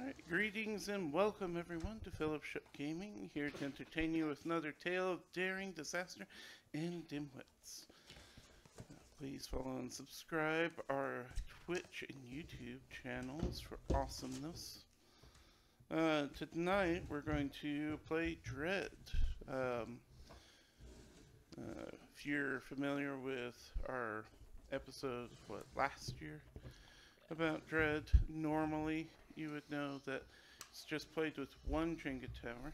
Alright, greetings and welcome everyone to Fellowship Gaming, here to entertain you with another tale of daring, disaster, and dimwits. Please follow and subscribe our Twitch and YouTube channels for awesomeness. Tonight we're going to play Dread. If you're familiar with our episode, last year about Dread, normally you would know that it's just played with one Jenga tower,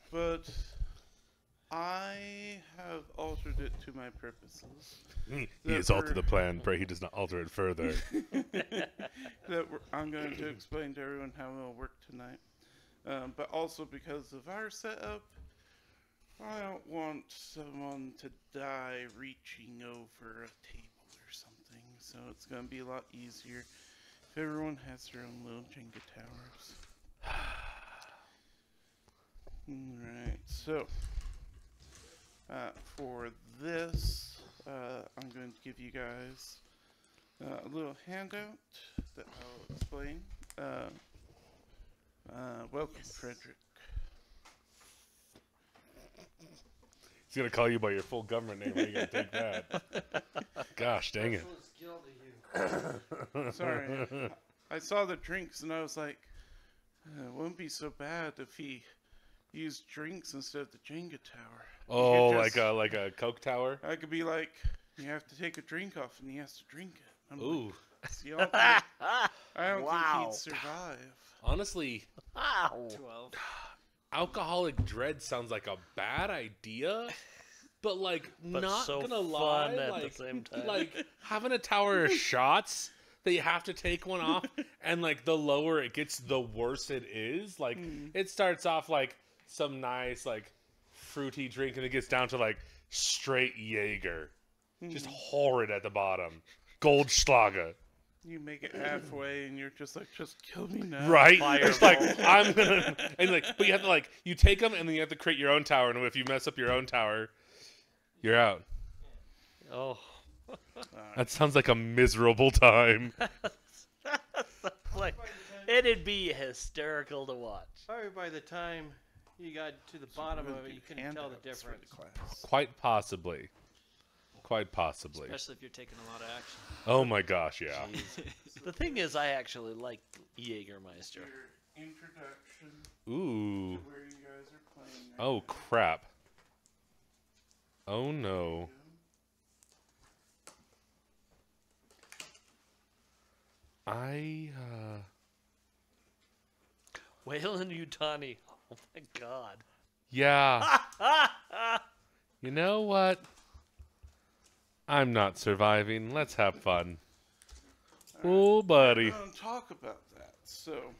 but I have altered it to my purposes. He has altered the plan, pray he does not alter it further. I'm going to explain to everyone how it'll work tonight. But also because of our setup, I don't want someone to die reaching over a table or something, so it's going to be a lot easier if everyone has their own little Jenga towers. Alright, so for this, I'm going to give you guys a little handout that I'll explain. Welcome, yes. Frederick. He's going to call you by your full government name. How you going to take that? Gosh, dang it. Sorry. I saw the drinks and I was like, it wouldn't be so bad if he used drinks instead of the Jenga tower. Oh, like a Coke tower? I could be like, you have to take a drink off and he has to drink it. I'm ooh. Like, see, I don't think he'd survive. Honestly, 12. Alcoholic Dread sounds like a bad idea. But not so gonna fun lie, at the same time. Like having a tower of shots that you have to take one off, and the lower it gets, the worse it is. It starts off like some nice fruity drink, and it gets down to straight Jaeger, just horrid at the bottom, Goldschlager. You make it halfway, and you're just like, just kill me now. Right? It's I'm gonna, and but you have to you take them, and then you have to create your own tower, and if you mess up your own tower, you're out. Oh. That sounds like a miserable time. It'd be hysterical to watch. Probably by the time you got to the bottom of it, you couldn't tell the difference. Quite possibly. Quite possibly. Especially if you're taking a lot of action. Oh my gosh, yeah. The thing is, I actually like Jägermeister. Your introduction Ooh. to where you guys are playing right Oh now. crap. Oh no. Wayland Yutani. Oh my god. Yeah. You know what? I'm not surviving. Let's have fun. Oh, buddy. We're going to talk about that. So,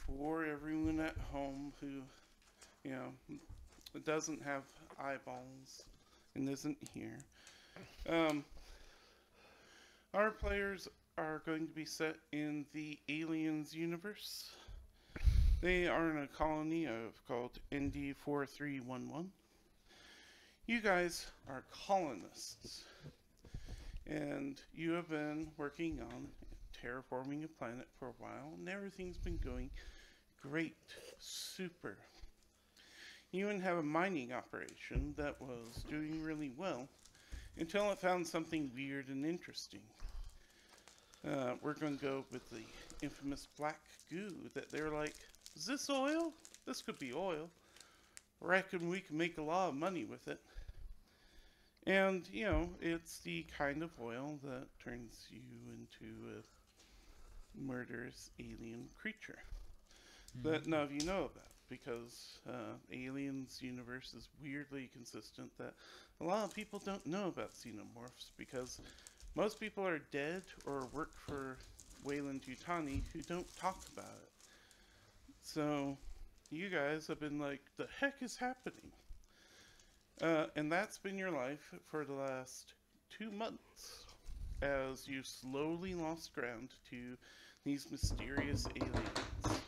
for everyone at home who, doesn't have eyeballs and isn't here, our players are going to be set in the Aliens universe. They are in a colony called MD4311. You guys are colonists, and you have been working on terraforming a planet for a while, and everything's been going great, super. You even have a mining operation that was doing really well until it found something weird and interesting. We're going to go with the infamous black goo that they're like, is this oil? This could be oil. Reckon we can make a lot of money with it. And, it's the kind of oil that turns you into a murderous alien creature that none of you know about, because Aliens universe is weirdly consistent that a lot of people don't know about xenomorphs, because most people are dead or work for Wayland Yutani who don't talk about it. So, you guys have been like, the heck is happening? And that's been your life for the last 2 months, as you slowly lost ground to these mysterious aliens.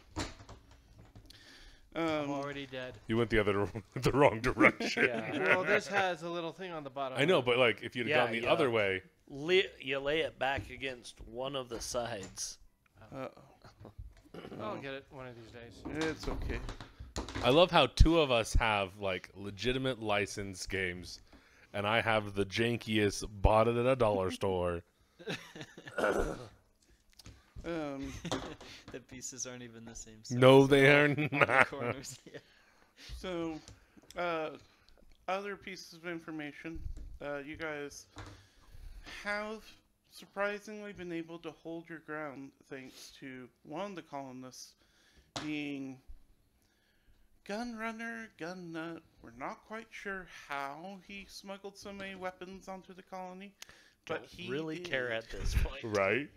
I'm already dead. You went the wrong direction. Well, this has a little thing on the bottom. I know, but if you'd have gone the other way. You lay it back against one of the sides. Uh-oh. I'll get it one of these days. It's okay. I love how two of us have like legitimate licensed games, and I have the jankiest bought it at a dollar store. The pieces aren't even the same size. No, they are On the not. corners. Yeah. So, other pieces of information. You guys have surprisingly been able to hold your ground thanks to one of the colonists being gunrunner, gun nut. We're not quite sure how he smuggled so many weapons onto the colony, but Don't he really did. care at this point. Right?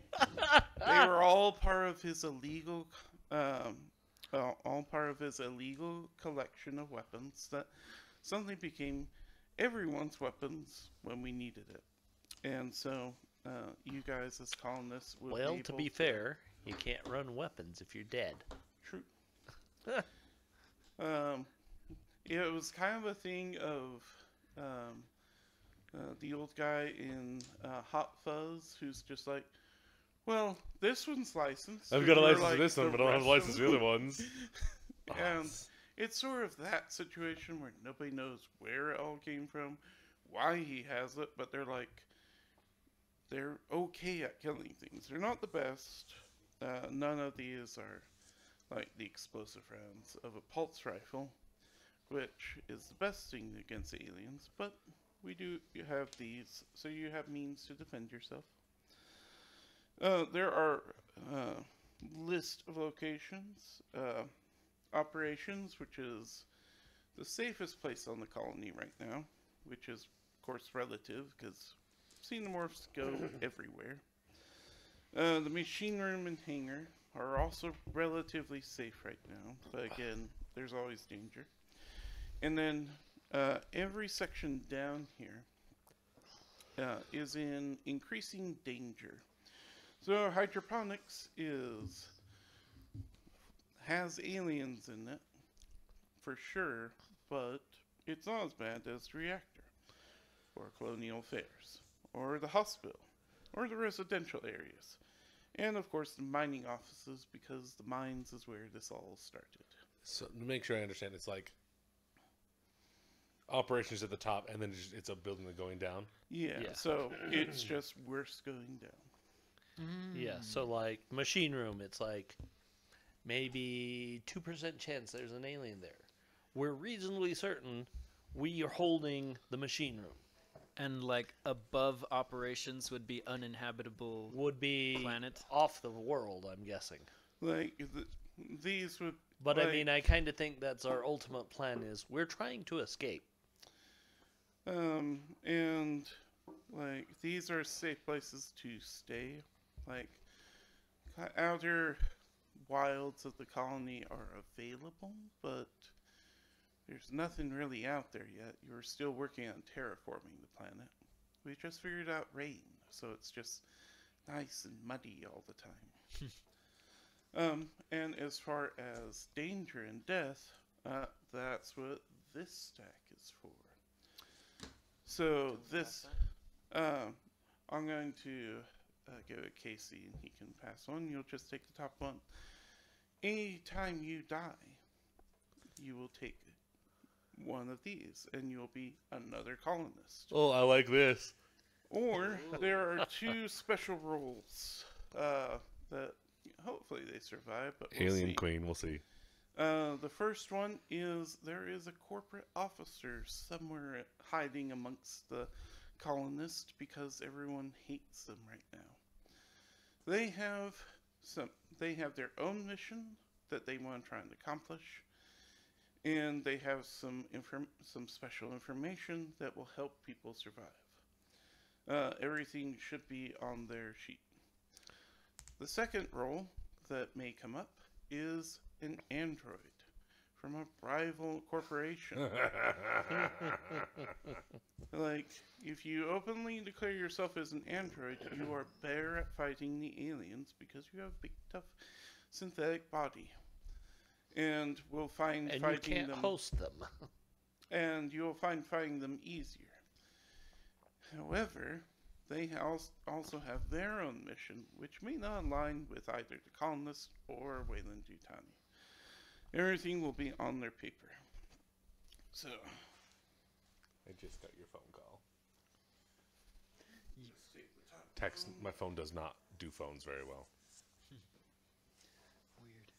They were all part of his illegal, all part of his illegal collection of weapons that suddenly became everyone's weapons when we needed it. And so, you guys as colonists will Well, be to able be fair, you can't run weapons if you're dead. True. It was kind of a thing of the old guy in Hot Fuzz who's just like, well, this one's licensed. I've and got a we're license like for this one, the but I don't have a rest license of for the other ones. And it's sort of that situation where nobody knows where it all came from, why he has it, but they're okay at killing things. They're not the best. None of these are like the explosive rounds of a pulse rifle, which is the best thing against aliens, but we do have these, so you have means to defend yourself. There are list of locations, operations, which is the safest place on the colony right now, which is, of course, relative, because xenomorphs go everywhere. The machine room and hangar are also relatively safe right now, but again, there's always danger. And then every section down here is in increasing danger. So hydroponics has aliens in it, for sure, but it's not as bad as the reactor, or colonial affairs, or the hospital, or the residential areas. And of course the mining offices, because the mines is where this all started. So to make sure I understand, it's like operations at the top, and then it's a building that's going down. Yeah, Yeah. so it's just worse going down. Yeah, so like machine room, it's like maybe 2% chance there's an alien there. We're reasonably certain we are holding the machine room. And like above operations would be uninhabitable. Would be Planet? off the world, I'm guessing. Like, these would... But like, I mean, I kind of think that's our ultimate plan is we're trying to escape. and, like, these are safe places to stay. Like, outer wilds of the colony are available, but there's nothing really out there yet. You're still working on terraforming the planet. We just figured out rain, so it's just nice and muddy all the time. And as far as danger and death, that's what this stack is for. So this, I'm going to give it Casey, and he can pass on. You'll just take the top one. Anytime you die, you will take one of these, and you'll be another colonist. Oh, I like this. Or there are two special roles that hopefully they survive, but we'll Alien see. Queen, we'll see. The first one is there is a corporate officer somewhere hiding amongst the colonists because everyone hates them right now. They have their own mission that they want to try and accomplish, and they have some special information that will help people survive. Everything should be on their sheet. The second role that may come up is an android from a rival corporation. Like, if you openly declare yourself as an android, you are better at fighting the aliens because you have a big, tough, synthetic body. And we'll find And fighting you can't them... host them. And you'll find fighting them easier. However, they also have their own mission, which may not align with either the colonists or Weyland-Yutani. Everything will be on their paper. So, I just got your phone call. Text. My phone does not do phones very well. Weird.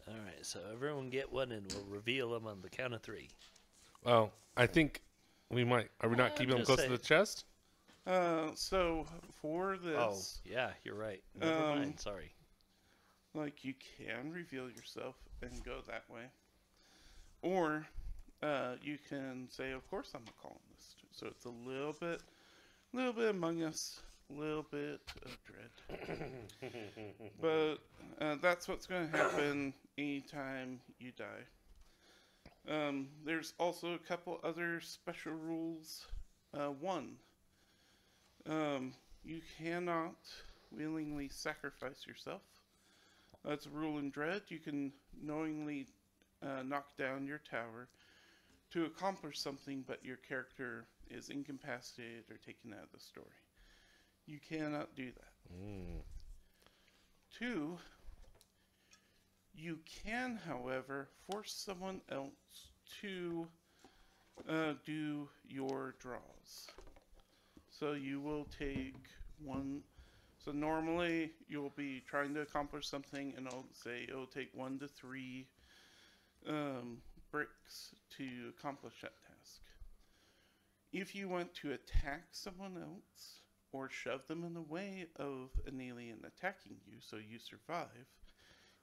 All right, so everyone get one, and we'll reveal them on the count of 3. Well, I think we might. Are we not keeping them just close to saying. the chest? so for Oh, this, yeah, you're right. Never mind. Sorry. like, you can reveal yourself and go that way. Or, you can say, of course I'm a colonist. So it's a little bit Among Us, a little bit of Dread. But that's what's going to happen anytime you die. There's also a couple other special rules. One, you cannot willingly sacrifice yourself. That's a rule in Dread. You can knowingly knock down your tower to accomplish something, but your character is incapacitated or taken out of the story. You cannot do that. 2, you can, however, force someone else to do your draws. So you will take one. So normally you'll be trying to accomplish something, and I'll say it'll take 1 to 3 bricks to accomplish that task. If you want to attack someone else or shove them in the way of an alien attacking you so you survive,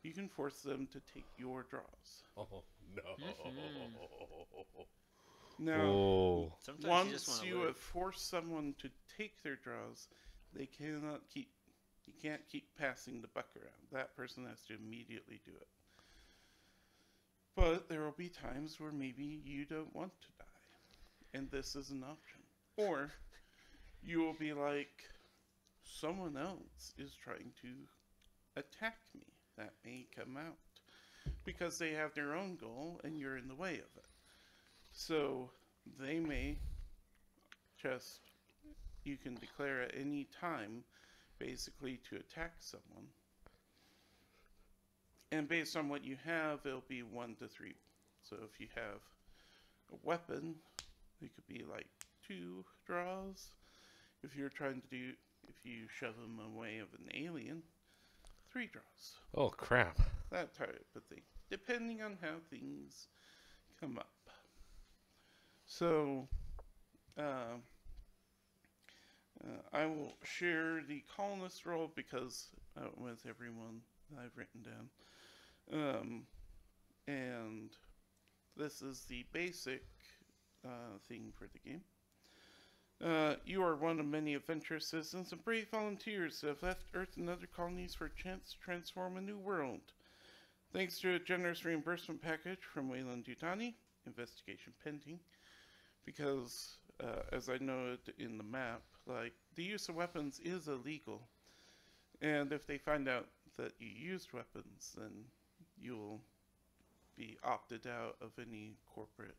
you can force them to take your draws. Oh no! Now, Oh. Sometimes you just once want you to live. have forced someone to take their draws, you can't keep passing the buck around. That person has to immediately do it. But there will be times where maybe you don't want to die, and this is an option. Or you will be like, someone else is trying to attack me. That may come out because they have their own goal and you're in the way of it. So they may just, you can declare at any time basically to attack someone. And based on what you have, it'll be 1 to 3. So if you have a weapon, it could be like 2 draws. If you shove them away of an alien, 3 draws. Oh crap! That type of thing, depending on how things come up. So, I will share the colonist role because with everyone that I've written down, and this is the basic thing for the game. You are one of many adventurous citizens and brave volunteers that have left Earth and other colonies for a chance to transform a new world. Thanks to a generous reimbursement package from Weyland-Yutani, investigation pending, because as I noted in the map, like, the use of weapons is illegal, and if they find out that you used weapons, then you'll be opted out of any corporate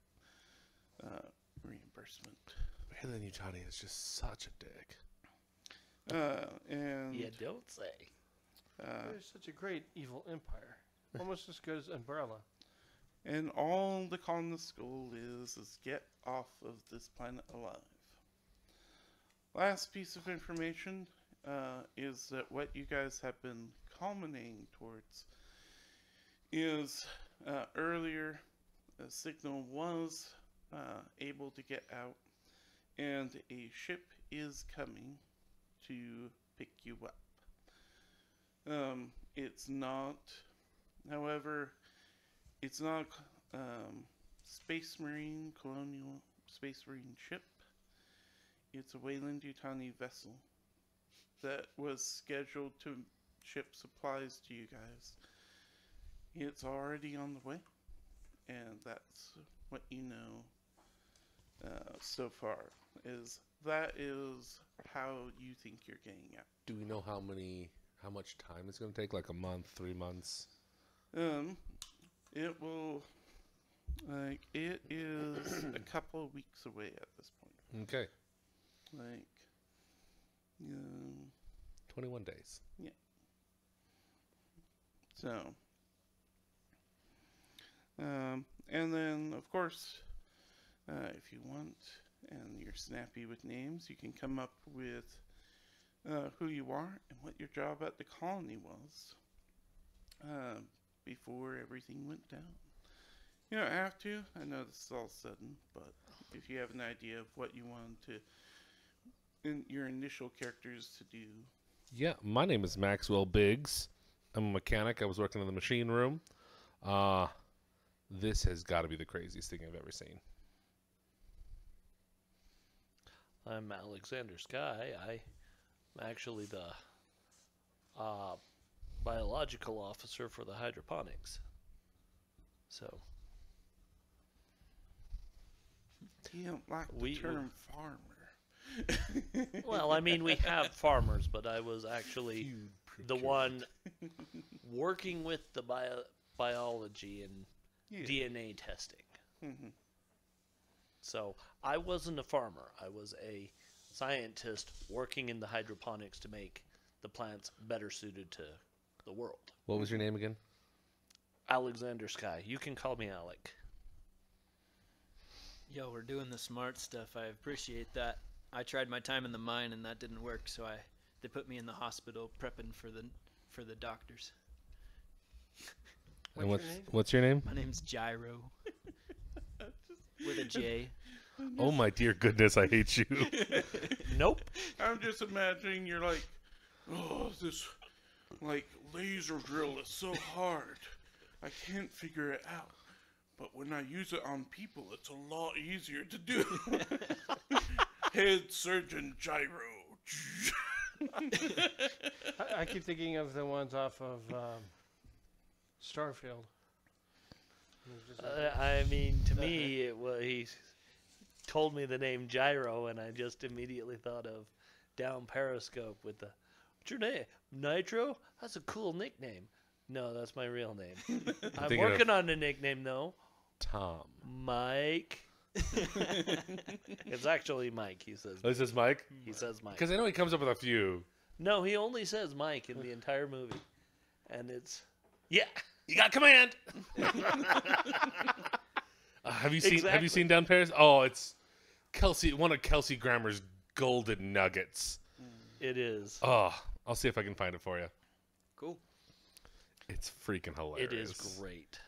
reimbursement. Weyland-Yutani is just such a dick. And You don't say. They're such a great evil empire. Almost as good as Umbrella. and all the colonist's goal is get off of this planet alive. Last piece of information is that what you guys have been culminating towards is earlier a signal was able to get out, and a ship is coming to pick you up. It's not, however, it's not a Space Marine, Colonial Space Marine ship. It's a Weyland-Yutani vessel that was scheduled to ship supplies to you guys. It's already on the way, and that's what you know so far. That is how you think you're getting out. Do we know how much time it's going to take? Like a month, 3 months? It will, it is a couple of weeks away at this point. Okay. Um, 21 days. So, and then, of course, if you want and you're snappy with names, you can come up with who you are and what your job at the colony was before everything went down. You don't have to. I know this is all sudden, but if you have an idea of what you want your initial characters to do. Yeah, my name is Maxwell Biggs. I'm a mechanic. I was working in the machine room. This has got to be the craziest thing I've ever seen. I'm Alexander Sky. I'm actually the biological officer for the hydroponics. So You don't like the We- term farmer. well, I mean, we have farmers, but I was actually the one working with the biology and Yeah. DNA testing. Mhm. So I wasn't a farmer. I was a scientist working in the hydroponics to make the plants better suited to the world. What was your name again? Alexander Sky. You can call me Alec. Yo, we're doing the smart stuff. I appreciate that. I tried my time in the mine and that didn't work, so they put me in the hospital prepping for the doctors. And What's your name? what's your name? My name's Gyro. With a J. Oh my dear goodness, I hate you. Nope. I'm just imagining you're like, oh, this like laser drill is so hard. I can't figure it out. But when I use it on people, it's a lot easier to do. Head surgeon gyro. I keep thinking of the ones off of Starfield. It's just like- I mean, to me, he told me the name Gyro, and I just immediately thought of down Periscope with the, what's your name? Nitro? That's a cool nickname. No, that's my real name. I'm thinking working on a nickname, though. Tom. Mike. It's actually Mike, he says. Oh, this is Mike? He says Mike. Because I know he comes up with a few. No, he only says Mike in the entire movie. And it's, yeah, you got command. Have you seen Exactly. Down Paris? Oh, it's one of Kelsey Grammer's golden nuggets. It is. Oh, I'll see if I can find it for you. Cool. It's freaking hilarious. It is great.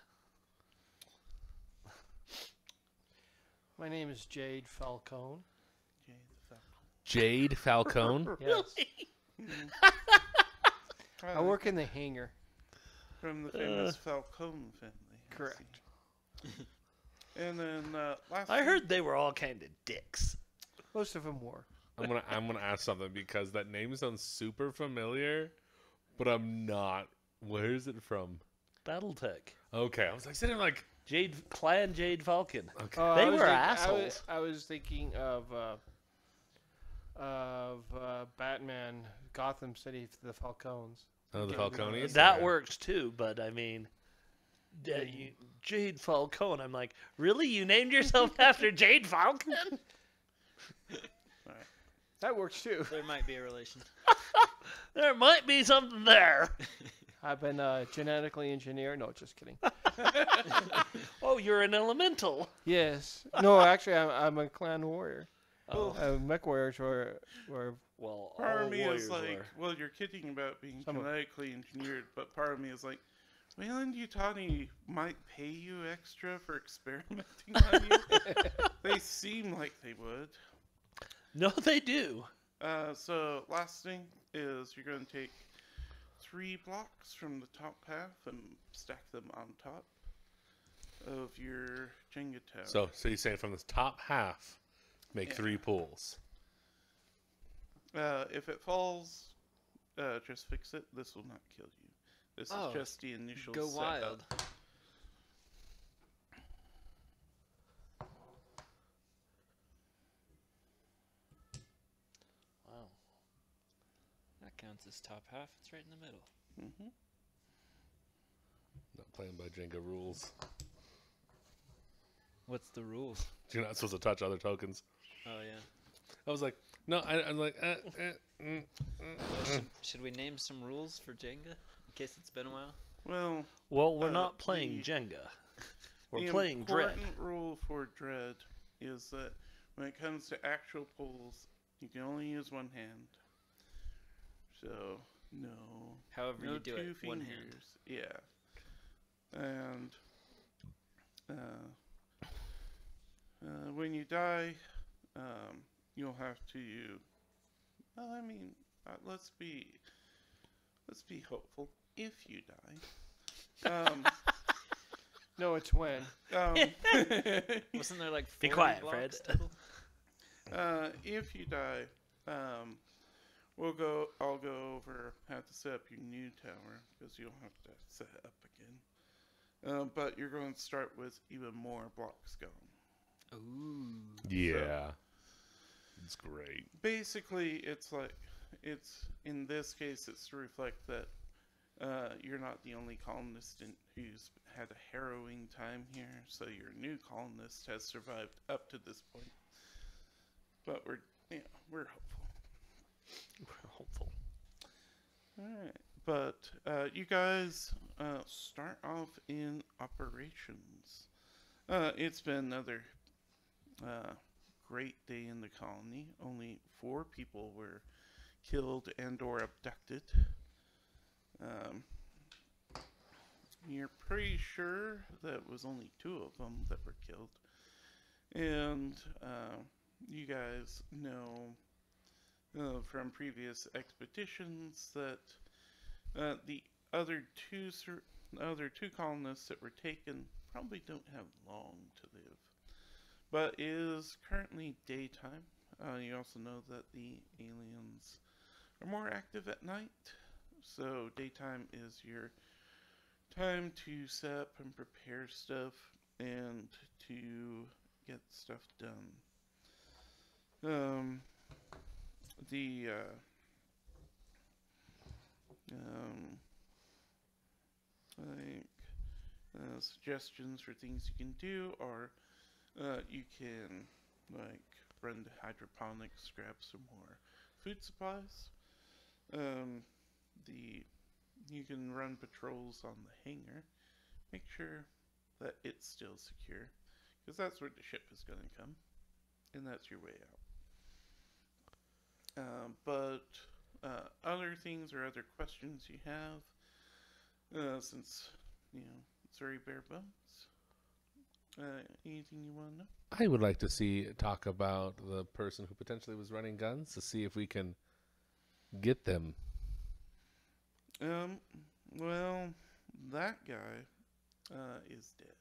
My name is Jade Falcone. Jade Falcone. Yes. I work in the hangar. From the famous Falcone family. I Correct. see. And then last I heard they were all kind of dicks. Most of them were. I'm gonna ask something because that name sounds super familiar, but I'm not. Where is it from? Battletech. Okay, I was like sitting like Clan Jade Falcon. okay. Oh, They I was were think- assholes. I was thinking of Batman, Gotham City, the Falcons. Oh, the Okay, Falconians. That Yeah. works too, but I mean, Jade Falcone. I'm like, really? You named yourself after Jade Falcon? That works too. There might be a relation. There might be something there. I've been genetically engineered. No, just kidding. Oh, you're an elemental. Yes. No, actually, I'm a clan warrior. Oh, Mech warriors were well, part all of me warriors is like, are. well, you're kidding about being Some of- genetically engineered, but part of me is like, Wayland Yutani might pay you extra for experimenting on you. They seem like they would. No, they do. So last thing is you're going to take 3 blocks from the top half and stack them on top of your Jenga tower. So you're saying from the top half, make 3 pools. If it falls, just fix it. This will not kill you. This Oh, is just the initial Go setup. wild. Wow. That counts as top half. It's right in the middle. Mm-hmm. Not playing by Jenga rules. What's the rules? You're not supposed to touch other tokens. Oh yeah. I was like, No, I'm like, Should we name some rules for Jenga in case it's been a while? Well, Well, we're not playing the- Jenga. We're the playing Dread. important rule for Dread is that when it comes to actual pulls, you can only use one hand. So, no. However No you do two it, one fingers. hand. Yeah. And when you die, you'll have to. Well, I mean, let's be hopeful. If you die, No, it's when. Wasn't there like 40 Be quiet, blocks Fred. total? if you die, I'll go over how to set up your new tower because you'll have to set it up again. But you're going to start with even more blocks gone. Ooh. yeah, it's great. Basically, it's in this case, it's to reflect that you're not the only colonist who's had a harrowing time here. So your new colonist has survived up to this point. But we're hopeful. We're hopeful. All right, but you guys start off in operations. It's been another great day in the colony. Only 4 people were killed and/or abducted. You're pretty sure that it was only 2 of them that were killed, and you guys know from previous expeditions that the other two colonists that were taken probably don't have long to live. But it is currently daytime. You also know that the aliens are more active at night, so daytime is your time to set up and prepare stuff and to get stuff done. Suggestions for things you can do are you can run to hydroponics, grab some more food supplies. You can run patrols on the hangar, make sure that it's still secure, because that's where the ship is going to come, and that's your way out. But other things or other questions you have, since it's very bare bones. Anything you want to know? I would like to talk about the person who potentially was running guns to see if we can get them. Well, that guy is dead.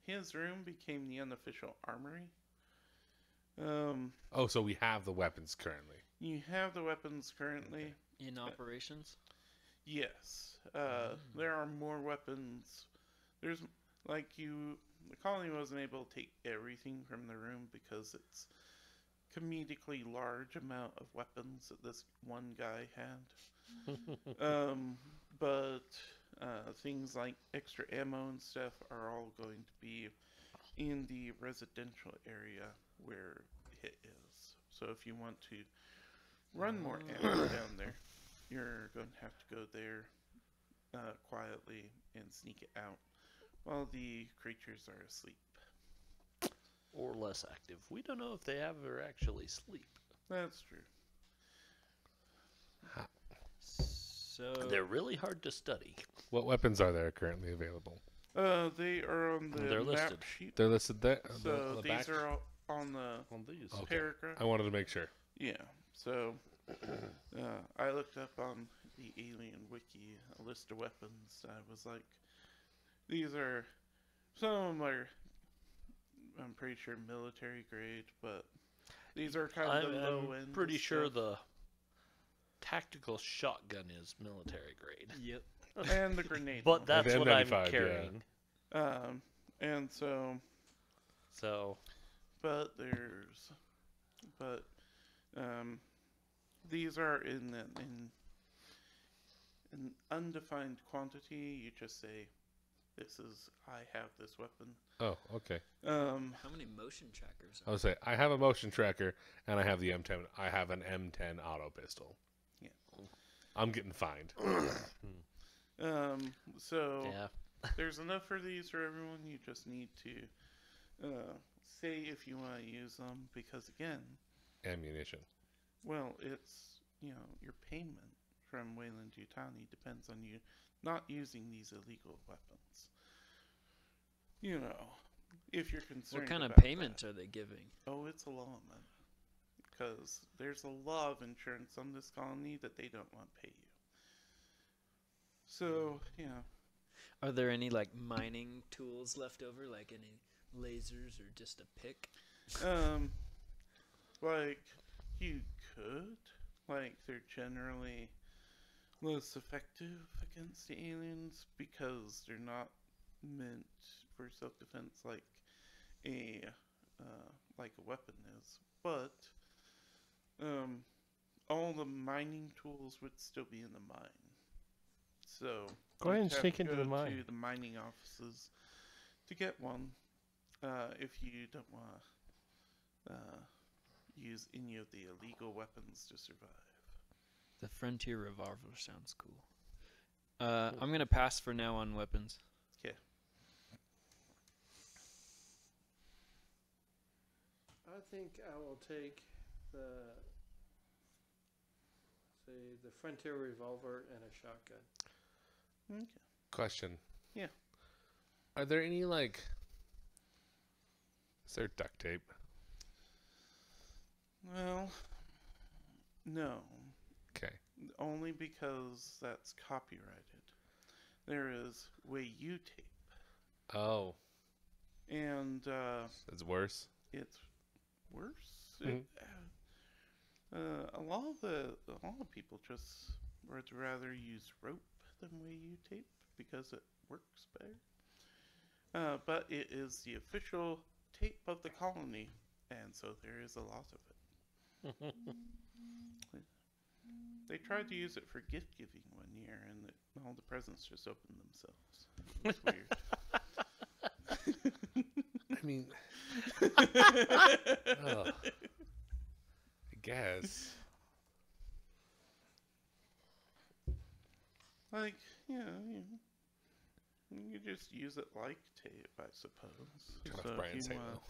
His room became the unofficial armory. So we have the weapons currently. You have the weapons currently. In operations? Yes. There are more weapons. There's the colony wasn't able to take everything from the room because it's comedically large amount of weapons that this one guy had. But things like extra ammo and stuff are all going to be in the residential area where it is. So if you want to run more ammo down there, you're going to have to go there quietly and sneak it out while the creatures are asleep. Or less active. We don't know if they ever actually sleep. That's true. So They're really hard to study. What weapons are there currently available? They are on the They're map listed. sheet. They're listed there. So on the these back? are all on the On these. Okay. paragraph. I wanted to make sure. Yeah. So I looked up on the Alien Wiki a list of weapons. I was like, these are some of them are, I'm pretty sure, military grade, but these are kind of the low end. Pretty sure stuff. the tactical shotgun is military grade. Yep. And the grenade. But that's the what I'm M95, yeah. carrying. And so, So but these are in an undefined quantity. You just say I have this weapon. Oh, okay. How many motion trackers I are would say I have a motion tracker and I have the M10. I have an M10 auto pistol. Yeah. I'm getting fined. So Yeah. there's enough for these for everyone. You just need to say if you want to use them, because again, Ammunition. well, it's, your payment from Wayland Yutani depends on you not using these illegal weapons. If you're concerned. What kind of about payment that. are they giving? Oh, it's a law, man. Because there's a law of insurance on this colony that they don't want to pay you. So, Are there any like mining tools left over, like any lasers or just a pick? like, you could. Like, they're generally less effective against the aliens because they're not meant for self-defense like a weapon is. But all the mining tools would still be in the mine. So Go ahead you'd and have sneak to into go the mine. to the mining offices to get one. If you don't want to use any of the illegal weapons to survive. The Frontier Revolver sounds cool. I'm gonna pass for now on weapons. Okay. I think I will take the Frontier revolver and a shotgun. Okay. Question. Yeah. Are there any is there duct tape? Well, no. Okay. Only because that's copyrighted. There is Wayu tape. Oh, And it's worse. it's worse. Mhm. A lot of people just would rather use rope than Wayu tape because it works better. But it is the official tape of the colony, and so there is a lot of it. They tried to use it for gift giving one year, and all the presents just opened themselves. It was weird. I mean, ugh, I guess. Like, you just use it like tape, I suppose. Turn off So if Brian's you halo.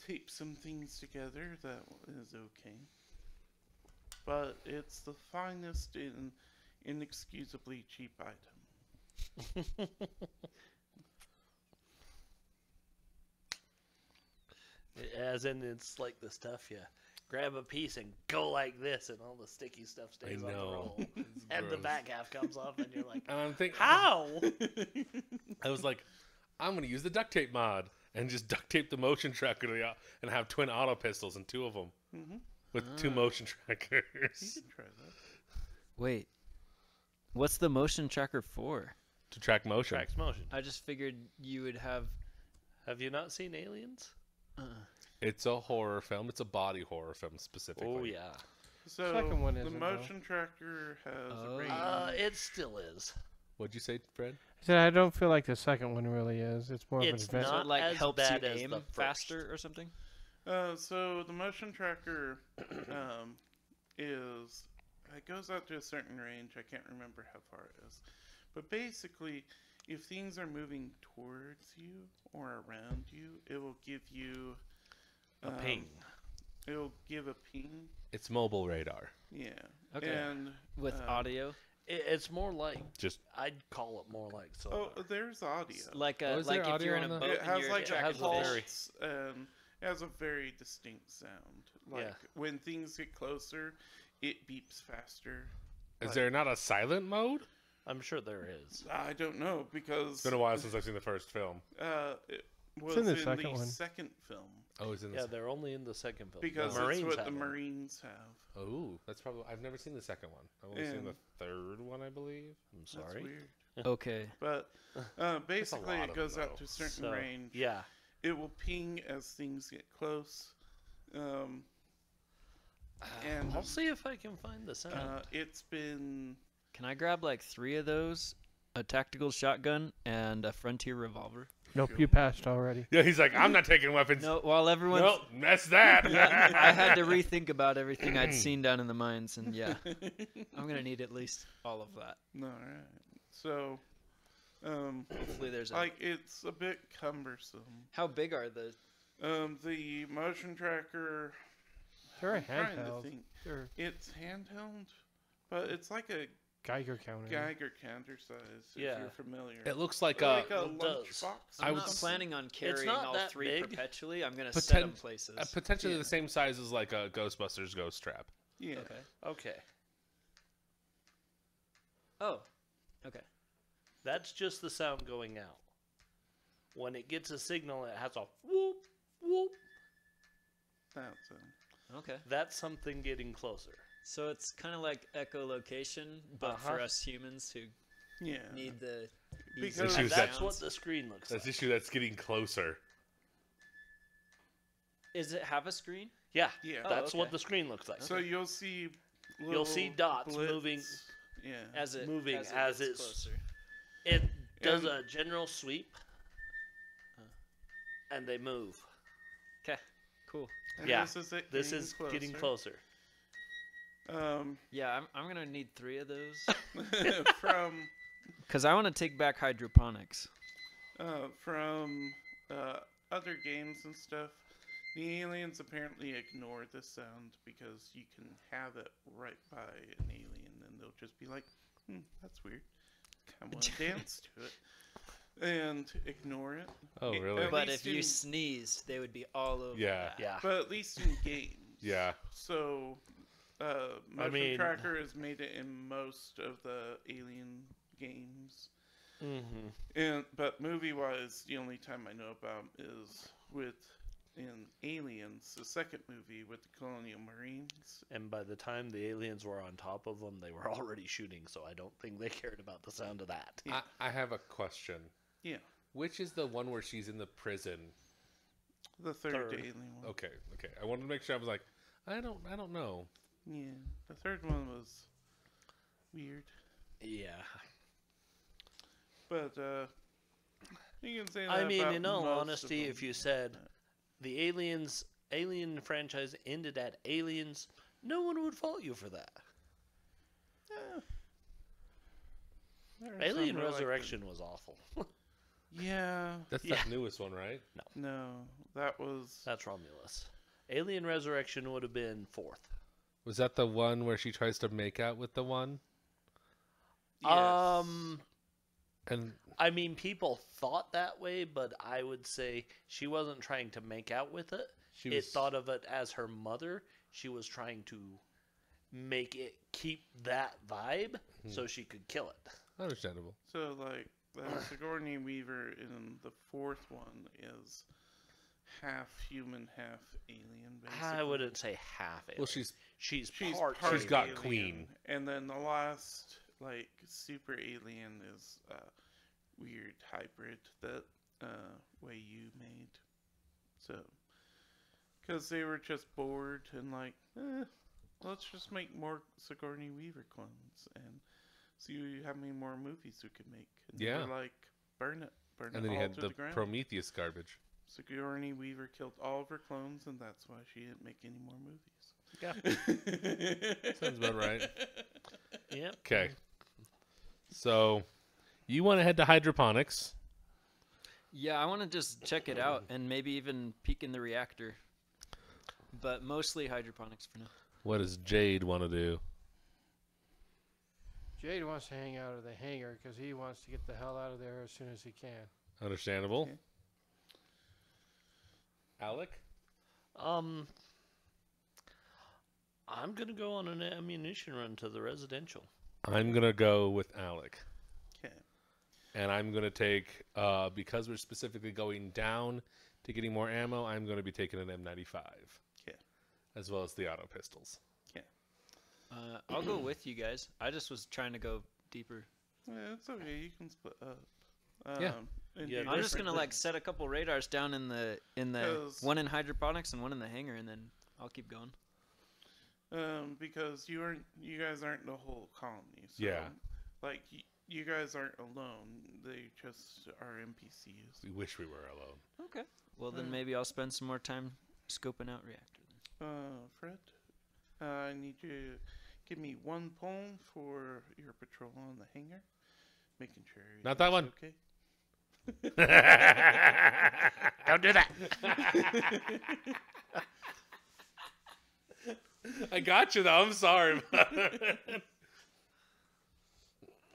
tape some things together, that is okay. But it's the finest and inexcusably cheap item. As in, it's like the stuff you grab a piece and go like this, and all the sticky stuff stays on the know. roll. It's And the gross. back half comes off, and you're like, And I'm thinking, how? I was like, I'm gonna use the duct tape mod and just duct tape the motion tracker to and have twin auto pistols and two of them with two motion You trackers can try that. Wait, what's the motion tracker for? to track motion. Tracks motion. I just figured you would have. Have you not seen Aliens? It's a horror film. It's a body horror film specifically. Oh, yeah. So Second one the isn't, motion tracker has Oh. a range. It still is. What'd you say, Fred? I said I don't feel like the second one really is. It's more of an It's adventure. not So it like as helps you bad as aim the first. faster or something? So the motion tracker it goes out to a certain range. I can't remember how far it is. But basically, if things are moving towards you or around you, it will give you A ping. It will give a ping. It's mobile radar. Yeah. Okay. And With audio, It's more like, Just I'd call it more like oh, sonar. there's audio. like Oh, is like there if you're in audio a on boat that? It and has you're like a tracking pulse, fish. it has a very distinct sound. Like Yeah. when things get closer, it beeps faster. is Like- there not a silent mode? I'm sure there is. I don't know because It's been a while since I've seen the first film. it was in the in second the one. second film Oh, it's in the Yeah, they're only in the second film. because the it's Marines what have the them. Marines have. Oh, that's probably. I've never seen the second one. I've only seen And- the third one, I believe. I'm That's sorry. weird. Okay. But basically, lot it of goes them, out to a though. certain So, range. yeah. It will ping as things get close. And I'll see if I can find the sound. it's been Can I grab like 3 of those a tactical shotgun, and a frontier revolver. Nope, you passed already. Yeah, he's like, I'm not taking weapons. No, while everyone's Nope, that's that. yeah, I had to rethink about everything I'd seen down in the mines, and yeah, I'm gonna need at least all of that. All right. So, Hopefully, there's a. like it's a bit cumbersome. How big are the? The motion tracker. They're a I'm trying to handheld. think. They're It's handheld, but it's like a Geiger counter. Geiger counter size. Yeah. If you're familiar. It looks like like a a it does. lunchbox. I I'm would not s- planning on carrying not all that 3 big. perpetually. I'm gonna set Poten- them places. potentially Yeah. the same size as like a Ghostbusters ghost trap. Yeah. Okay. Okay. Oh. Okay. That's just the sound going out. When it gets a signal, it has a whoop, whoop. That's it. Okay. That's something getting closer. So it's kind of like echolocation, but for Uh-huh. us humans who Yeah. need the. Because- easy Issues And that- that's sounds. what the screen looks That's the like. issue that's getting closer. Is it have a screen? Yeah, Yeah. Oh, that's what okay. the screen looks like. So you'll see. You'll see little dots blits. moving. Yeah. As it Moving as, it as gets it's- closer. It does And- a general sweep, and they move. Okay. Cool. And yeah, This is it. This is getting closer. Yeah, I'm gonna need 3 of those From because I want to take back hydroponics. from other games and stuff, the aliens apparently ignore the sound because you can have it right by an alien and they'll just be like, that's weird. I want to dance to it. And ignore it. Oh, Yeah, really? at But least if you in- sneezed, they would be all over. Yeah. that. Yeah. But at least in games. Yeah. So, Motion mean- Tracker has made it in most of the Alien games. Mm-hmm. But movie-wise, the only time I know about is in Aliens, the second movie with the Colonial Marines. And by the time the aliens were on top of them, they were already shooting, so I don't think they cared about the sound of that. Yeah. I have a question. Yeah, Which is the one where she's in the prison? the third Third. Alien one. Okay. I wanted to make sure. I was like, I don't know. Yeah, the third one was weird. Yeah. But you can say that I mean, about in all most of honesty, them. if you said the Alien franchise ended at Aliens, no one would fault you for that. There are Alien some that I like Resurrection was awful. the- Yeah, That's Yeah. the newest one, right? no, that was That's Romulus. Alien Resurrection would have been 4th. Was that the one where she tries to make out with the one? yes. And I mean, people thought that way, but I would say she wasn't trying to make out with it. she It was thought of it as her mother. She was trying to make it keep that vibe so she could kill it. understandable. So, like, the Sigourney Weaver in the fourth one is half human, half alien, basically. I wouldn't say half alien. Well, she's she's She's part. part She's got alien. Queen. And then the last, like, super alien is a weird hybrid that Wei Yu made. So, because they were just bored and like, let's just make more Sigourney Weaver clones and see how many more movies we could make. And they Yeah. were like, burn it and then all you had to the the ground. Prometheus garbage. Sigourney Weaver killed all of her clones, and that's why she didn't make any more movies. Yeah. Sounds about right. Yep. Okay. So, you want to head to hydroponics? Yeah, I want to just check it out and maybe even peek in the reactor. But mostly hydroponics for now. What does Jade want to do? Jade wants to hang out of the hangar because he wants to get the hell out of there as soon as he can. Understandable. Okay. Alec? I'm gonna go on an ammunition run to the residential. I'm going to go with Alec. Okay. And I'm going to take, because we're specifically going down to getting more ammo, I'm going to be taking an M95. Okay. As well as the auto pistols. I'll go with you guys. I just was trying to go deeper. Yeah, it's okay. You can split up. Yeah. And Yeah, do I'm just different gonna like things. set a couple radars down in the 'Cause- one in hydroponics and one in the hangar, and then I'll keep going. Because you guys aren't the whole colony. So, Yeah. Like you guys aren't alone. They just are NPCs. We wish we were alone. Okay. Well, then maybe I'll spend some more time scoping out reactor. Fred, I need you to give me 1 poem for your patrol on the hangar. Making sure Not that one. okay. Don't do that. I got you though. I'm sorry.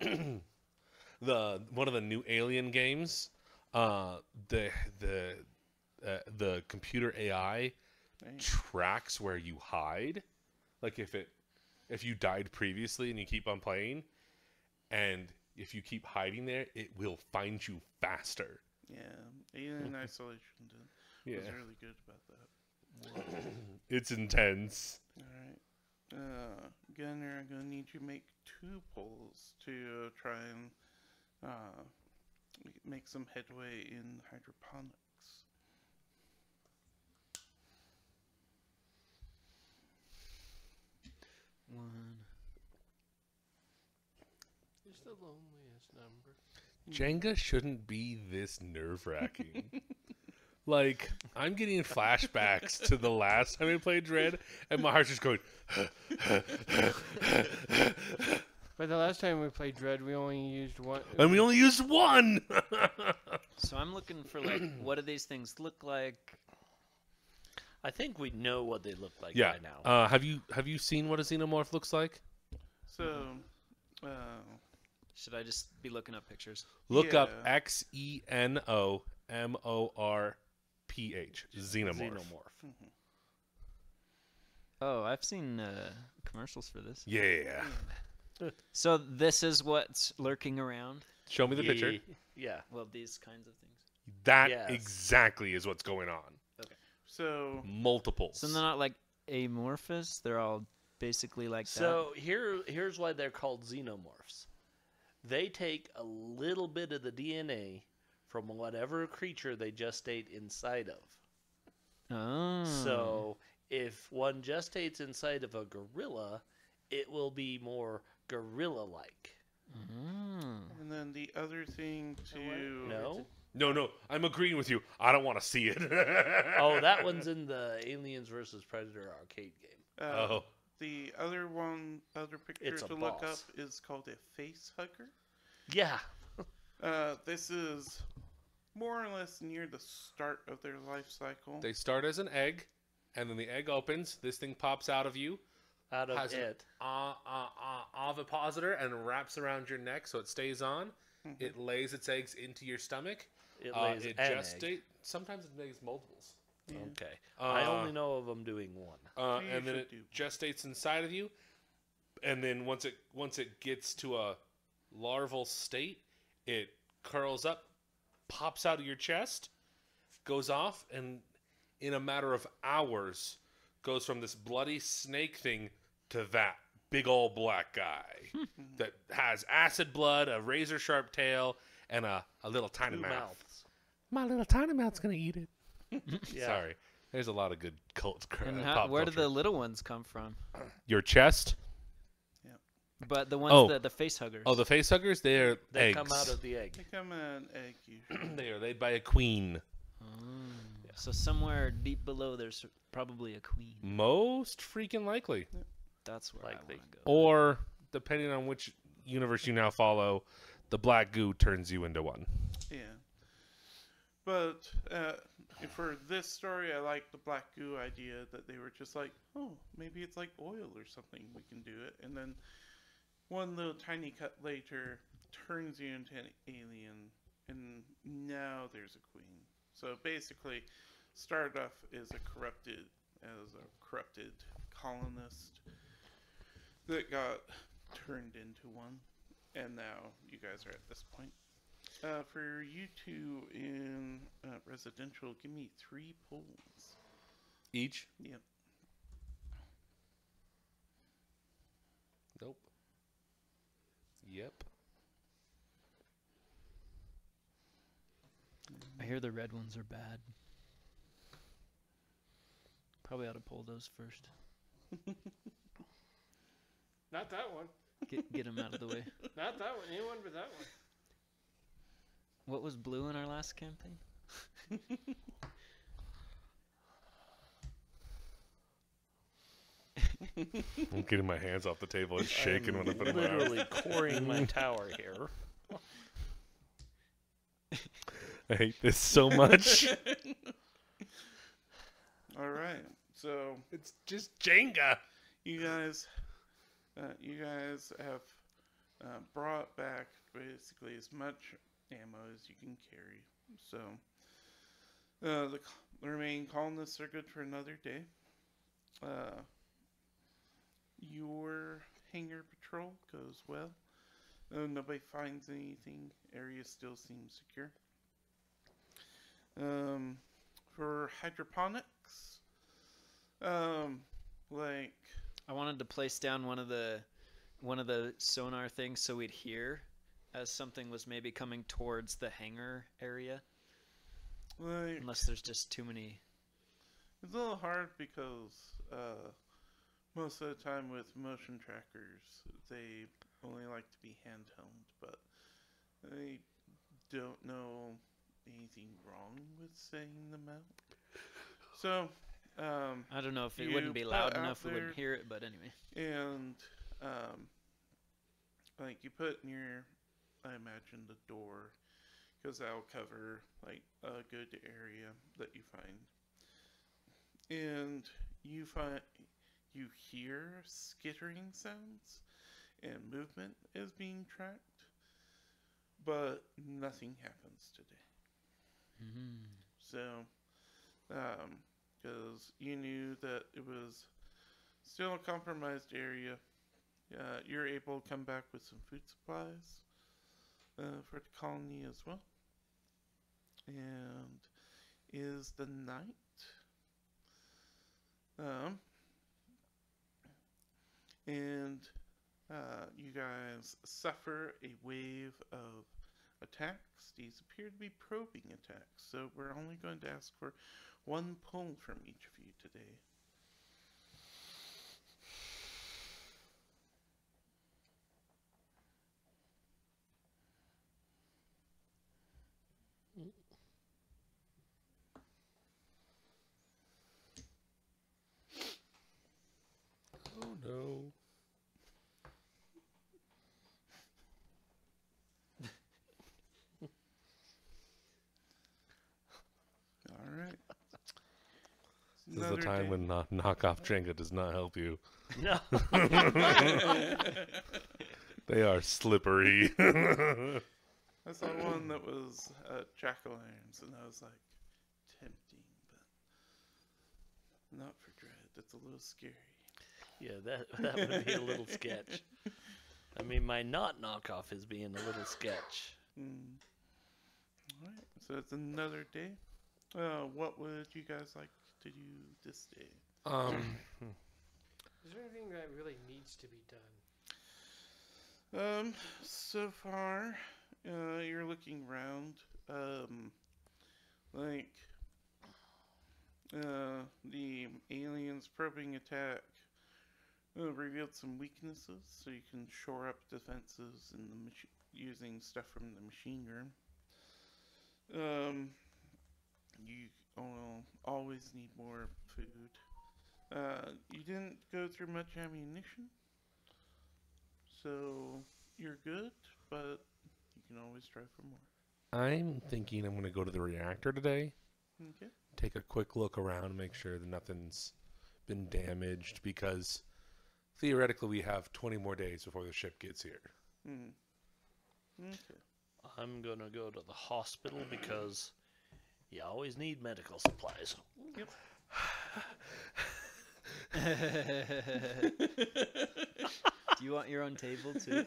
One of the new Alien games, the computer AI tracks where you hide. Like if you died previously and you keep on playing, and if you keep hiding there, it will find you faster. Yeah, Alien Isolation was really good about that. It's intense. All right, Gunner, I'm gonna need you to make 2 polls to try and make some headway in hydroponics. One. It's the loneliest number. Jenga shouldn't be this nerve-wracking. Like, I'm getting flashbacks to the last time I played Dread, and my heart's just going... But the last time we played Dread, we only used one. And we only used 1! So I'm looking for, like, what do these things look like? I think we know what they look like Yeah. by now. Have you seen what a xenomorph looks like? So, Should I just be looking up pictures? Look up Yeah. XENOMORPH. Xenomorph. Oh, I've seen commercials for this. Yeah. So this is what's lurking around? Show me the picture. Yeah. Well, these kinds of things. That Yes. exactly is what's going on. so Multiples. So they're not like amorphous. They're all basically like So here's why they're called xenomorphs. They take a little bit of the DNA from whatever creature they gestate inside of. that. Oh. So if one gestates inside of a gorilla, it will be more gorilla-like. and then the other thing to No? No, I'm agreeing with you. I don't want to see it. Oh, that one's in the Aliens vs. Predator arcade game. Oh. The other picture It's a to look up boss. is called a face hugger. Yeah. This is more or less near the start of their life cycle. They start as an egg, and then the egg opens. This thing pops out of you. Out of Has an it. ovipositor and wraps around your neck so it stays on. It lays its eggs into your stomach. It lays it an egg. gestate. Sometimes it lays multiples. Okay. I only know of them doing one. You And then should it do. gestates inside of you. And then once it gets to a larval state, it curls up, pops out of your chest, goes off, and in a matter of hours, goes from this bloody snake thing to that big old black guy that has acid blood, a razor sharp tail, and a little tiny Two mouth. mouths. My little tiny mouth's gonna eat it. Yeah. Sorry. There's a lot of good cult And pop where do culture. the little ones come from? Your chest? But the ones Oh. the face huggers. Oh, the face huggers, they're They eggs. come out of the egg. They come in an egg usually. They are laid by a queen. So somewhere deep below there's probably a queen. Most freaking likely. That's where Likely. I want to go. Or, depending on which universe you now follow, the black goo turns you into one. Yeah. But for this story, I like the black goo idea that they were just like, oh, maybe it's like oil or something. We can do it. And then one little tiny cut later turns you into an alien. And now there's a queen. So basically, started off as a corrupted colonist that got turned into one. And now you guys are at this point. For you two in residential, give me 3 polls. Each? Yep. Nope. Yep. I hear the red ones are bad. Probably ought to pull those first. Not that one. Get him out of the way. Not that one. Anyone but that one. What was blue in our last campaign? I'm getting my hands off the table and shaking when I put it in my mouth. Literally coring my tower here. I hate this so much. All right. So It's just Jenga. you guys have brought back basically as much ammo as you can carry. So the remaining colonists are good for another day. Your hangar patrol goes well. Nobody finds anything. Area still seems secure. For hydroponics, like I wanted to place down one of the sonar things so we'd hear as something was maybe coming towards the hangar area. Unless there's just too many. It's a little hard because most of the time with motion trackers, they only like to be handheld, but I don't know anything wrong with saying them out. So, I don't know if it you wouldn't be put loud out enough we there- wouldn't hear it, but anyway. and like you put near, I imagine, the door, because that'll cover like a good area that you find, and you hear skittering sounds and movement is being tracked, but nothing happens today. So, because you knew that it was still a compromised area, you're able to come back with some food supplies for the colony as well. And is the night. And you guys suffer a wave of attacks. These appear to be probing attacks, so we're only going to ask for one pull from each of you today. Oh no. All right. This is the time when knockoff Jenga does not help you. No. They are slippery. I saw one that was jack-o'-lanterns, and I was like, tempting, but not for dread. That's a little scary. Yeah, that would be a little sketch. I mean, my not knockoff is being a little sketch. Alright, so it's another day. What would you guys like to do this day? Is there anything that really needs to be done? So far, you're looking around, like, the aliens probing attack revealed some weaknesses, so you can shore up defenses in the using stuff from the machine room. You will always need more food. You didn't go through much ammunition, so you're good, but you can always try for more. I'm thinking I'm going to go to the reactor today. Okay. Take a quick look around, make sure that nothing's been damaged, because theoretically we have 20 more days before the ship gets here. Okay. I'm going to go to the hospital because you always need medical supplies. Yep. Do you want your own table too?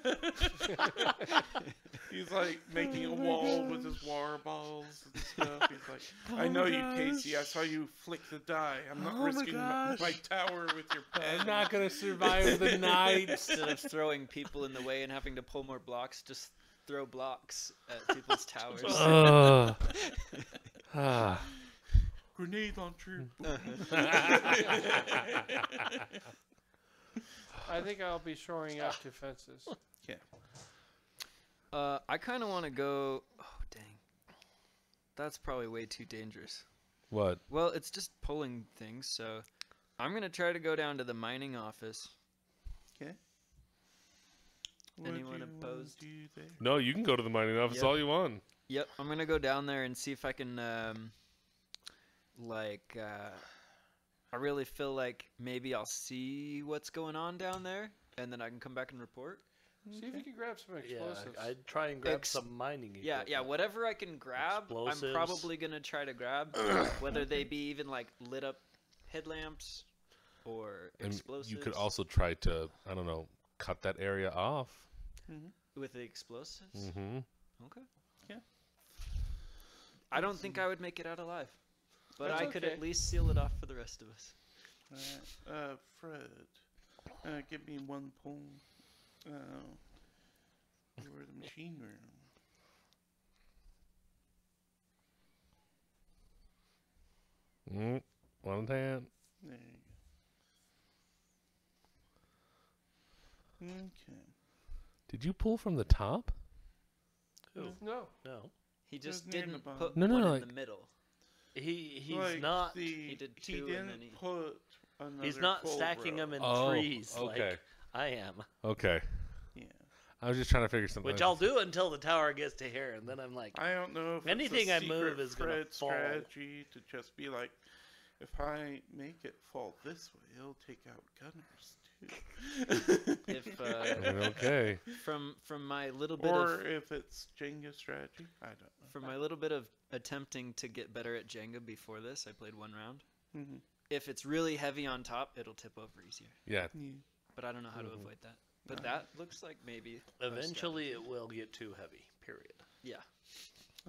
He's like making a wall with his water bottles and stuff. He's like, I know you, Casey. I saw you flick the die. I'm not risking my tower with your pen. I'm not going to survive the night. Instead of throwing people in the way and having to pull more blocks, just throw blocks at people's towers. Grenade launcher. I think I'll be shoring up defenses. I kind of want to go. Oh dang, that's probably way too dangerous. What? Well, it's just pulling things, so I'm gonna try to go down to the mining office. Okay. Anyone opposed? No, you can go to the mining office Yep. all you want. Yep, I'm gonna go down there and see if I can, I really feel like maybe I'll see what's going on down there, and then I can come back and report. See if you can grab some Yeah, explosives. I'd try and grab some mining equipment. Yeah, whatever I can grab, Explosives. I'm probably gonna try to grab, whether they be even like lit up headlamps or And explosives. you could also try to, I don't know, cut that area off. with the explosives. Mm-hmm. Okay. Yeah. I don't think I would make it out alive, but That's I could okay. at least seal it off for the rest of us. Alright, Fred, give me one pull for the machine room. One hand. There you go. Okay. Did you pull from the top? Who? No. No. He just near the didn't bottom. put No, no, one no, in like- the middle. He's Like not. He did He two and didn't then he- put another He's not full stacking row. them in Oh, threes okay. like I am. Okay. Yeah. I was just trying to figure something Which out. I'll do until the tower gets to here, and then I'm like, I don't know if Anything it's I a move secret is gonna Fred fall. strategy to just be like, if I make it fall this way, it'll take out gunners too. If I mean, okay. from my little bit Or of if it's Jenga strategy, I don't know. from my little bit of attempting to get better at Jenga before this, I played one round. Mm-hmm. If it's really heavy on top, it'll tip over easier. Yeah. Yeah. But I don't know how to avoid that. But that looks like maybe a eventually strategy. it will get too heavy. Period. Yeah.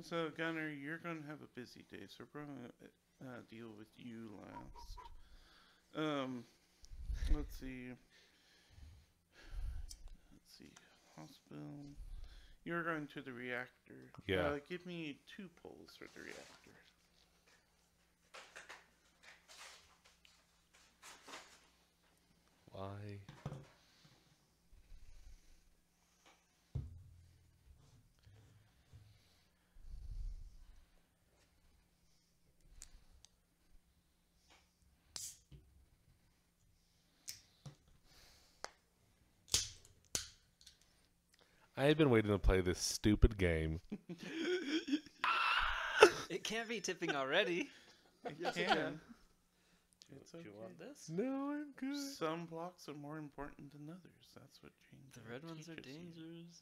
So, Gunner, you're going to have a busy day, so we're going to deal with you last. Let's see. Hospital. You're going to the reactor. Yeah. Give me 2 pulls for the reactor. Why? I had been waiting to play this stupid game. It can't be tipping already. Yes, it can. It's Do okay. you want this? No, I'm good. Some blocks are more important than others. That's what Jenga The red ones are teaches you. dangerous.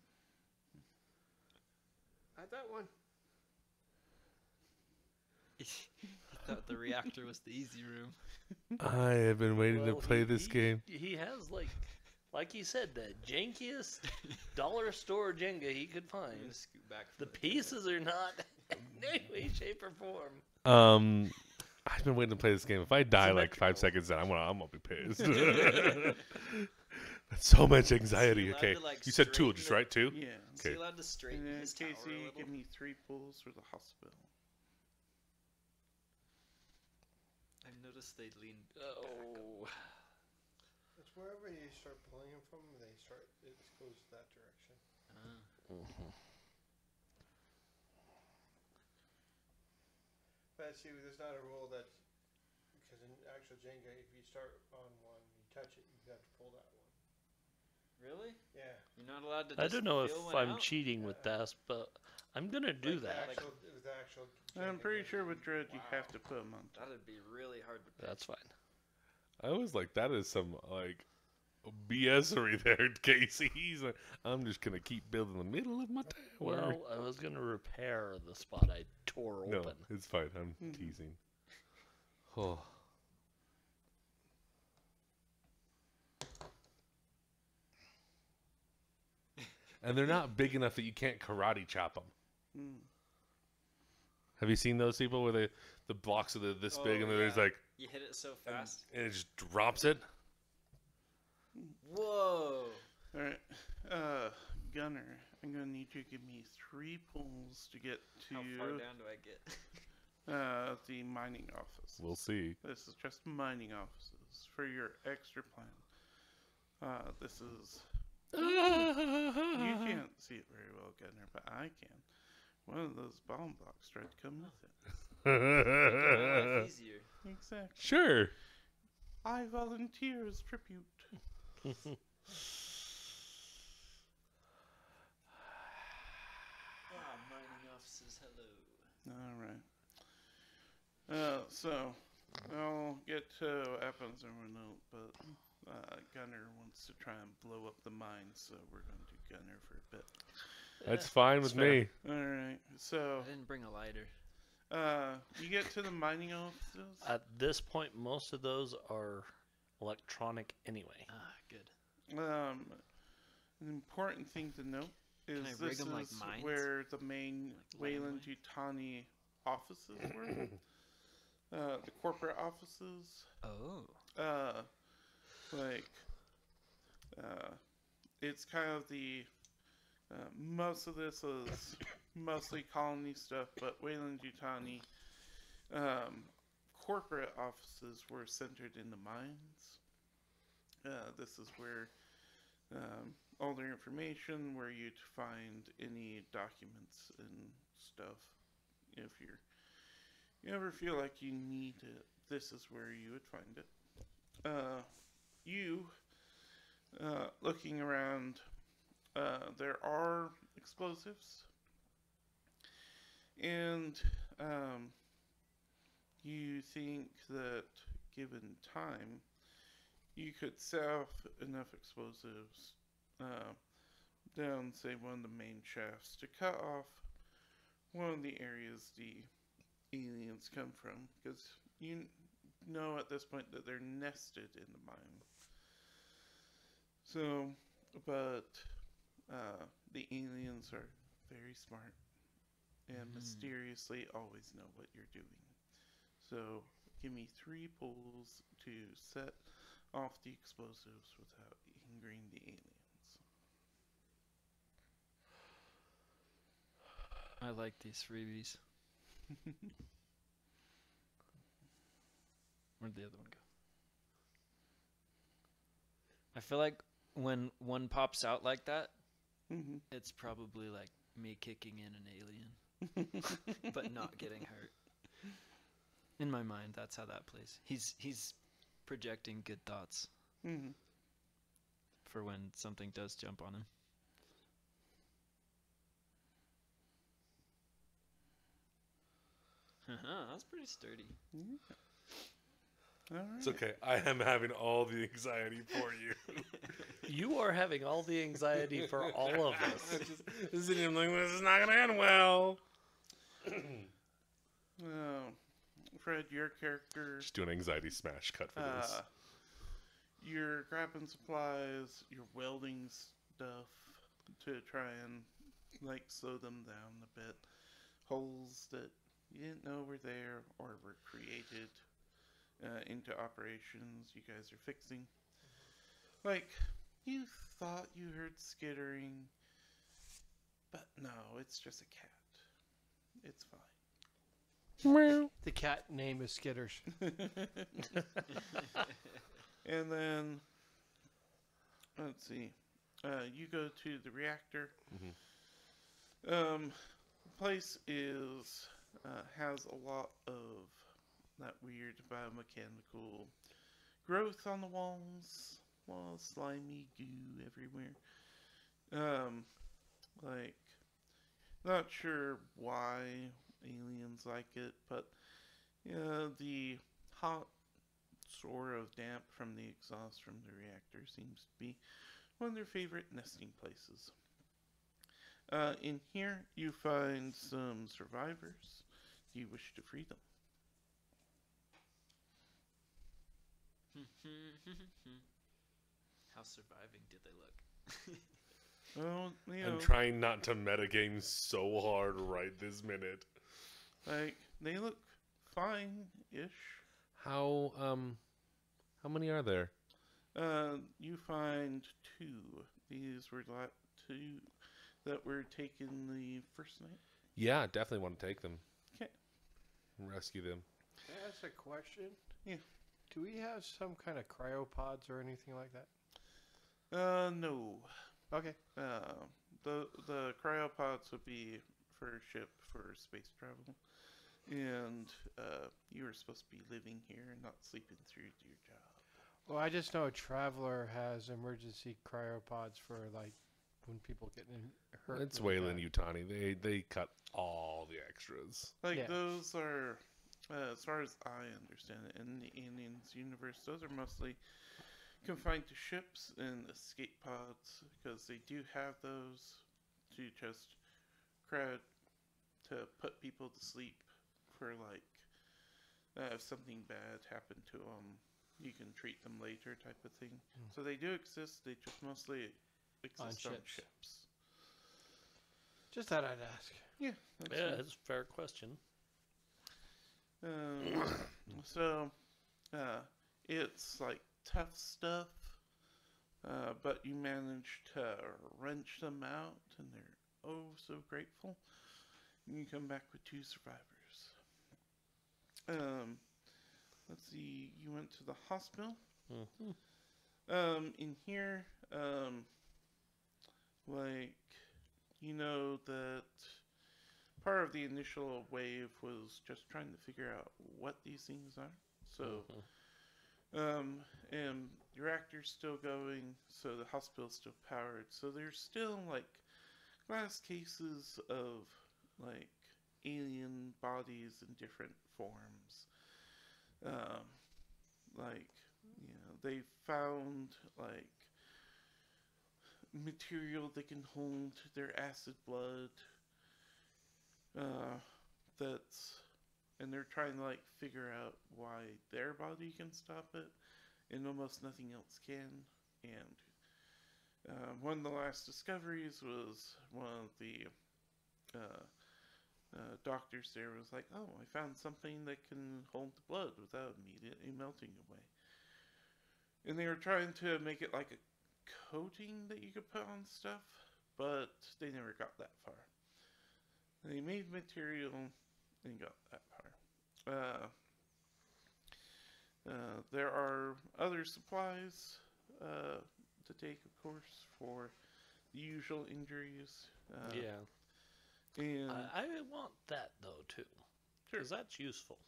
I that one. I thought the reactor was the easy room. I have been waiting to Well, play this game. He has like he said, the jankiest dollar store Jenga he could I'm find. gonna scoot back. The from pieces are not in any way, shape, or form. I've been waiting to play this game. If I die like 5 seconds in, I'm gonna be pissed. That's so much anxiety. allowed Okay, to, like, you said 2, straighten just the- right? 2. Yeah. Is he Okay. allowed to straighten And then his tower a Casey, little? give me 3 pulls for the hospital. I've noticed they lean. Oh, It's wherever you start pulling them from, it goes that direction. But see, there's not a rule that, because in actual Jenga, if you start on one, you touch it, you have to pull that one. Really? Yeah. You're not allowed to. I just don't know if fill one I'm out? cheating with this, but I'm gonna do Like that. The actual I'm Jenga pretty game. sure with Dread you have to put them on top. That'd be really hard to. That's fine. I was like, that is some like BSery there, Casey. He's like, I'm just gonna keep building the middle of my tower. Well, I was gonna repair the spot I tore no, open. it's fine. I'm teasing. Oh. And they're not big enough that you can't karate chop them. Mm. Have you seen those people where the blocks are this big and Oh, there's yeah. like You hit it so fast. and it just drops it? Whoa! Alright. Gunner, I'm gonna need you to give me 3 pulls to get to How far down do I get? the mining office. We'll see. This is just mining offices for your extra plan. This is... You can't see it very well, Gunner, but I can. One of those bomb blocks tried to come with it. Make my life easier. Exactly. Sure. I volunteer as tribute. Mining off says hello. Alright. So, I'll get to what happens in a minute, but Gunner wants to try and blow up the mine, so we're going to do Gunner for a bit. That's fine with me. Alright, so, I didn't bring a lighter. you get to the mining offices. At this point, most of those are electronic anyway. Ah, good. An important thing to note is I rig this 'em like is mines? where the main Like Wayland Yutani offices were. The corporate offices. Oh. It's kind of the most of this is mostly colony stuff, but Wayland Yutani corporate offices were centered in the mines. This is where all their information, where you'd find any documents and stuff. If you ever feel like you need it, this is where you would find it. Looking around, there are explosives, and you think that given time, you could set off enough explosives down, say, one of the main shafts to cut off one of the areas the aliens come from, because you know at this point that they're nested in the mine. So, but the aliens are very smart and mysteriously always know what you're doing. So, give me 3 pulls to set off the explosives without angering the aliens. I like these freebies. Where'd the other one go? I feel like when one pops out like that, it's probably like me kicking in an alien, but not getting hurt. In my mind, that's how that plays. He's projecting good thoughts for when something does jump on him. That's pretty sturdy. All right. It's okay. I am having all the anxiety for you. You are having all the anxiety for all of us. This is not gonna end well. Fred, your character, Just do an anxiety smash cut for this. you're grabbing supplies, you're welding stuff to try and like slow them down a bit. Holes that you didn't know were there or were created into operations you guys are fixing. Like, you thought you heard skittering, but no, it's just a cat. It's fine. The cat name is Skitters. And then, let's see, you go to the reactor. The place is has a lot of that weird biomechanical growth on the walls, slimy goo everywhere. Like, not sure why aliens like it, but the hot sort of damp from the exhaust from the reactor seems to be one of their favorite nesting places. In here, you find some survivors. Do you wish to free them? How surviving did they look? Well, you know, I'm trying not to metagame so hard right this minute. like, they look fine-ish. How many are there? You find 2. These were two that were taken the first night. Yeah, definitely want to take them. Okay. Rescue them. Can I ask a question? Yeah. Do we have some kind of cryopods or anything like that? No. Okay. The cryopods would be for a ship for space travel, and you were supposed to be living here and not sleeping through your job. Well, I just know a Traveler has emergency cryopods for like when people get hurt. It's really Wayland bad. Utani. They cut all the extras. Like Yeah. those are, as far as I understand it, in the aliens universe, those are mostly confined to ships and escape pods because they do have those to just to put people to sleep for like if something bad happened to them, you can treat them later type of thing. So they do exist. They just mostly exist on ships. ships. Just thought I'd ask. Yeah. That's Yeah, fine. it's a fair question. So, it's like tough stuff, but you manage to wrench them out, and they're oh so grateful. And you come back with 2 survivors. Let's see. You went to the hospital. In here, like you know that part of the initial wave was just trying to figure out what these things are. So, and the reactor's still going, so the hospital's still powered. So there's still like glass cases of like alien bodies in different forms. Like, you know, they found like material that can hold their acid blood. And they're trying to like figure out why their body can stop it, and almost nothing else can. And one of the last discoveries was one of the doctors there was like, "Oh, I found something that can hold the blood without immediately melting away." And they were trying to make it like a coating that you could put on stuff, but they never got that far. They made material and got that far. There are other supplies to take, of course, for the usual injuries. Yeah. And I want that, though, too. Sure. Because that's useful.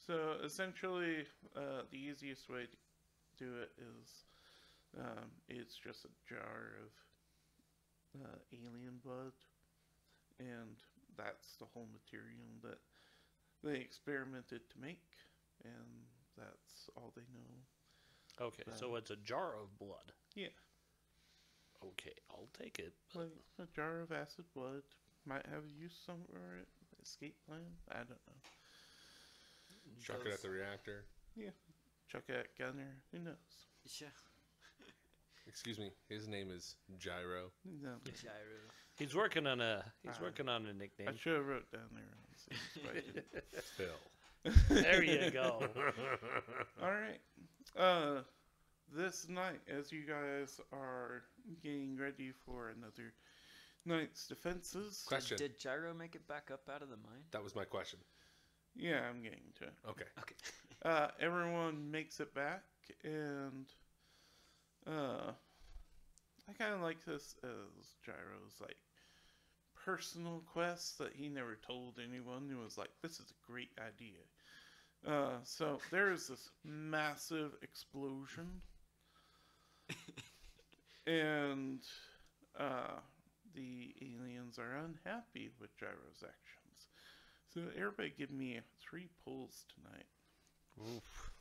So essentially, the easiest way to do it is it's just a jar of alien blood, and that's the whole material that they experimented to make, and that's all they know. Okay, so it's a jar of blood. Yeah. Okay, I'll take it. Like a jar of acid blood might have use somewhere. Escape plan? I don't know. Chuck it at the reactor. Chuck at Gunner. Who knows? Yeah. Excuse me. His name is Gyro. No. Gyro. He's working on a I nickname. should have wrote down there. But I didn't. Phil. There you go. All right. This night, as you guys are getting ready for another night's defenses. Question. Did Gyro make it back up out of the mine? That was my question. Yeah, I'm getting to it. Okay. Okay. Everyone makes it back, and I kind of like this as Gyro's like personal quest that he never told anyone. He was like, "This is a great idea." So there is this massive explosion, and the aliens are unhappy with Gyro's actions. So everybody give me 3 pulls tonight. Oof.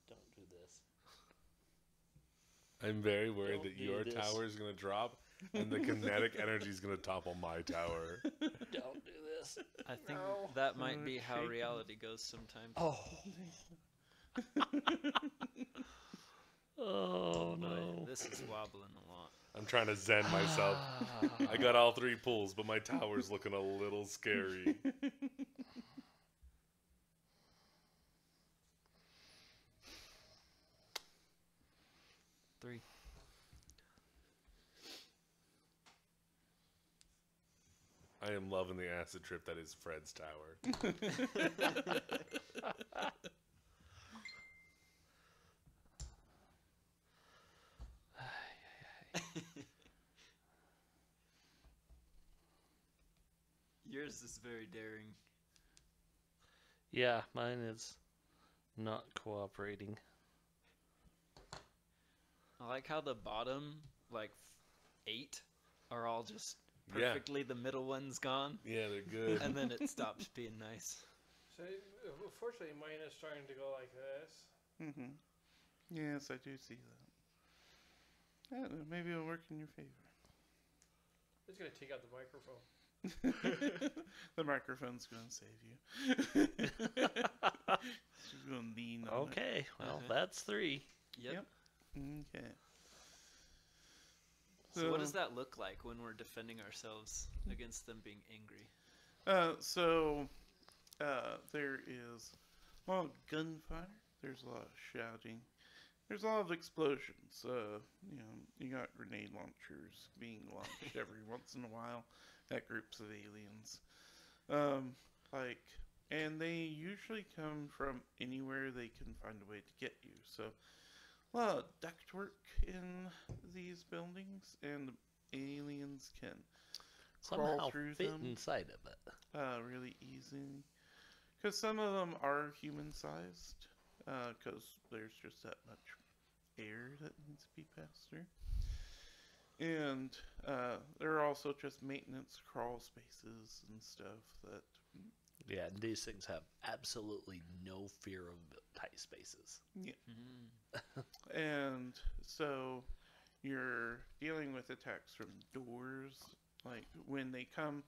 Don't do this. I'm very worried Don't that do your this. tower is going to drop and the kinetic energy is going to topple my tower. Don't do this. I think No. that might be how Shaking. reality goes sometimes. Oh. Oh Boy, no. this is wobbling a lot. I'm trying to zen myself. I got all 3 pulls, but my tower's looking a little scary. 3. I am loving the acid trip that is Fred's tower. Yours is very daring. Yeah, mine is not cooperating. I like how the bottom, like 8, are all just Yeah. perfectly. The middle one's gone, Yeah, they're good. and then it stops being nice. So, unfortunately, mine is starting to go like this. Mm-hmm. Yes, I do see that. I don't know, maybe it'll work in your favor. It's going to take out the microphone. The microphone's going to save you. She's going to lean on Okay, well, that's 3. Yep. Yep. it. Okay. So what does that look like when we're defending ourselves against them being angry? There is a lot of gunfire. There's a lot of shouting. There's a lot of explosions. You got grenade launchers being launched every once in a while at groups of aliens. And they usually come from anywhere they can find a way to get you. So, a lot of ductwork in these buildings, and the aliens can crawl Somehow through fit them inside of it. really easy. Because some of them are human-sized, because there's just that much air that needs to be passed through. And there are also just maintenance crawl spaces and stuff that... Yeah, and these things have absolutely no fear of tight spaces. Yeah. Mm. And so you're dealing with attacks from doors. Like, when they come...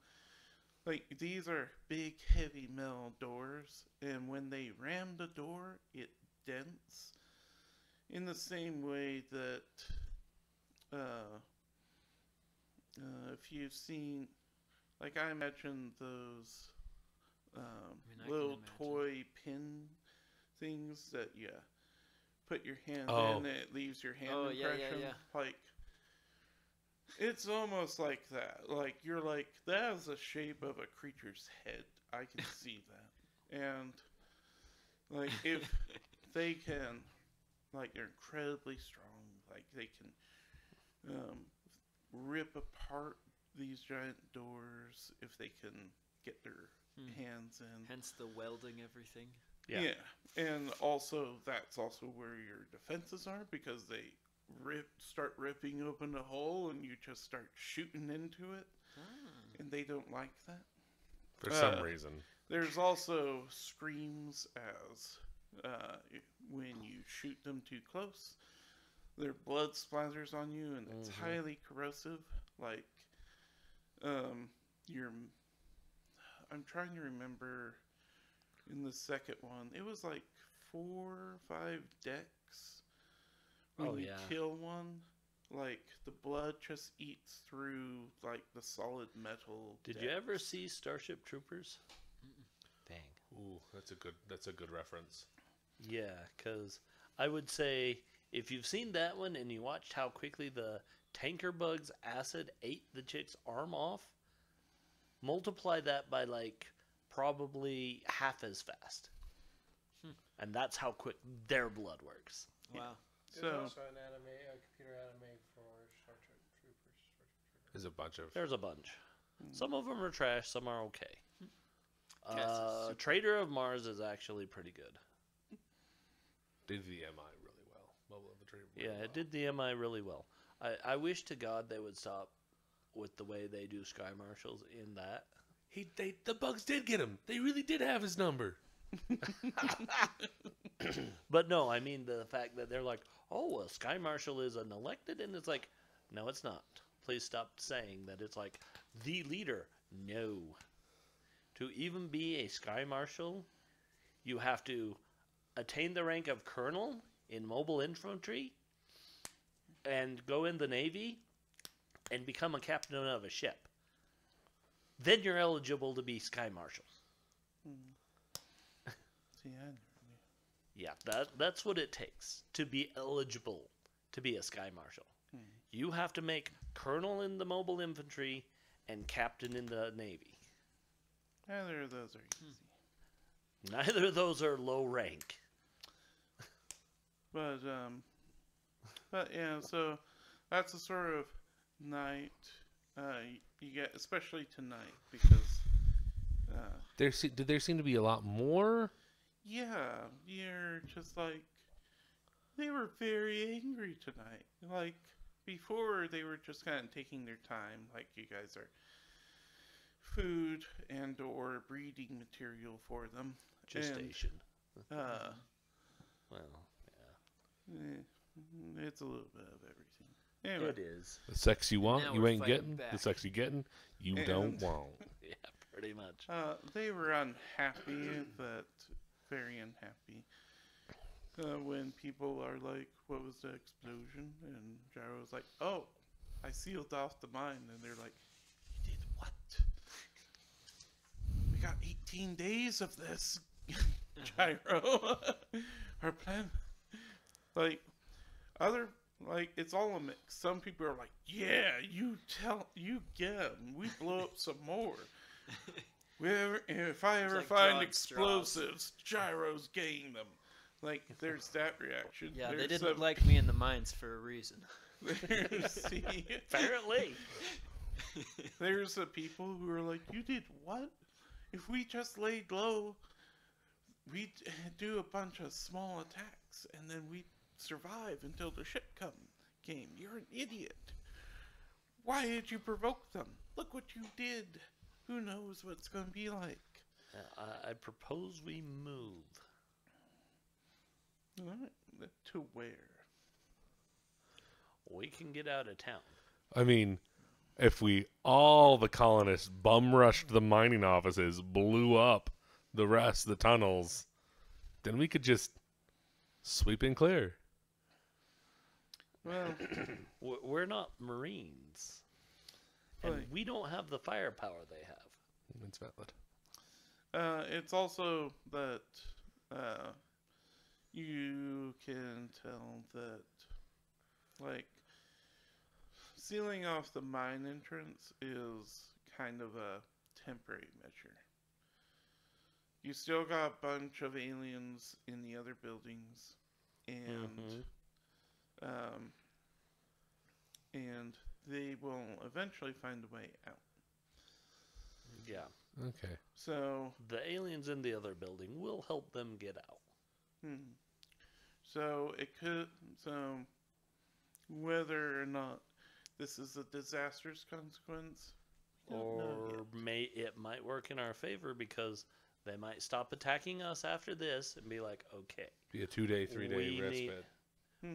Like, these are big, heavy metal doors, and when they ram the door, it dents. In the same way that... if you've seen... Like, I imagine those... I little can toy pin things that you put your hand Oh. in, and it leaves your hand Oh, yeah, impression. yeah. Like, it's almost like that. Like, you're like, that is the shape of a creature's head. I can see that. And, like, if they can, like, they're incredibly strong. Like, they can rip apart these giant doors if they can get their hands in. Hence the welding everything. Yeah. And also, that's also where your defenses are, because they start ripping open a hole and you just start shooting into it. And they don't like that. For some reason. There's also screams as when you shoot them too close. Their blood splatters on you, and it's highly corrosive. Like, I'm trying to remember in the second one, it was like 4 or 5 decks. When you kill one, like, the blood just eats through, like, the solid metal. Did you ever see Starship Troopers? Dang. Ooh, that's a good reference. Yeah, because I would say if you've seen that one and you watched how quickly the tanker bug's acid ate the chick's arm off, multiply that by like probably half as fast. And that's how quick their blood works. Wow. There's also an a computer anime for Star Trek Troopers. There's a bunch of... There's a bunch. Some of them are trash, some are okay. Cass is Trader of Mars is actually pretty good. Did the MI really well. Mobile Infantry really Yeah, well. it did the MI really well. I wish to God they would stop with the way they do Sky Marshals in that. The bugs did get him. They really did have his number. But no, I mean the fact that they're like, oh, well, Sky Marshal is an elected, and it's like, no, it's not. Please stop saying that it's like the leader. No. To even be a Sky Marshal, you have to attain the rank of Colonel in mobile infantry and go in the Navy and become a captain of a ship. Then you're eligible to be Sky Marshal. See, I never knew. Yeah, that's what it takes to be eligible to be a Sky Marshal. You have to make Colonel in the Mobile Infantry and Captain in the Navy. Neither of those are easy. Neither of those are low rank. But yeah, so that's the sort of night you get, especially tonight, because Did there seem to be a lot more? yeah, you're just like, they were very angry tonight. Like, before, they were just kind of taking their time, like you guys are food and or breeding material for them. Gestation. And, Well, it's a little bit of everything. Anyway, it is. The sex you want, Now you we're ain't fighting getting. The back. sex you getting, you And- don't want. Yeah, pretty much. they were unhappy, but very unhappy. When people are like, what was the explosion? And Gyro was like, oh, I sealed off the mine. And they're like, you did what? We got 18 days of this, Gyro. Our plan. Like, it's all a mix. Some people are like, yeah, you get 'em. We blow up some more. If I ever like find drawing explosives, Gyro's getting them. Like, there's that reaction. Yeah, they There's didn't like me in the mines for a reason. See, Apparently. there's the people who are like, you did what? If we just laid low, we'd do a bunch of small attacks, and then we'd survive until the ship came. You're an idiot. Why did you provoke them? Look what you did. Who knows what it's going to be like? I propose we move. Alright, to where? We can get out of town. I mean, if all the colonists bum rushed the mining offices, blew up the rest of the tunnels, then we could just sweep and clear. Well, We're not Marines. And Right. we don't have the firepower they have. It's valid. it's also that you can tell that, like, sealing off the mine entrance is kind of a temporary measure. You still got a bunch of aliens in the other buildings, and and they will eventually find a way out. Yeah. Okay. So, The aliens in the other building will help them get out. so whether or not this is a disastrous consequence, we don't know yet. It might work in our favor because they might stop attacking us after this and be like, okay, Be a 2-day, 3-day We respite.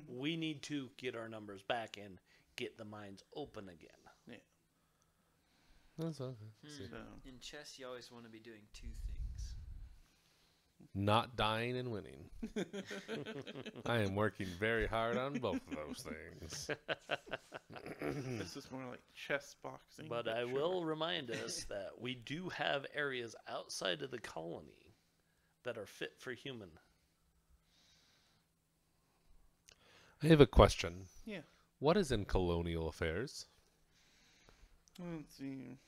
we need to get our numbers back and get the mines open again. That's okay. See. So, In chess, you always want to be doing two things. Not dying and winning. I am working very hard on both of those things. this is more like chess boxing. But I sure. will remind us that we do have areas outside of the colony that are fit for human. I have a question. Yeah. What is in colonial affairs? Let's see.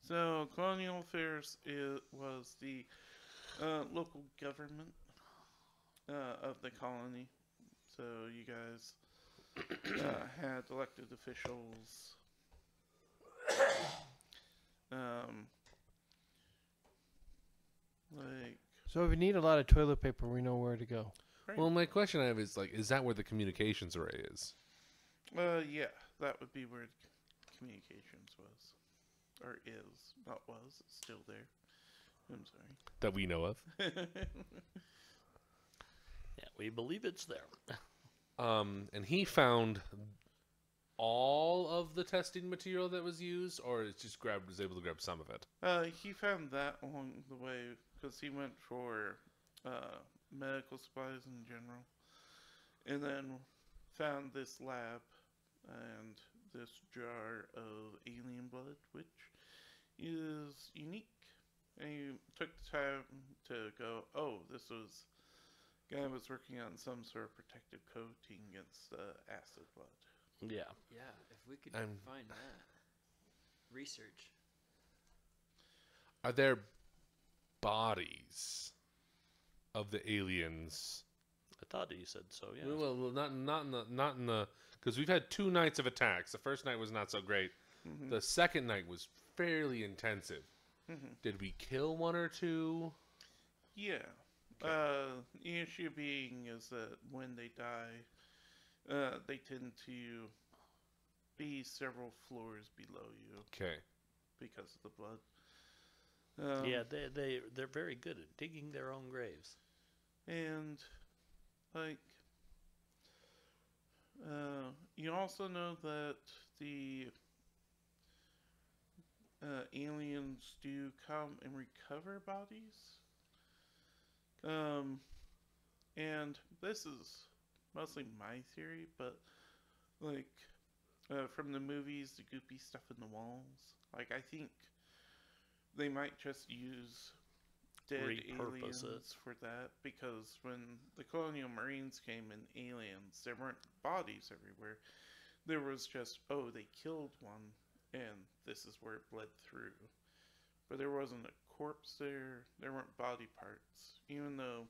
So, colonial affairs was the local government of the colony. So, you guys had elected officials. Like, So if you need a lot of toilet paper, we know where to go. right. Well, my question I have is, like, is that where the communications array is? Yeah, that would be where communications was. Or is. Not was. It's still there. I'm sorry. That we know of? Yeah, we believe it's there. And he found all of the testing material that was used, or it's just was able to grab some of it? He found that along the way because he went for medical supplies in general, and then found this lab and this jar of alien blood, which is unique. And he took the time to go, oh, this was guy was working on some sort of protective coating against acid blood. Yeah. Yeah, if we could I'm- find that. Research. Are there bodies of the aliens? I thought you said so, yeah. Well, not in the because we've had 2 nights of attacks. The first night was not so great. Mm-hmm. The second night was fairly intensive. Mm-hmm. Did we kill 1 or 2? Yeah. The issue being is that when they die, they tend to be several floors below you Okay. because of the blood. Yeah, they're very good at digging their own graves. And, like, you also know that the aliens do come and recover bodies. And this is mostly my theory, but, like, from the movies, the goopy stuff in the walls, like, I think they might just use dead Repurpose aliens it. for that, because when the colonial marines came in aliens, there weren't bodies everywhere. There was just, oh, they killed one, and this is where it bled through. But there wasn't a corpse there. There weren't body parts, even though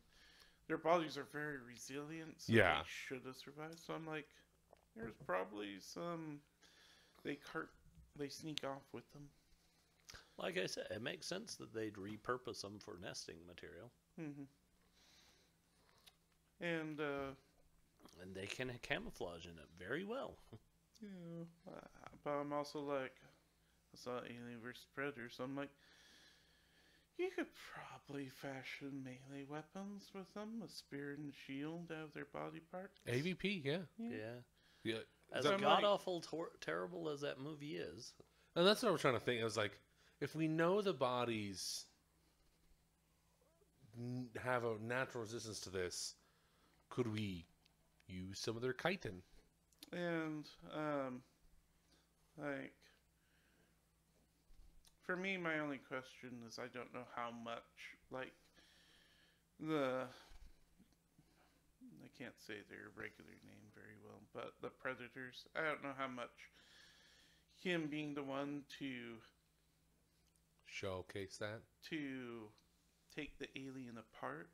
their bodies are very resilient, so Yeah. they should have survived. So I'm like, there's probably some they sneak off with them. Like I said, it makes sense that they'd repurpose them for nesting material. Mm-hmm. And And they can camouflage in it very well. yeah, but I'm also like, I saw Alien vs Predator, so I'm like, you could probably fashion melee weapons with them, a spear and shield out of their body parts. AVP, yeah. Yeah. Yeah. As So I'm god like- awful terrible as that movie is, And that's what I was trying to think. I was like, if we know the bodies have a natural resistance to this, could we use some of their chitin? And, like, for me, my only question is I don't know how much, like, I can't say their regular name very well, but the Predators, I don't know how much him being the one to Showcase that. take the alien apart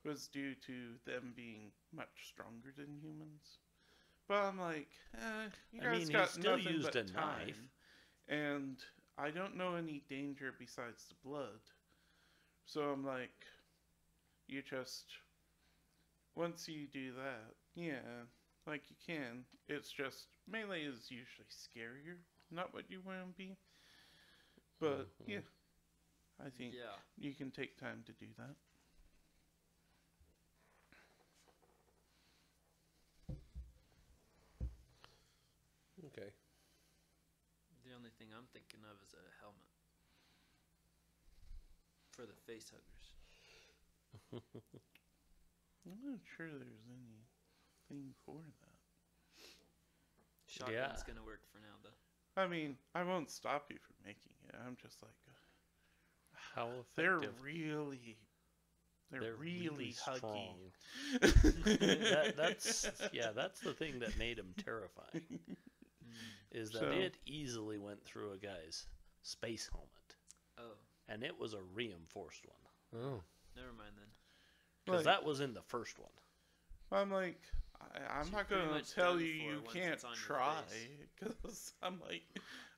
was due to them being much stronger than humans. But I'm like, you I guys mean, he got still nothing used but a time. knife. And I don't know any danger besides the blood. So I'm like, you just, once you do that, yeah, like you can. It's just, melee is usually scarier, not what you want to be. But, yeah, I think Yeah. you can take time to do that. Okay. The only thing I'm thinking of is a helmet for the face huggers. I'm not sure there's anything for that. Shotgun's Yeah. gonna work for now, though. I mean, I won't stop you from making it. I'm just like, how they're effective. really huggy. strong. That's the thing that made him terrifying. Is that So- it easily went through a guy's space helmet, Oh, and it was a reinforced one. Oh. never mind then. Because Like, that was in the first one. I'm like, I'm So not you're pretty gonna much tell done you for you once can't it's on your try, face. because I'm like,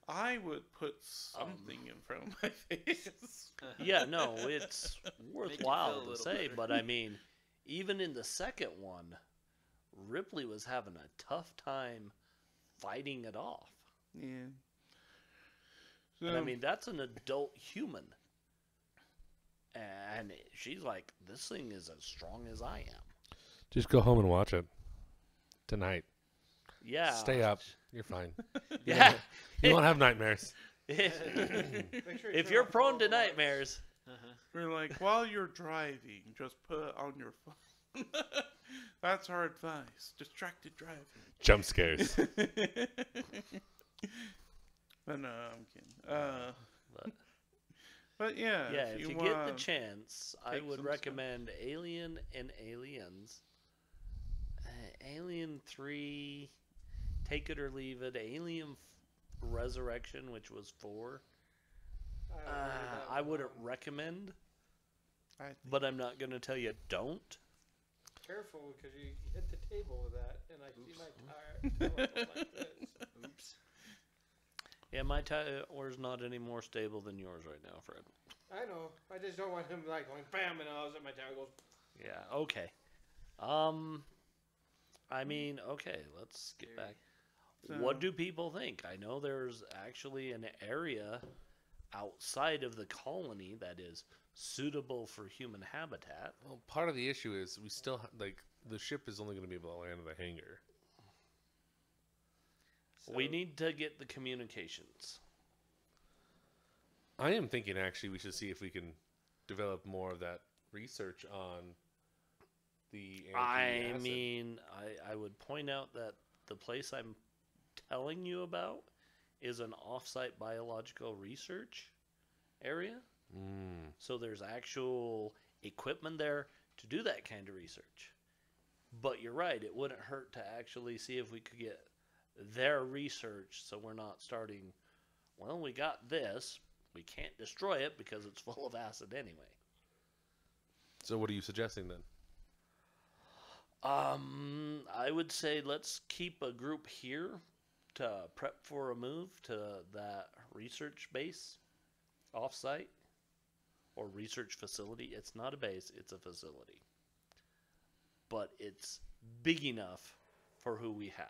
I would put something in front of my face. Yeah, no, it's feel worthwhile a to little say, better. but I mean, even in the second one, Ripley was having a tough time fighting it off. Yeah. And I So, mean, that's an adult human. And she's like, this thing is as strong as I am. Just go home and watch it tonight. Yeah. Stay up. You're fine. Yeah. You won't have nightmares. Make sure you If turn you're off prone all to the lights. nightmares, we're like, while you're driving, just put it on your phone. That's our advice. Distracted driving. Jump scares. But no, I'm kidding. but But yeah, Yeah, if you get the want chance, I take would some recommend Alien and Aliens. Alien 3, take it or leave it. Alien Resurrection, which was 4. I wouldn't recommend, I think but I'm not going to tell you don't. Careful, because you hit the table with that, and I see my tire going like this. Oops. Yeah, my tower's not any more stable than yours right now, Fred. I know. I just don't want him like going bam, and all of a sudden my tower goes. Yeah, okay. I mean, okay, let's get back. What do people think? I know there's actually an area outside of the colony that is suitable for human habitat. Well, part of the issue is we still the ship is only going to be able to land in the hangar. We need to get the communications. I am thinking actually we should see if we can develop more of that research on the I anti-acid. mean, I would point out that the place I'm telling you about is an off-site biological research area. So there's actual equipment there to do that kind of research. But you're right, it wouldn't hurt to actually see if we could get their research so we're not starting, well, we got this, we can't destroy it because it's full of acid anyway. So what are you suggesting then? I would say let's keep a group here to prep for a move to that research base off-site or research facility. It's not a base, it's a facility. But it's big enough for who we have.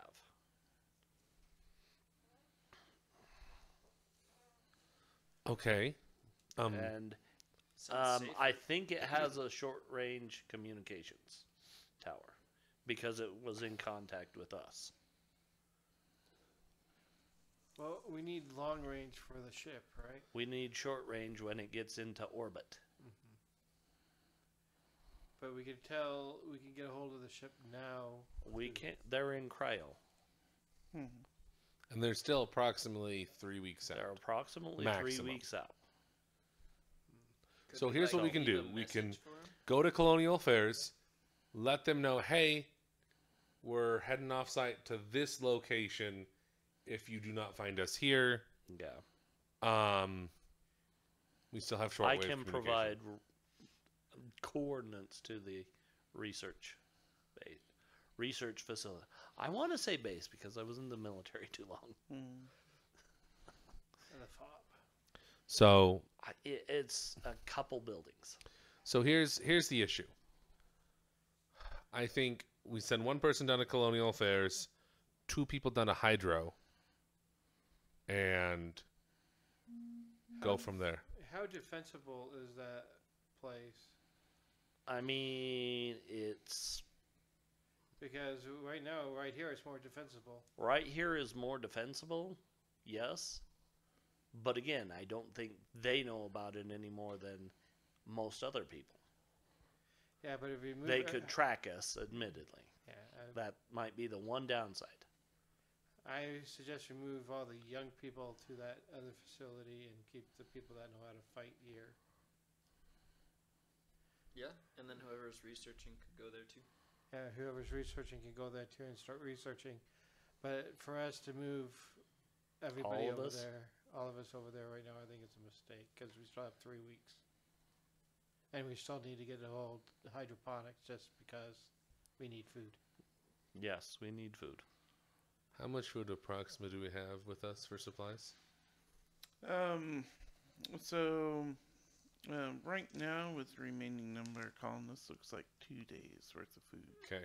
Okay. And Sounds safe. I think it has a short-range communications tower because it was in contact with us. Well, we need long range for the ship, right? We need short-range when it gets into orbit. But we can tell, we can get a hold of the ship now. We can't. They're in cryo. And they're still approximately 3 weeks out. They're approximately Maximum. 3 weeks out. Could So we, here's what we can leave do. a We can message for 'em? go to Colonial Affairs, let them know, hey, we're heading off site to this location. If you do not find us here, Yeah. we still have shortwave I can communication. provide coordinates to the research base, research facility. I want to say base because I was in the military too long. And the fob. So It's a couple buildings. So here's the issue. I think we send one person down to Colonial Affairs, 2 people down to Hydro, and go from there. How defensible is that place? I mean, it's Because right now, right here, it's more defensible. right here is more defensible, yes. But again, I don't think they know about it any more than most other people. Yeah, but if we move, They could track us, admittedly. Yeah, That might be the one downside. I suggest we move all the young people to that other facility and keep the people that know how to fight here. Yeah, and then whoever's researching could go there too. Yeah, whoever's researching can go there too and start researching. But for us to move everybody All of over us? there, all of us over there right now, I think it's a mistake because we still have 3 weeks. And we still need to get a hold of hydroponics just because we need food. Yes, we need food. How much food approximately do we have with us for supplies? Right now, with the remaining number of colonists, looks like 2 days worth of food. Okay.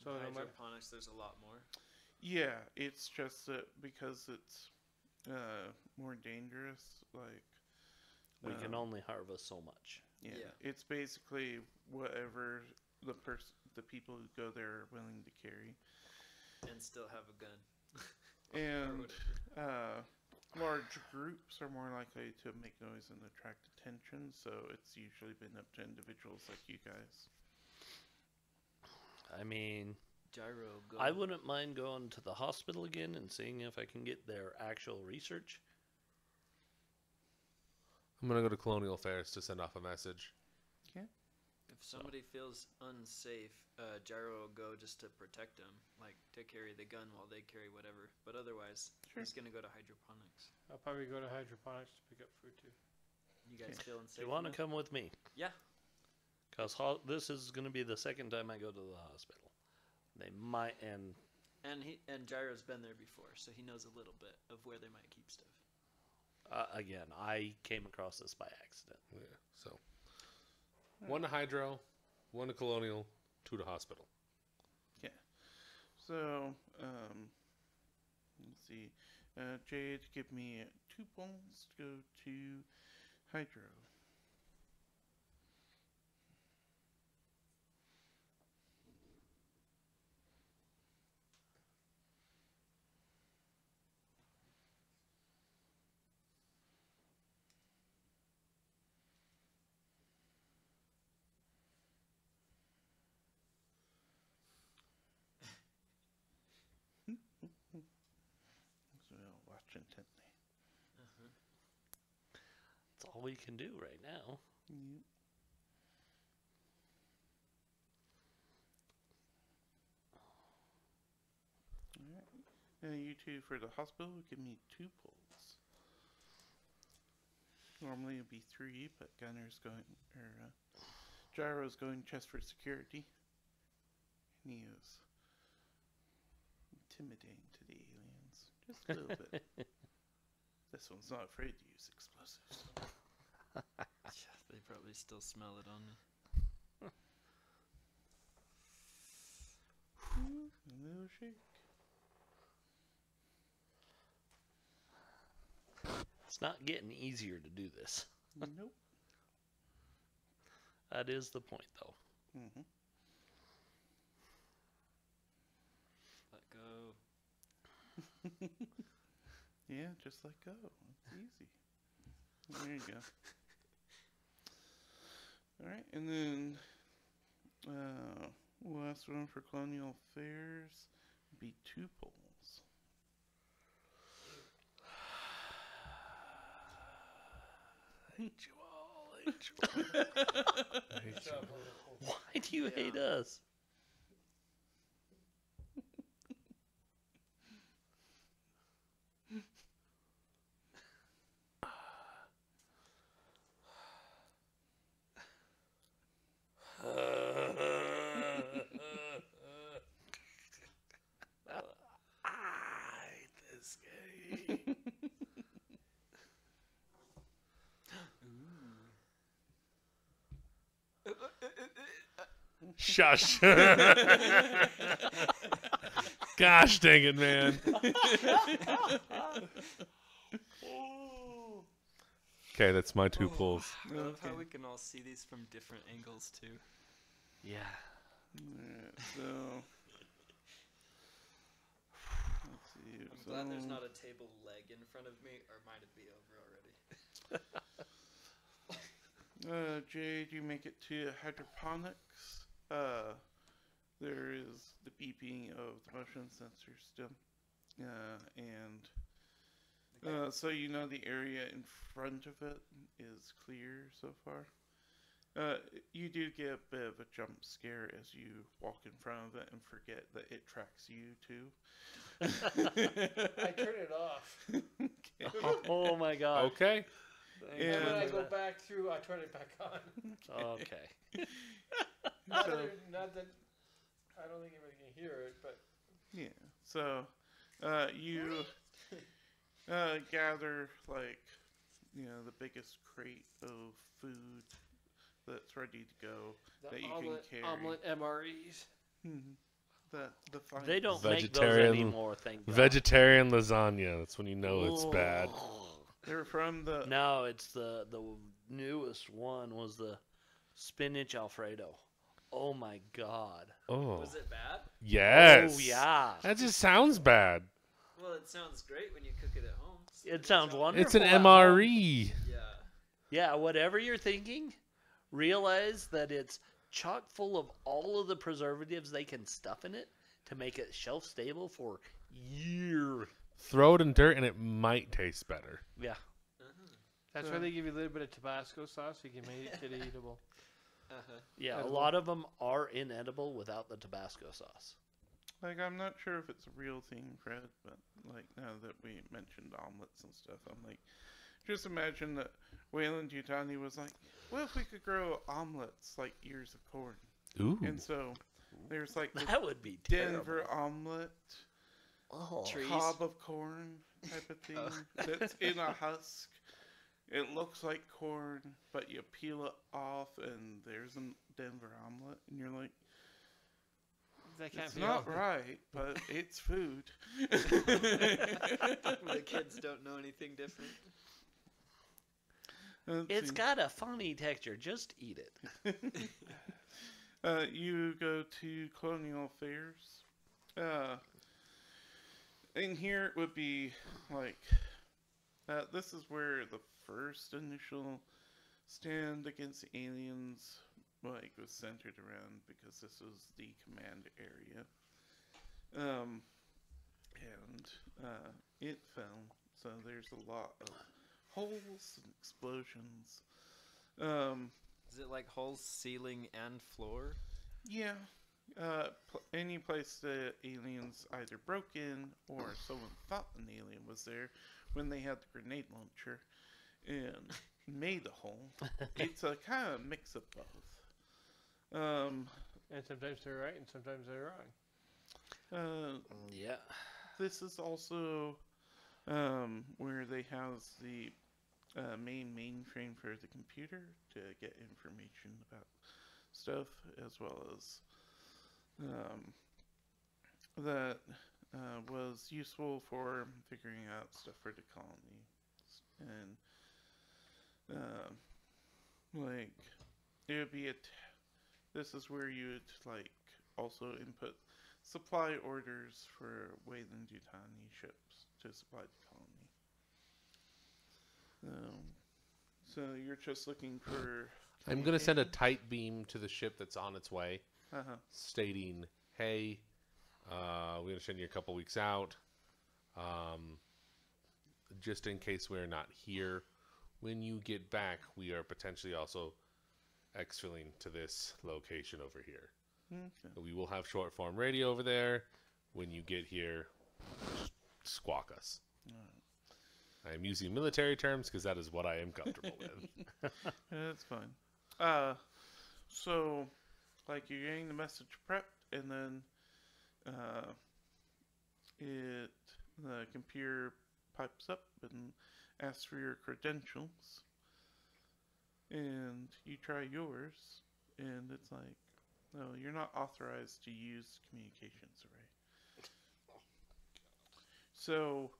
So no matter, Hydroponics, there's a lot more. Yeah, it's just that because it's more dangerous, like We can Um, only harvest so much. yeah, Yeah. it's basically whatever the people who go there are willing to carry. And still have a gun. And whatever. large groups are more likely to make noise and attract attention, so it's usually been up to individuals like you guys. I mean, Gyro, go. I wouldn't mind going to the hospital again and seeing if I can get their actual research. I'm gonna go to Colonial Affairs to send off a message. If somebody feels unsafe, Gyro will go just to protect him, like to carry the gun while they carry whatever. But otherwise, he's gonna go to hydroponics. I'll probably go to hydroponics to pick up food too. You guys feeling Do safe? you want to enough? come with me? Yeah. Because this is going to be the second time I go to the hospital. They might, and And Gyro's been there before, so he knows a little bit of where they might keep stuff. again, I came across this by accident. Yeah. So 1 to Hydro, 1 to Colonial, 2 to hospital. So, let's see. Jade, give me 2 points to go to Hydro. So I'll watch intently. That's all we can do right now. Yep. Alright. You two for the hospital, give me 2 pulls. Normally it'd be 3, but Gunner's going, Gyro's going chest for security. And he is intimidating to the aliens. Just a little bit. This one's not afraid to use explosives. Yeah, they probably still smell it on me. A little shake. It's not getting easier to do this. Nope. That is the point, though. Mm-hmm. Let go. Yeah, just let go. It's easy. There you go. Alright, and then last one for Colonial Affairs would be 2 pulls. I hate you all. I hate you all. Why do you hate us? I hate this game. Shush. Gosh dang it, man. Okay, that's my 2 pulls. I love how we can all see these from different angles too. Yeah. Alright, so let's see. I'm glad there's not a table leg in front of me, or might it be over already? Jade, you make it to hydroponics. There is the beeping of the motion sensor still. So you know the area in front of it is clear so far. You do get a bit of a jump scare as you walk in front of it and forget that it tracks you too. I turn it off. Oh my god. Okay. And when I And go back through, I turn it back on. Okay. Not So- that I don't think anybody can hear it, but yeah. So you gather the biggest crate of food that's ready to go the that you omelet, can carry. omelet MREs. The fine. They don't make those Vegetarian- anymore, thank God. Vegetarian lasagna. That's when you know it's bad. They're from the. No, it's the newest one was the spinach Alfredo. Oh my god. Oh. Was it bad? Yes. Oh yeah. That just sounds bad. Well, it sounds great when you cook it at home. It sounds wonderful. It's an at home. MRE. Yeah. Yeah, whatever you're thinking, realize that it's chock full of all of the preservatives they can stuff in it to make it shelf stable for years. Throw it in dirt and it might taste better. Yeah. That's why they give you a little bit of Tabasco sauce so you can make it eatable. Yeah, a Edible. lot of them are inedible without the Tabasco sauce. Like, I'm not sure if it's a real thing, Fred, but, like, now that we mentioned omelets and stuff, I'm like, just imagine that Wayland Yutani was like, what if we could grow omelets like ears of corn? Ooh. And so, there's, like, the That would be terrible. Denver omelet, Oh. Trees. cob of corn type of thing that's in a husk. It looks like corn, but you peel it off, and there's a Denver omelet, and you're like, That can't it's be not all. right, but it's food. The kids don't know anything different. Let's It's see. got a funny texture. Just eat it. You go to colonial fairs. In here it would be like, this is where the first initial stand against the aliens like was centered around, because this was the command area. It fell, so there's a lot of holes and explosions. Is it like holes, ceiling, and floor? Yeah. Any place the aliens either broke in or someone thought an alien was there when they had the grenade launcher and made a hole. It's a kind of mix of both. And sometimes they're right and sometimes they're wrong. Yeah. This is also where they house the main mainframe for the computer to get information about stuff, as well as that was useful for figuring out stuff for the colony. And like, it would be this is where you would like also input supply orders for Wayland Yutani ships to supply the colony. So you're just looking for. I'm going to send a tight beam to the ship that's on its way, stating, hey, we're going to send you a couple weeks out, just in case we're not here. When you get back, we are potentially also exfilling to this location over here. Okay. We will have short form radio over there. When you get here, just squawk us. I am using military terms because that is what I am comfortable with. That's fine. So, like, you're getting the message prepped, and then the computer pipes up and asks for your credentials, and you try yours, and it's like, no, you're not authorized to use communications array. So,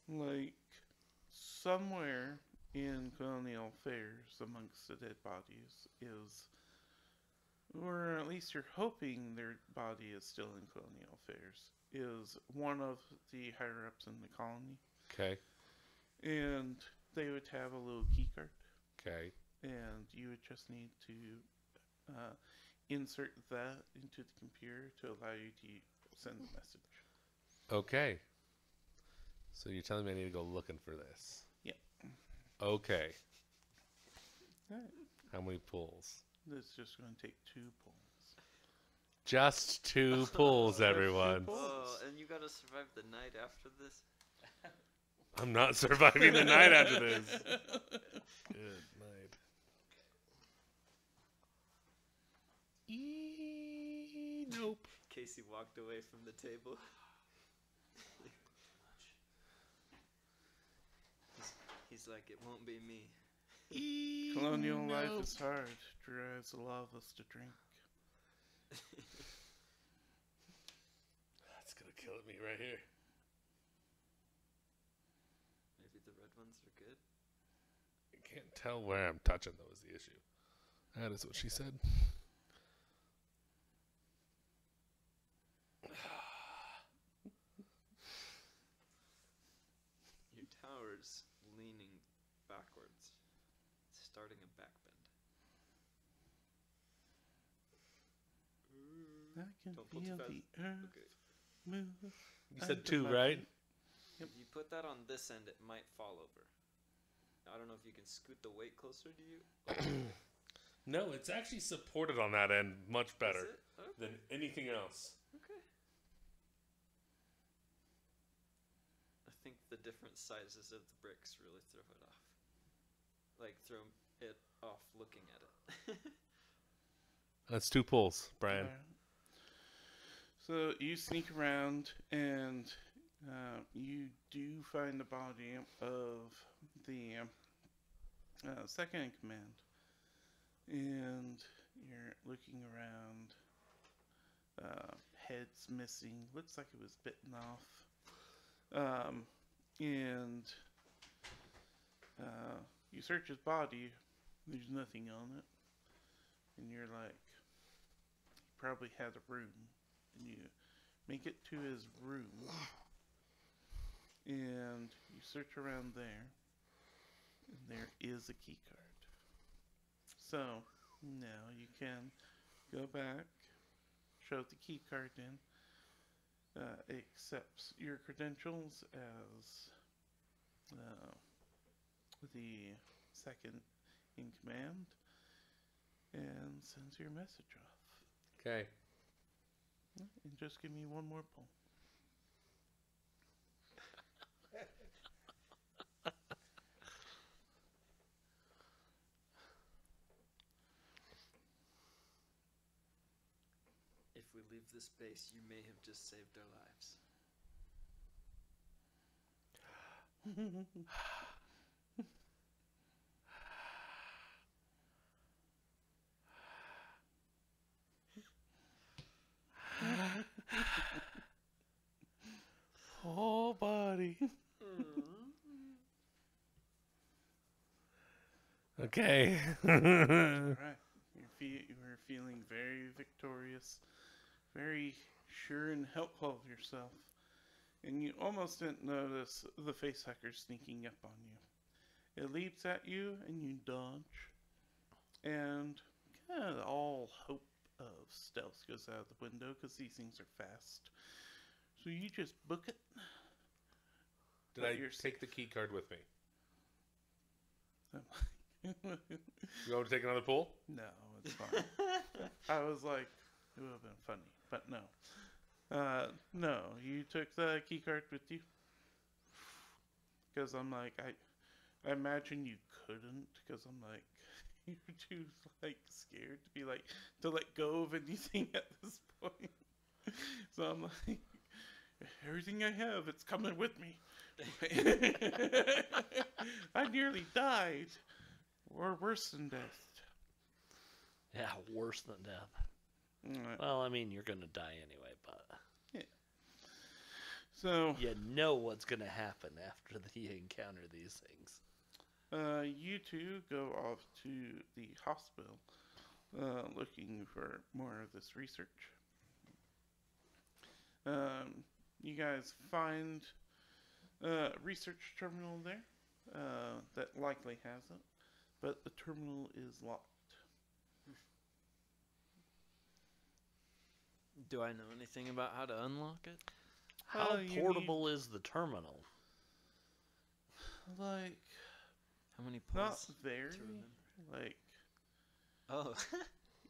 like, somewhere in colonial affairs amongst the dead bodies is, or at least you're hoping their body is still in colonial affairs, is one of the higher ups in the colony. Okay. And they would have a little key card, Okay. and you would just need to insert that into the computer to allow you to send the message. Okay. So you're telling me I need to go looking for this? Yep. Okay. Alright. How many pulls? This is just going to take 2 pulls. Just 2 pulls, everyone. Oh, and you gotta survive the night after this? I'm not surviving the night after this. Good night. Nope. Casey walked away from the table. He's like, it won't be me. Colonial life is hard. Drives a lot of us to drink. That's gonna kill me right here. Maybe the red ones are good. I can't tell where I'm touching, though, is the issue. That is what she said. Your tower's leaning backwards. It's starting a backbend. I can Don't pull too feel fast. the earth Okay. move. You said under 2, my right? feet. If you put that on this end, it might fall over. I don't know if you can scoot the weight closer to you. No, it's actually supported on that end much better Is it? Okay. than anything else. Okay. I think the different sizes of the bricks really throw it off. Like, throw it off looking at it. That's 2 pulls, Brian. Alright. So you sneak around and you do find the body of the second in command. And you're looking around. Head's missing. Looks like it was bitten off. And you search his body. There's nothing on it. And you're like, he probably had a room. And you make it to his room. And you search around there. And there is a key card. So, now you can go back, show the key card in, it accepts your credentials as the second in command, and sends your message off. Okay. And just give me one more pull. If we leave this base, you may have just saved our lives. Oh, buddy. Okay. Alright. You were feeling very victorious, very sure and helpful of yourself. And you almost didn't notice the face hacker sneaking up on you. It leaps at you and you dodge. And kind of all hope of stealth goes out the window because these things are fast. So you just book it. Did But I you're take the key card with me? safe. You want to take another pull? No, it's fine. I was like, it would have been funny, but no. No, you took the key card with you? Because I'm like, I imagine you couldn't, because I'm like, you're too, like, scared to be like, to let go of anything at this point. So I'm like, everything I have, it's coming with me. I nearly died. Or worse than death. Yeah, worse than death. Alright. Well, I mean, you're gonna die anyway, but So, you know what's gonna happen after you encounter these things. you two go off to the hospital, looking for more of this research. You guys find a research terminal there, that likely has it, but the terminal is locked. Do I know anything about how to unlock it? How you portable is the terminal? Like, How many not pulls very, to remember? like, Oh.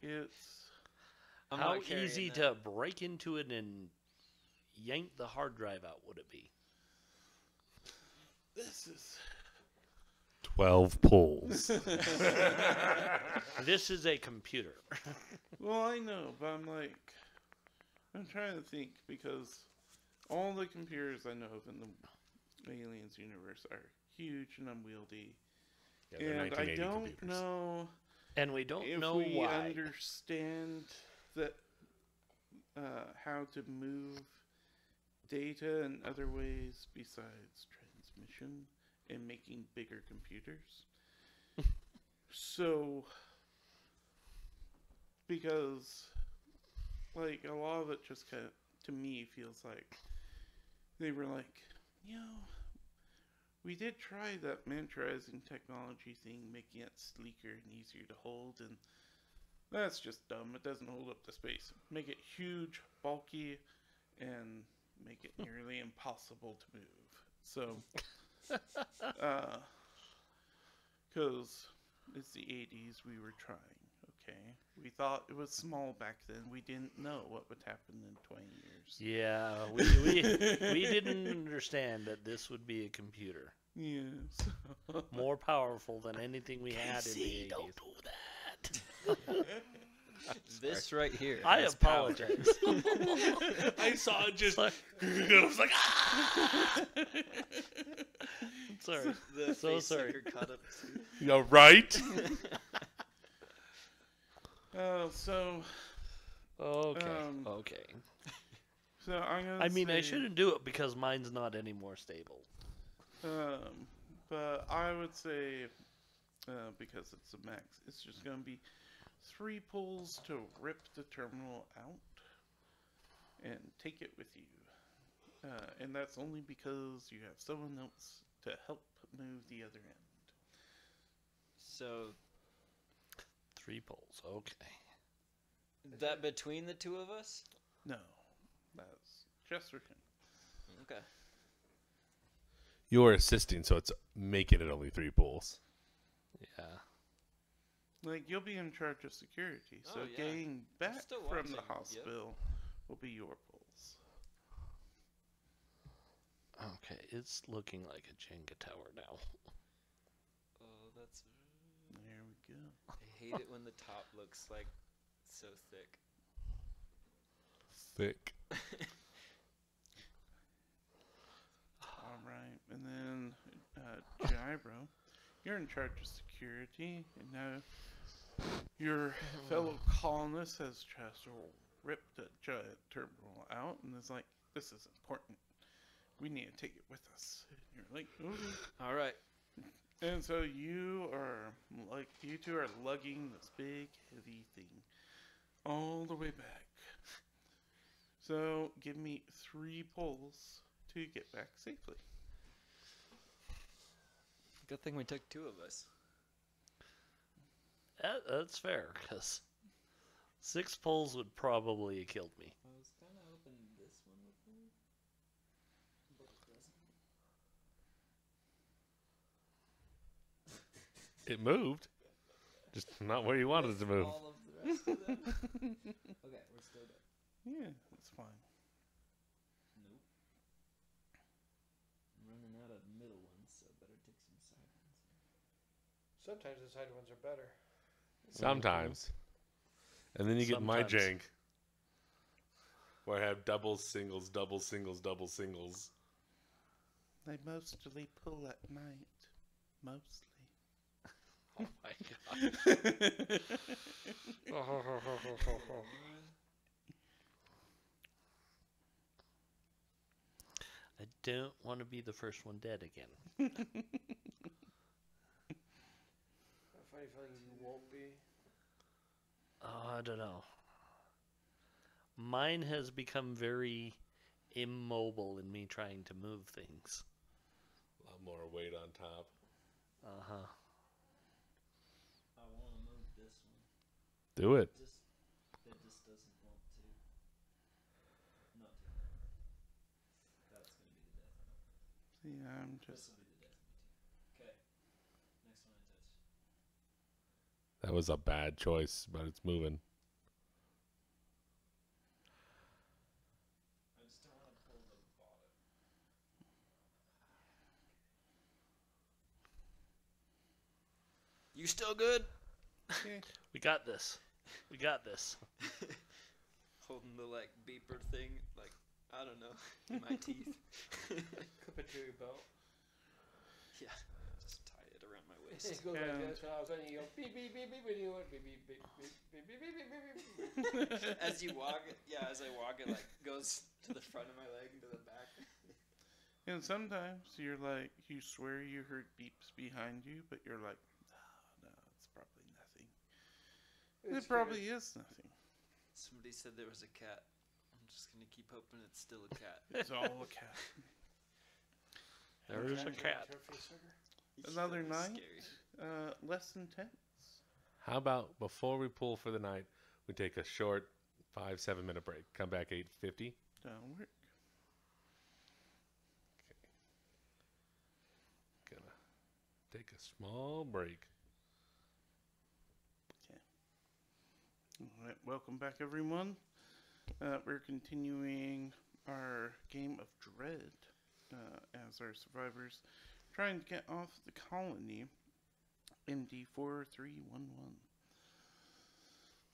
it's, I'm How not carrying easy that. to break into it and yank the hard drive out would it be? this is, 12 pulls. This is a computer. well, I know, but I'm like, I'm trying to think, because all the computers I know of in the Aliens universe are huge and unwieldy. Yeah, they're And I 1980 don't computers. know And we don't if know we why. understand that how to move data in other ways besides transmission and making bigger computers. So, because like a lot of it just kind of, to me, feels like they were like, you know, we did try that miniaturizing technology thing, making it sleeker and easier to hold, and that's just dumb. It doesn't hold up to space. Make it huge, bulky, and make it nearly impossible to move. So, Because it's the 80s, we were trying, okay? We thought it was small back then. We didn't know what would happen in 20 years. Yeah, we didn't understand that this would be a computer. Yes. More powerful than anything we had in the 80s. Don't do that. This right here. I has power. apologize. I saw it just. Sorry. I was like, ah! Sorry. The So face sorry. sucker caught up too. You're right. So, Okay. Um, Okay. so I'm gonna I mean, I say, shouldn't do it because mine's not any more stable. But I would say, because it's a max, it's just gonna be 3 pulls to rip the terminal out and take it with you. And that's only because you have someone else to help move the other end. So 3 poles. Okay. that between the two of us? No, that's just for him. Okay. You're assisting, so it's making it only 3 pulls. Yeah. Like, you'll be in charge of security, so Oh, yeah. getting back still from the watching, yep. hospital will be your pulls. Okay. It's looking like a Jenga tower now. Oh, that's. There we go. I hate it when the top looks like so thick. Thick. Alright, and then Gyro, you're in charge of security, and now your fellow colonist has just ripped a giant terminal out, and is like, this is important. We need to take it with us. And you're like, okay. All right. And so you two are lugging this big, heavy thing all the way back. So give me 3 pulls to get back safely. Good thing we took 2 of us. That's fair, because 6 poles would probably have killed me. I was kind of hoping this one would move, but it doesn't. It moved. Just not where you wanted it to move. All of the rest of them. Okay, we're still good. Yeah, that's fine. Nope. I'm running out of middle ones, so better take some side ones. Sometimes the side ones are better. Sometimes. And then you get my Sometimes. jank. Where I have doubles, singles, doubles, singles, doubles, singles. They mostly pull at night. Mostly. Oh my god. I don't want to be the first one dead again. I have a funny feeling you won't be. Oh, I don't know. Mine has become very immobile in me trying to move things. A lot more weight on top. Uh-huh. I want to move this one. Do it. It just doesn't want to. Not to. That's going to be the death of me. See, I'm This just. will be the death of me too. Okay. Next one I touch. That was a bad choice, but it's moving. I just don't want to pull the bottom. You still good? We got this. We got this. Holding the like beeper thing, like I don't know, in my teeth. Clip it to your belt. Yeah, just tie it around my waist. It goes Yeah. like this, and all of a sudden you go beep beep beep beep, and you went beep beep beep beep beep beep beep beep beep beep. As you walk, as I walk, it like goes to the front of my leg and to the back. And sometimes you're like, you swear you heard beeps behind you, but you're like, no, it's probably nothing. It probably is nothing. Somebody said there was a cat. I'm just gonna keep hoping it's still a cat. It's all a cat. There is a cat. Another That was night? scary. Less intense. How about before we pull for the night, we take a short 5-7 minute break. Come back 8:50. Don't work. Gonna take a small break. All right, welcome back, everyone. We're continuing our game of Dread as our survivors trying to get off the colony, MD4311.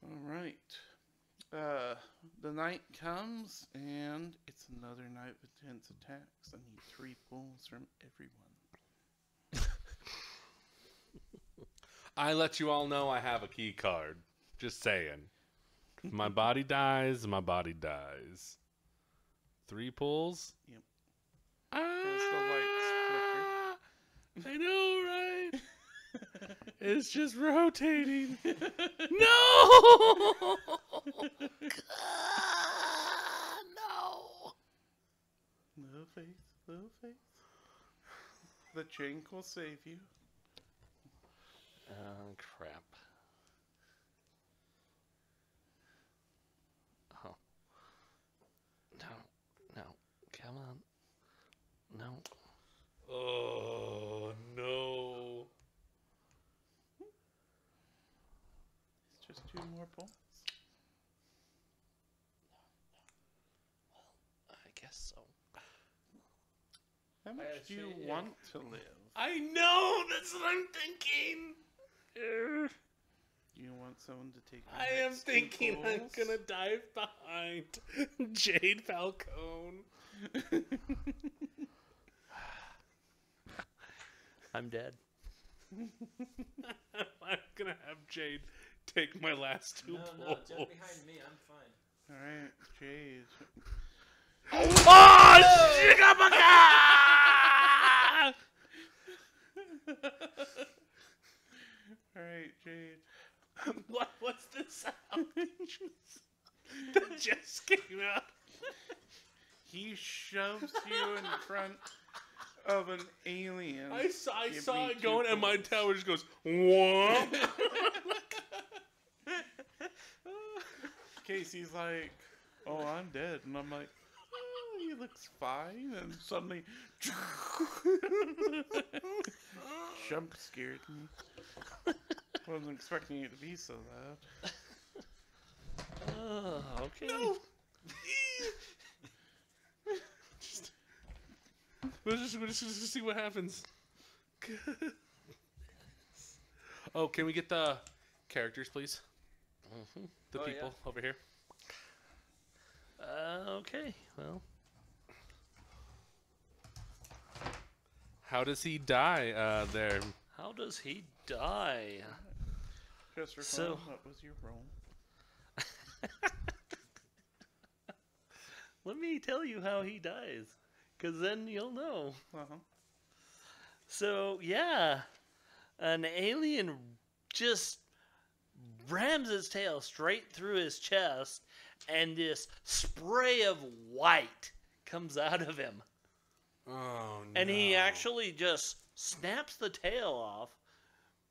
All right. The night comes, and it's another night with intense attacks. I need 3 pulls from everyone. I let you all know I have a key card. Just saying. If my body dies, my body dies. 3 pulls? Yep. As the lights I know, right? It's just rotating. No! No! No faith, no faith. The chink will save you. Oh, crap. Oh. No. Come on. No. Oh, no. It's just 2 more pulls. I guess so. How much do you want to live? I know! That's what I'm thinking! You want someone to take the I am next 2 thinking I'm pulls? gonna dive behind Jade Falcone. I'm dead. I'm gonna have Jade take my last 2 pulls. No, jump behind me. I'm fine. Alright, Jade. Oh, Shigamaka! Alright, Jade. What's the sound? That just came out. He shoves you in front of an alien. I saw Give it me 2 going, and my pulls. tower just goes, whoop. Casey's like, oh, I'm dead. And I'm like, oh, he looks fine. And suddenly, jump scared me. Wasn't expecting it to be so loud. Oh, okay. No. We'll just see what happens. Oh, can we get the characters, please? Mm-hmm. The Oh, people over here. Okay, well. How does he die there? How does he die? Just for So- fun, what was your role? Let me tell you how he dies, because then you'll know. Uh-huh. So, yeah, an alien just rams its tail straight through his chest, and this spray of white comes out of him. Oh, no. And he actually just snaps the tail off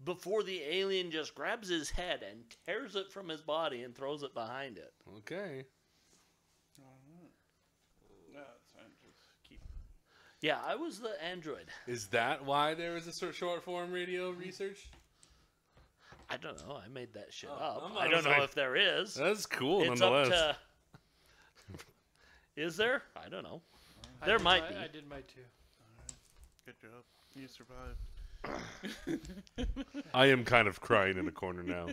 before the alien just grabs his head and tears it from his body and throws it behind it. Okay. Alright. That's fine. Just keep. Yeah, I was the android. Is that why there was a short form radio research? I don't know. I made that shit Oh, up. I I don't was know like, if there is. That's cool, It's up nonetheless. to... Is there? I don't know. There might be. I did my 2. Good job. You survived. I am kind of crying in the corner now.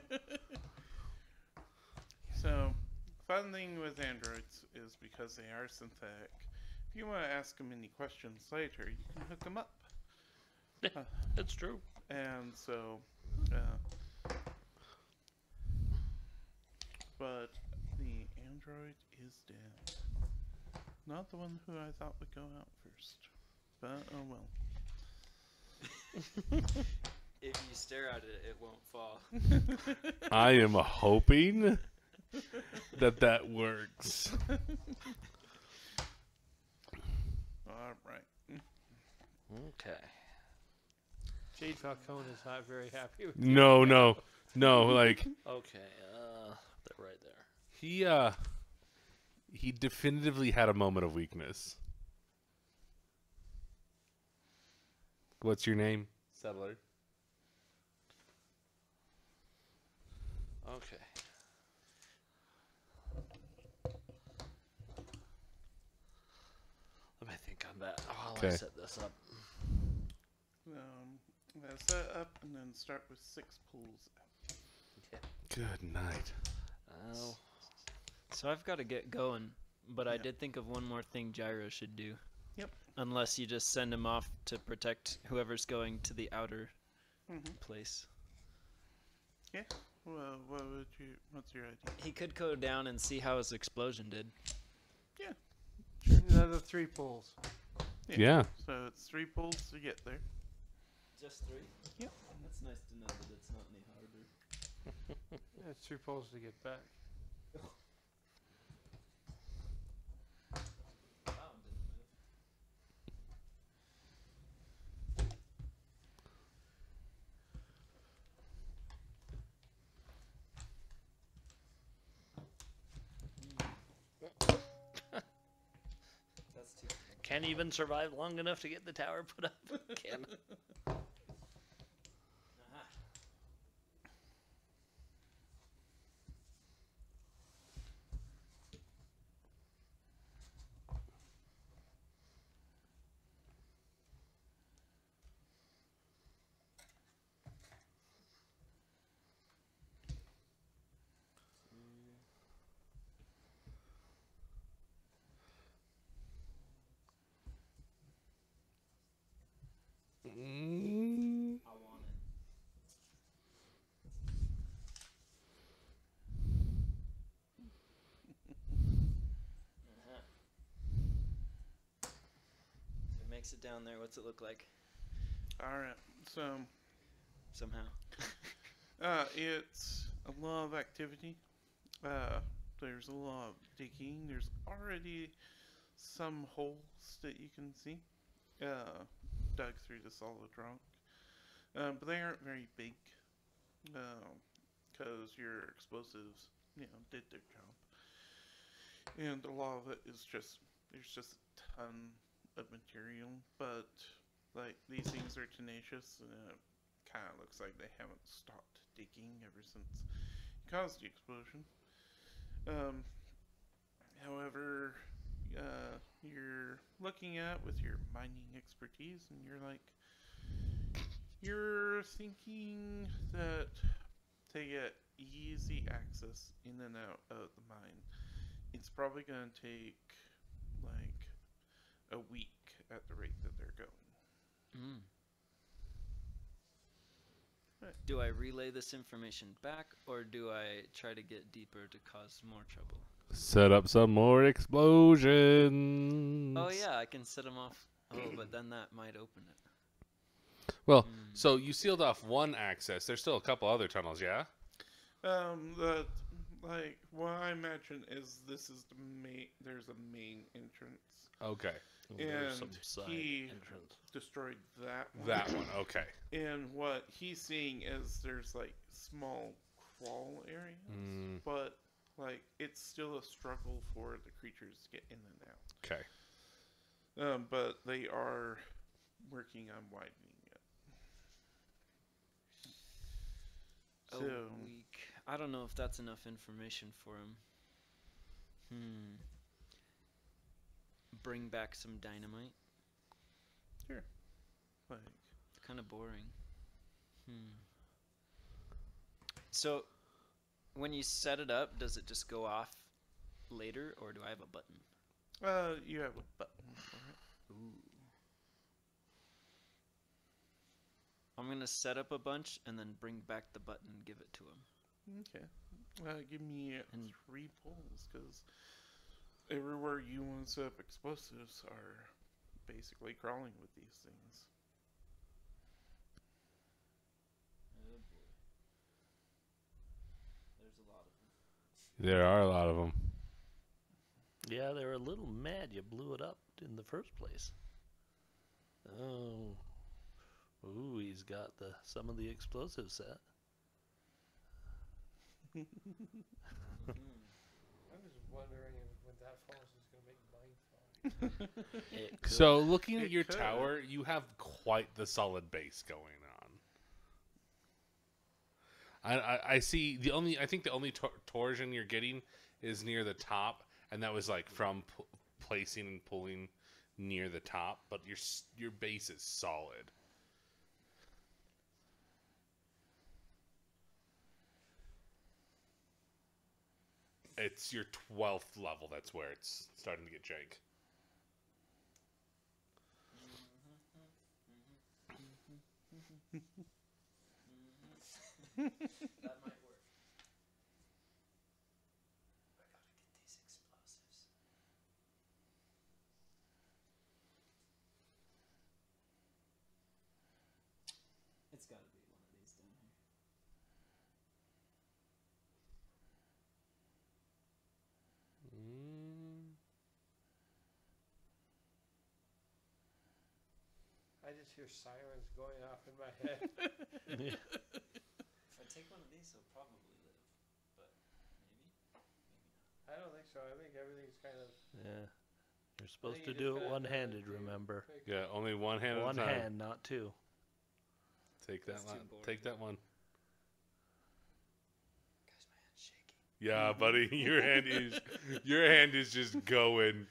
So, fun thing with androids is because they are synthetic. If you want to ask them any questions later, you can hook them up. It's true. And so, but the android is dead. Not the one who I thought would go out first. But, oh well. If you stare at it, it won't fall. I am hoping that works. Alright. Okay. Jade Falcone is not very happy with No, like Okay. They're right there. he definitively had a moment of weakness. What's your name? settler. Okay. Let me think on that while I Okay. set this up. Set up and then start with 6 pulls out. Good night. Oh. So I've got to get going, but I Yep. did think of one more thing Gyro should do. Yep. Unless you just send him off to protect whoever's going to the outer Mm-hmm. place. Yeah. Well, what's your idea? He could go down and see how his explosion did. Another 3 pulls. Yeah. So it's 3 pulls to get there. Just 3? Yep. That's nice to know that it's not any harder. That's 3 pulls to get back. Wow, didn't move. That's too. Can't even survive long enough to get the tower put up. Can. Aha. I want it. Uh-huh. It makes it down there. What's it look like? All right. So Somehow. it's a lot of activity. There's a lot of digging. There's already some holes that you can see dug through the solid rock. But they aren't very big because your explosives, did their job. And a lot of it is there's just a ton of material, but like these things are tenacious and it kind of looks like they haven't stopped digging ever since it caused the explosion. However, you're looking at with your mining expertise and you're thinking that to get easy access in and out of the mine, it's probably going to take like a week at the rate that they're going. Mm. Right. Do I relay this information back, or do I try to get deeper to cause more trouble? Set up some more explosions. Oh yeah, I can set them off. Oh, but then that might open it. Well, so you sealed off one access. There's still a couple other tunnels, yeah? What I imagine is this is the main. There's a main entrance, Okay. There's some and side he entrance. destroyed that one. That one, okay. And what he's seeing is there's like small crawl areas, but like it's still a struggle for the creatures to get in and out. Okay. But they are working on widening it. A So week. I don't know if that's enough information for him. Bring back some dynamite. like It's kind of boring. So, when you set it up, does it just go off later, or do I have a button? you have a button for it. Ooh. I'm gonna set up a bunch and then bring back the button and give it to him. Okay. Give me And- 3 pulls, because everywhere you want to set up explosives are basically crawling with these things. Oh boy. There's a lot of them. There are a lot of them. Yeah, they were a little mad you blew it up in the first place. Oh. Ooh, he's got some of the explosives set. I'm just wondering if when that falls, it's going to make mine fall. It could. So, looking at It your could. tower, you have quite the solid base going on. I see I think the only torsion you're getting is near the top, and that was like from placing and pulling near the top, but your base is solid. It's your 12th level. That's where it's starting to get jank. That might work. I gotta get these explosives. It's gotta be one of these down here. I just hear sirens going off in my head. If I take one of these, he'll probably live. But maybe not. I don't think so. I think everything's kind of. Yeah. You're supposed you to just do it gotta one-handed, do- remember? Yeah, only one hand One at a time. hand, not two. Take that That's too one. boring. Take that one. Guys, my hand's shaking. Yeah, buddy, your hand is just going.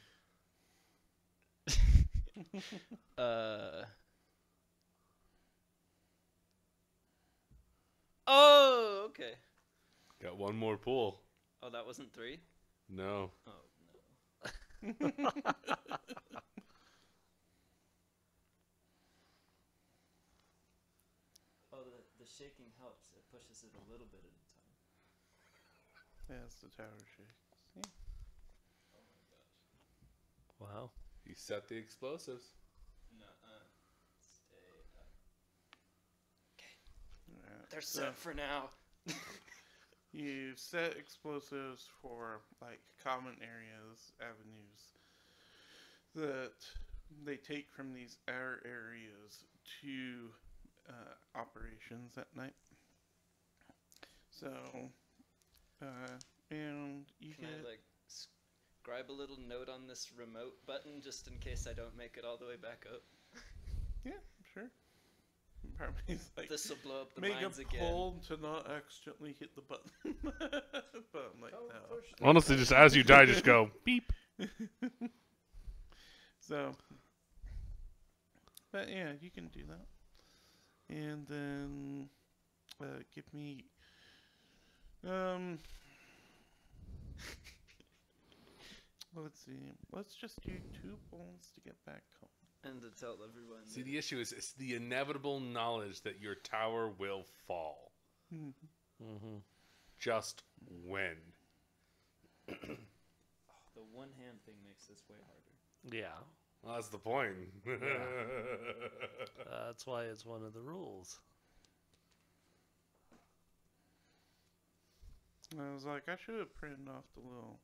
Oh, okay. Got one more pull. Oh, that wasn't 3? No. Oh, no. Oh, the shaking helps. It pushes it a little bit at a time. Yeah, it's the tower shake. Oh my gosh. Wow. You set the explosives. Nuh-uh. Stay up. Alright, They're so set for now. you've set explosives for like common areas, avenues that they take from these air areas to operations at night. So, and you Can get I like scribe a little note on this remote button just in case I don't make it all the way back up? yeah, sure. Probably like This will blow up the make mines a again. pull to not accidentally hit the button. But I'm like, Don't no. push the Honestly, just as you die, just go beep. So, but yeah, you can do that. And then, give me, let's see. Let's just do 2 pulls to get back home. And to tell everyone. See, that- the issue is it's the inevitable knowledge that your tower will fall. Mm-hmm. Just when. the one hand thing makes this way harder. Yeah. Well, that's the point. That's why it's one of the rules. I was like, I should have printed off the little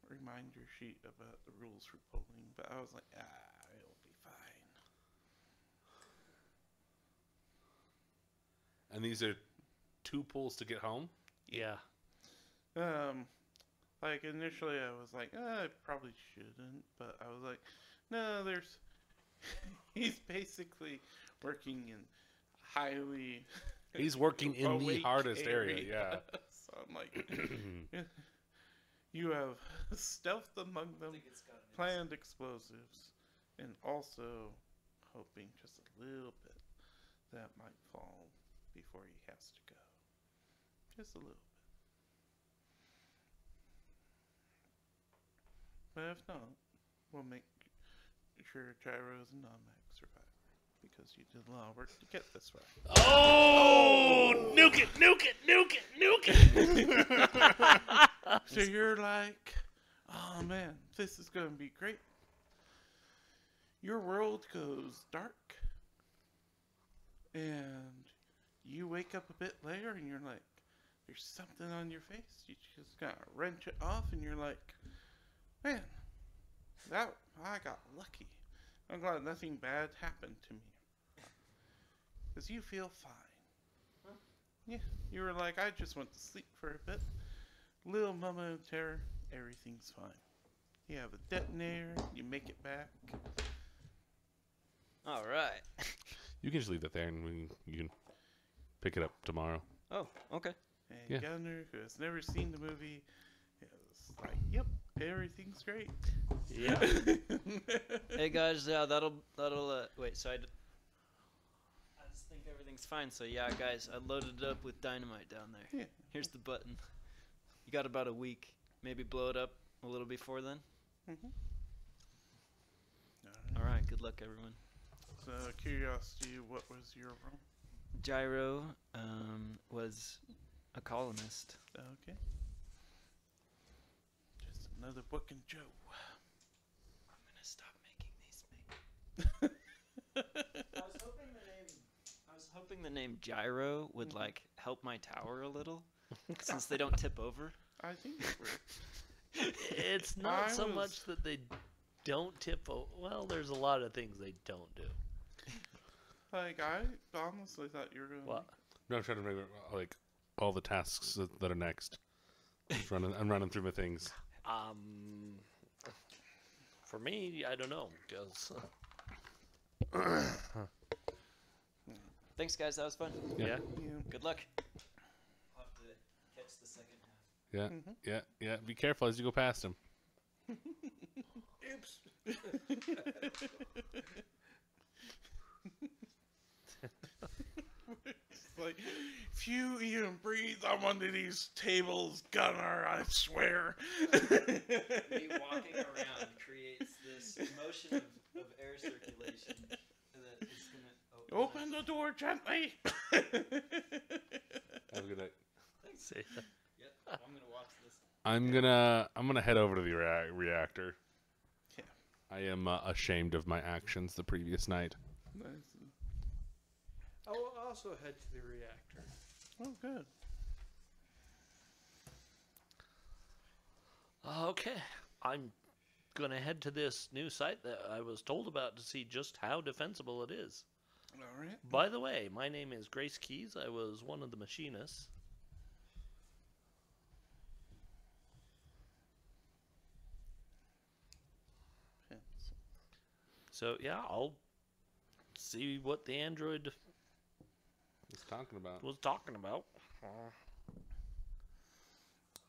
reminder sheet about the rules for polling, but I was like, it'll be fine. And these are 2 pulls to get home? Yeah. Like initially I was like, I probably shouldn't, but I was like, no, there's, he's basically working in highly He's working in the awake hardest area, yeah. So I'm like, you have stealthed among them, it's got an planned explosives, and also hoping just a little bit that might fall before he has to go. Just a little bit. But if not, we'll make sure Gyro is a non-mag survivor, because you did a lot of work to get this far. Oh! Nuke it! Nuke it! Nuke it! Nuke it! So you're like, oh man, this is going to be great. Your world goes dark, and you wake up a bit later, and you're like, there's something on your face. You just gotta wrench it off, and you're like, man, I got lucky. I'm glad nothing bad happened to me. Because you feel fine. Huh? Yeah, you were like, I just went to sleep for a bit. Little moment of terror, everything's fine. You have a detonator, you make it back. All right. You can just leave that there and you can... pick it up tomorrow. Oh, okay. And Yeah. Gunner, who has never seen the movie, is like, "Yep, everything's great." Yeah. Hey guys, yeah, that'll wait. So I just think everything's fine. So yeah, guys, I loaded it up with dynamite down there. Yeah. Here's the button. You got about a week. Maybe blow it up a little before then. Mhm. All right. Good luck, everyone. So, curiosity, what was your role? Gyro was a colonist. Okay. Just another booking Joe. I'm gonna stop making these. I was hoping the name Gyro would like help my tower a little, since they don't tip over. I think it worked. It's not I so was- much that they don't tip. Well, there's a lot of things they don't do. Like, I honestly thought you were going to... What? No, I'm trying to remember like all the tasks that are next. I'm running through my things. For me, I don't know, because Thanks, guys. That was fun. Yeah. yeah. Yeah. Good luck. I'll have to catch the second half. Yeah, yeah. Be careful as you go past him. Oops. It's like, if you even breathe on one of these tables, Gunnar, I swear. Me walking around creates this motion of air circulation that is gonna Open the door gently. Have a good night. See, Yep, I'm gonna watch this. I'm gonna head over to the reactor. Yeah. I am ashamed of my actions the previous night. Nice. I will also head to the reactor. Oh, good. okay, I'm gonna head to this new site that I was told about to see just how defensible it is. All right. By the way, my name is Grace Keys. I was one of the machinists. Yes. So yeah, I'll see what the android What's talking about? was talking about.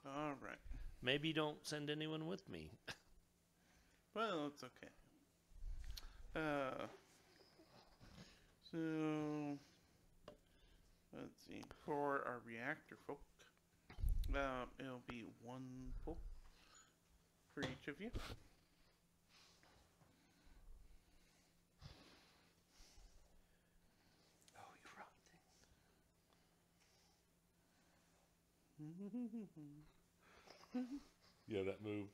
All right. Maybe don't send anyone with me. Well, it's okay. So let's see. For our reactor folk, it'll be one pull for each of you. Oh, you rotten Yeah, that moved.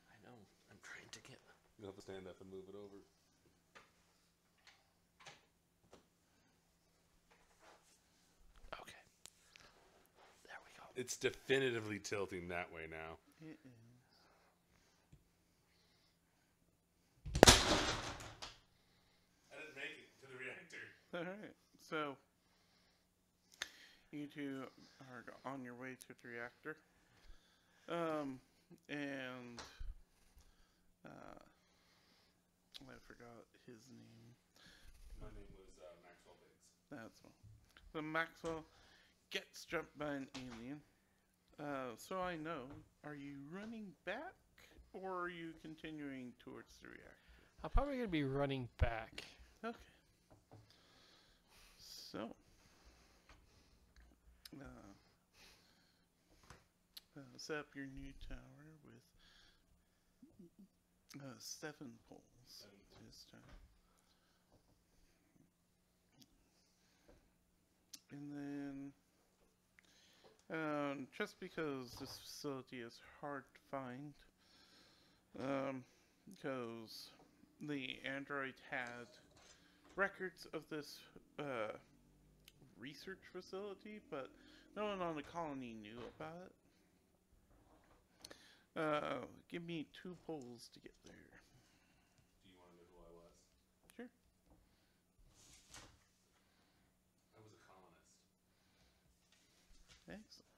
I know. I'm trying to get. You'll have to stand up and move it over. Okay. There we go. It's definitively tilting that way now. It is. I didn't make it to the reactor. All right. So you two are on your way to the reactor. And I forgot his name. My name was Maxwell Biggs. That's one. So Maxwell gets jumped by an alien. So I know, are you running back or are you continuing towards the reactor? I'm probably going to be running back. Okay. So, set up your new tower with 7 poles this time. And then, just because this facility is hard to find, because the android had records of this research facility, but no one on the colony knew about it. Give me 2 poles to get there. Do you want to know who I was? Sure. I was a colonist. Excellent.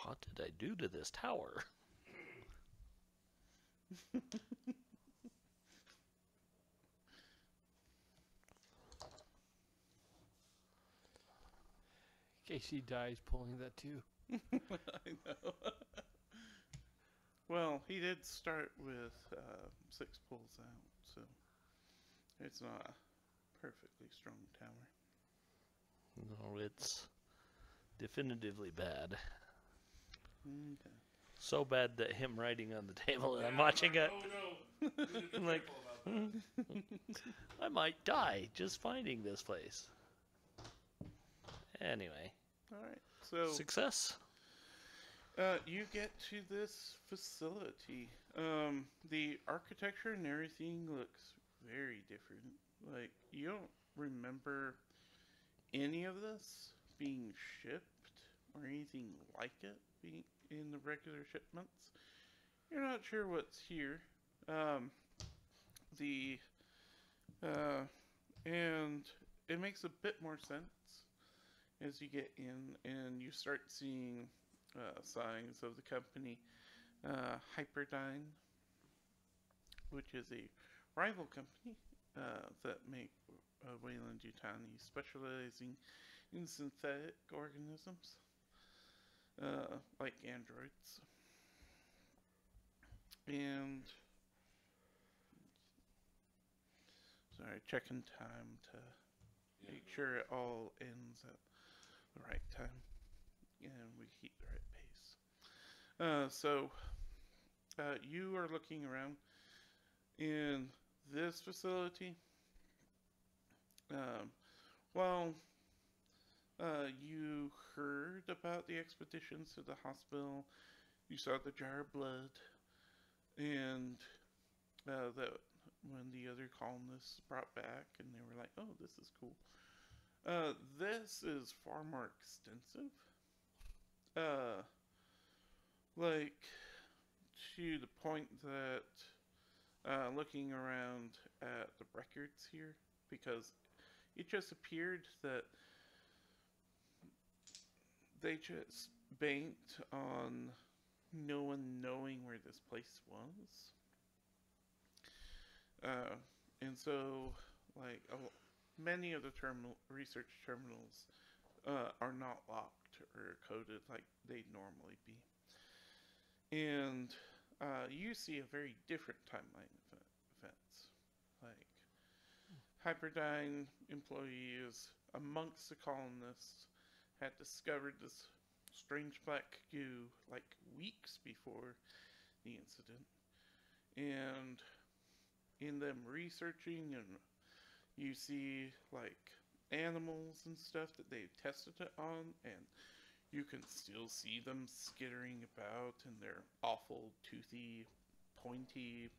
What did I do to this tower? case he dies pulling that too. I know. Well, he did start with 6 pulls out, so it's not a perfectly strong tower. No, it's definitively bad. Okay. So bad that him writing on the table and I'm watching it. Oh no! I'm like, I might die just finding this place. Anyway, All right. So success. you get to this facility. The architecture and everything looks very different. Like, you don't remember any of this being shipped or anything like it being in the regular shipments. You're not sure what's here. And it makes a bit more sense as you get in and you start seeing signs of the company Hyperdyne, which is a rival company that make Weyland-Yutani, specializing in synthetic organisms like androids. And sorry, checking time to make sure it all ends at the right time and we keep the right pace. So you are looking around in this facility. You heard about the expeditions to the hospital. You saw the jar of blood, and that when the other colonists brought back, and they were like, "Oh, this is cool." This is far more extensive. Like to the point that looking around at the records here, because it just appeared that they just banked on no one knowing where this place was. And so, like, many of the research terminals are not locked or coded like they'd normally be. And you see a very different timeline of events. Like, Hyperdyne employees amongst the colonists had discovered this strange black goo like weeks before the incident. And in them researching, and you see like animals and stuff that they've tested it on, and you can still see them skittering about in their awful, toothy, pointy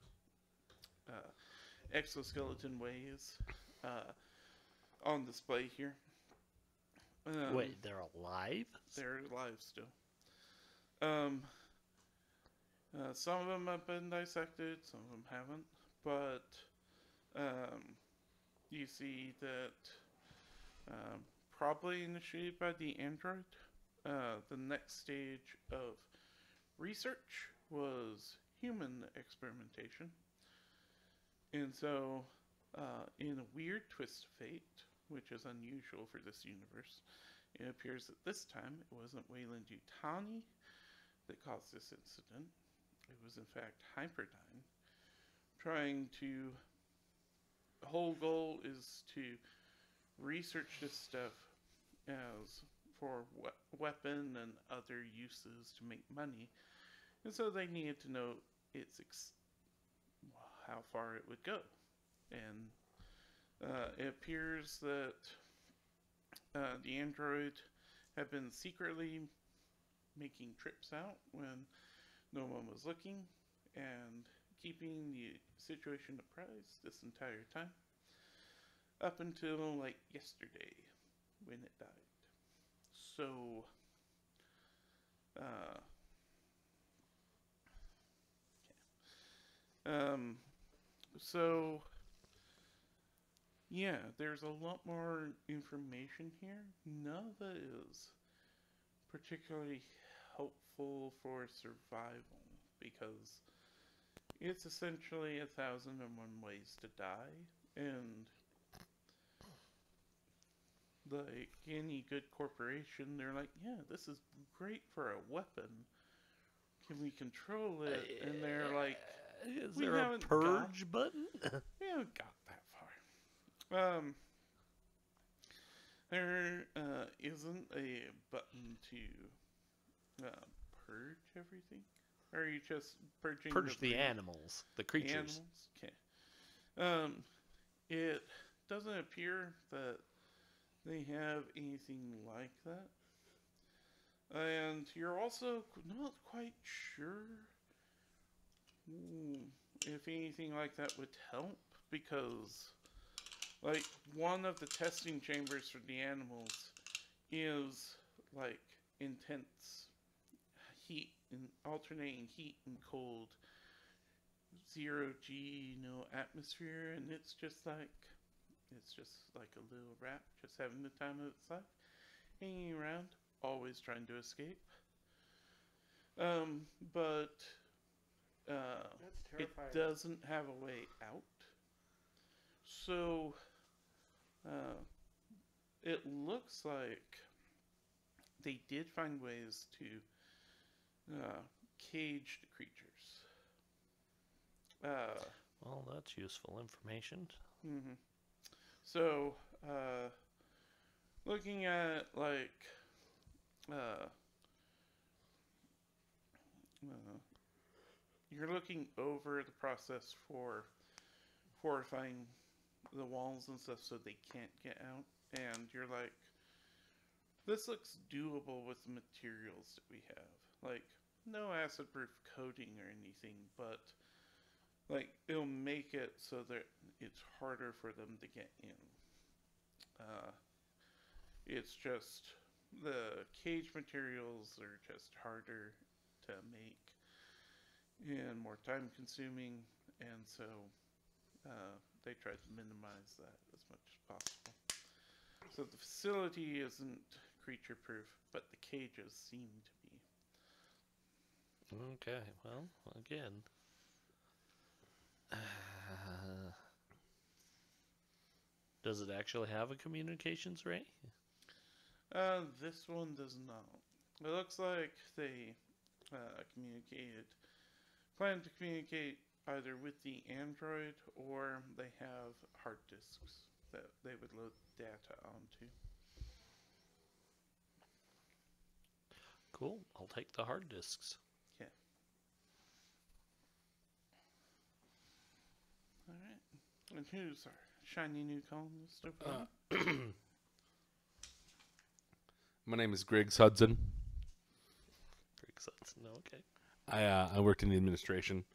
exoskeleton ways on display here. Wait, they're alive? They're alive still. Some of them have been dissected, some of them haven't, but you see that probably initiated by the android. The next stage of research was human experimentation. And so, in a weird twist of fate, which is unusual for this universe, it appears that this time it wasn't Weyland-Yutani that caused this incident. It was in fact Hyperdyne trying to... The whole goal is to research this stuff as for weapon and other uses to make money. And so they needed to know its how far it would go. And it appears that the android had been secretly making trips out when no one was looking and keeping the situation apprised this entire time up until like yesterday when it died. So so yeah, there's a lot more information here. None of it is particularly helpful for survival because it's essentially 1,001 ways to die, and like any good corporation, they're like, yeah, this is great for a weapon. Can we control it? And they're like, Is we there a haven't purge button? we haven't got that far. There isn't a button to purge everything. Or are you just purging Purge the breed? animals, the creatures. Animals? Okay. It doesn't appear that they have anything like that. And you're also not quite sure if anything like that would help, because like one of the testing chambers for the animals is like intense heat and alternating heat and cold, 0 G atmosphere, and it's just like a little rat just having the time of its life, hanging around, always trying to escape. But That's it terrifying. doesn't have a way out. So it looks like they did find ways to cage the creatures. Well, that's useful information. Mm-hmm. So, looking at like you're looking over the process for fortifying the walls and stuff so they can't get out, and you're like, this looks doable with the materials that we have. Like, no acid-proof coating or anything, but like it'll make it so that it's harder for them to get in. It's just the cage materials are just harder to make and more time consuming, and so they try to minimize that as much as possible. So the facility isn't creature proof, but the cages seem to be. Okay, well, again. Does it actually have a communications ray? This one does not. It looks like they plan to communicate either with the android, or they have hard disks that they would load data onto. Cool, I'll take the hard disks. Yeah. Alright. And who's our shiny new colonist over there? My name is Griggs Hudson. Griggs Hudson, okay. I worked in the administration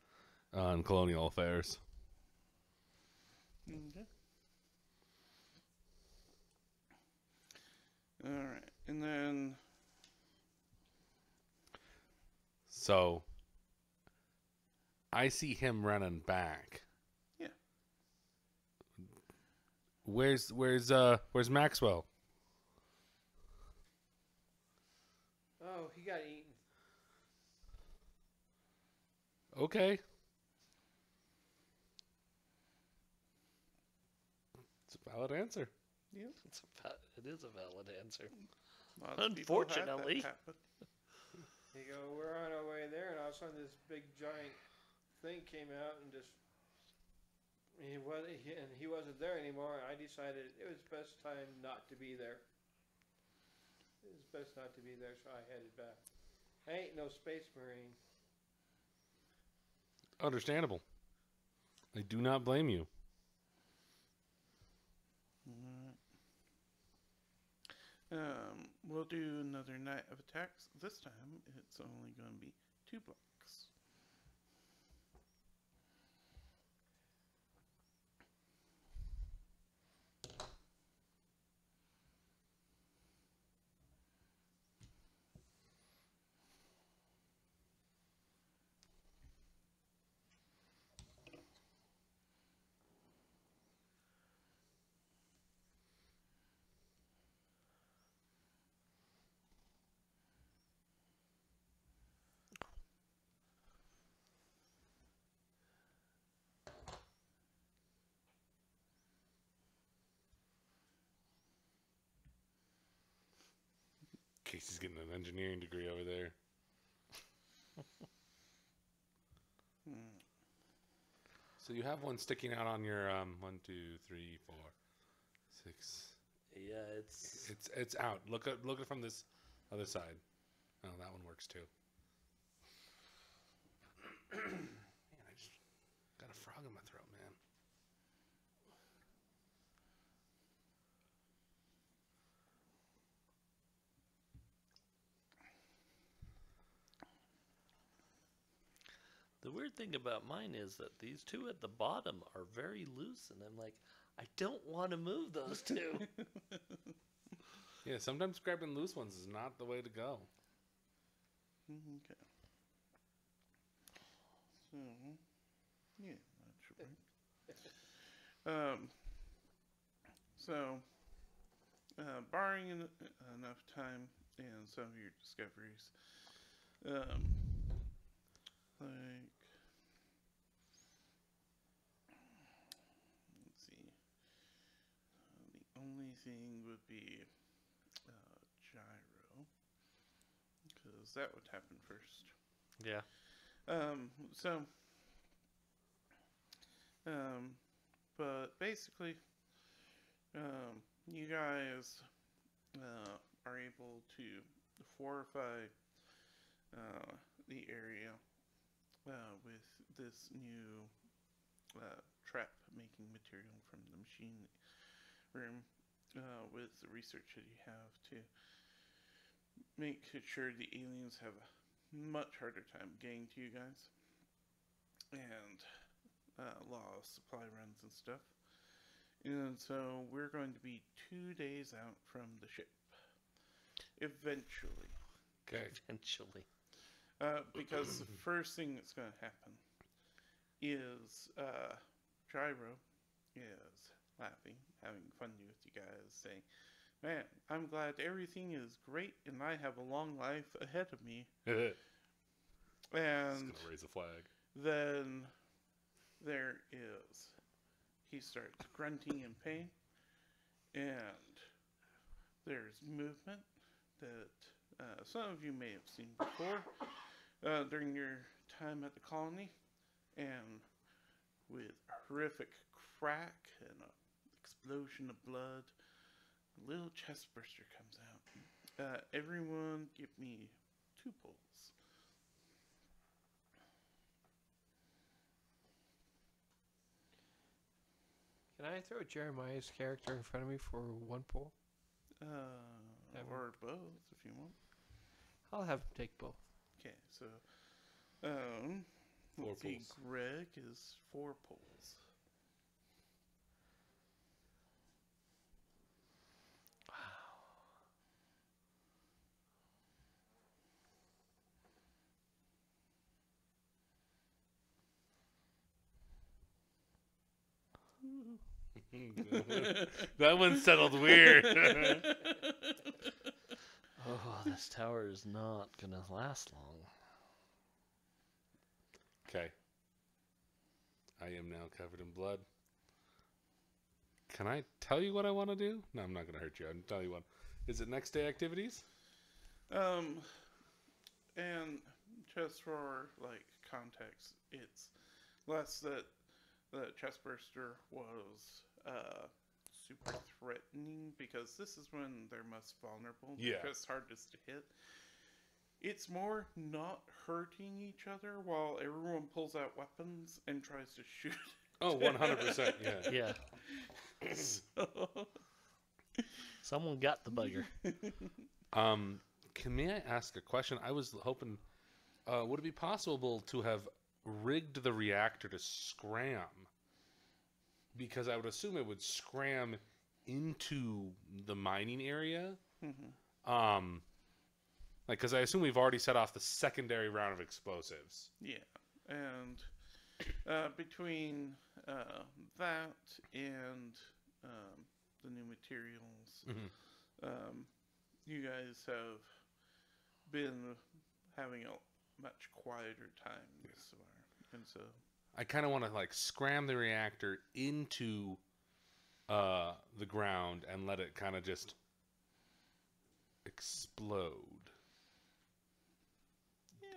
on colonial affairs. Okay. Alright. And then So I see him running back. Yeah. Where's Maxwell? Oh, he got eaten. Okay. It's a valid answer. yeah, It is a valid answer. lots of people had that Unfortunately. happen. You go, we're on our way there, and all of a sudden this big giant thing came out and just he wasn't there anymore. I decided it was best time not to be there. It was best not to be there, so I headed back. I ain't no space marine. Understandable. I do not blame you. We'll do another night of attacks. This time, it's only going to be 2 blocks. Casey's getting an engineering degree over there. So you have one sticking out on your 1, 2, 3, 4, 6. Yeah, it's It's out. Look at it from this other side. Oh, that one works too. Man, I just got a frog in my throat, man. the weird thing about mine is that these two at the bottom are very loose, and I'm like, I don't want to move those two. Yeah, sometimes grabbing loose ones is not the way to go. Okay. So, yeah, that should work. So, barring enough time and some of your discoveries, like, let's see, the only thing would be gyro, because that would happen first. Yeah. But basically, you guys are able to fortify the area with this new trap making material from the machine room, with the research that you have to make sure the aliens have a much harder time getting to you guys, and law of supply runs and stuff. And so we're going to be 2 days out from the ship, eventually. Okay. Eventually. Because the first thing that's going to happen is Gyro is laughing, having fun with you guys, saying, "Man, I'm glad everything is great and I have a long life ahead of me." Just And gonna raise a flag. then there is, he starts grunting in pain, and there's movement that some of you may have seen before during your time at the colony, and with a horrific crack and an explosion of blood, a little chest burster comes out. Everyone give me 2 pulls. Can I throw Jeremiah's character in front of me for 1 pull? Or both, if you want. I'll have him take both. Okay, so, 4 let's see, pulls. Greg is 4 pulls. That one settled weird. Oh, this tower is not gonna last long. Okay. I am now covered in blood. Can I tell you what I want to do? No, I'm not going to hurt you. I'll tell you what. Is it next day activities? And just for, like, context, it's less that the chest burster was super threatening, because this is when they're most vulnerable. Yeah. Because it's hardest to hit. It's more not hurting each other while everyone pulls out weapons and tries to shoot. Oh, 100%. Yeah. Yeah. So, Someone got the bugger. May I ask a question? I was hoping, would it be possible to have rigged the reactor to scram? Because I would assume it would scram into the mining area. Like, because I assume we've already set off the secondary round of explosives. yeah. And between that and the new materials, you guys have been having a much quieter time this far. And so I kind of want to, like, scram the reactor into the ground and let it kind of just explode.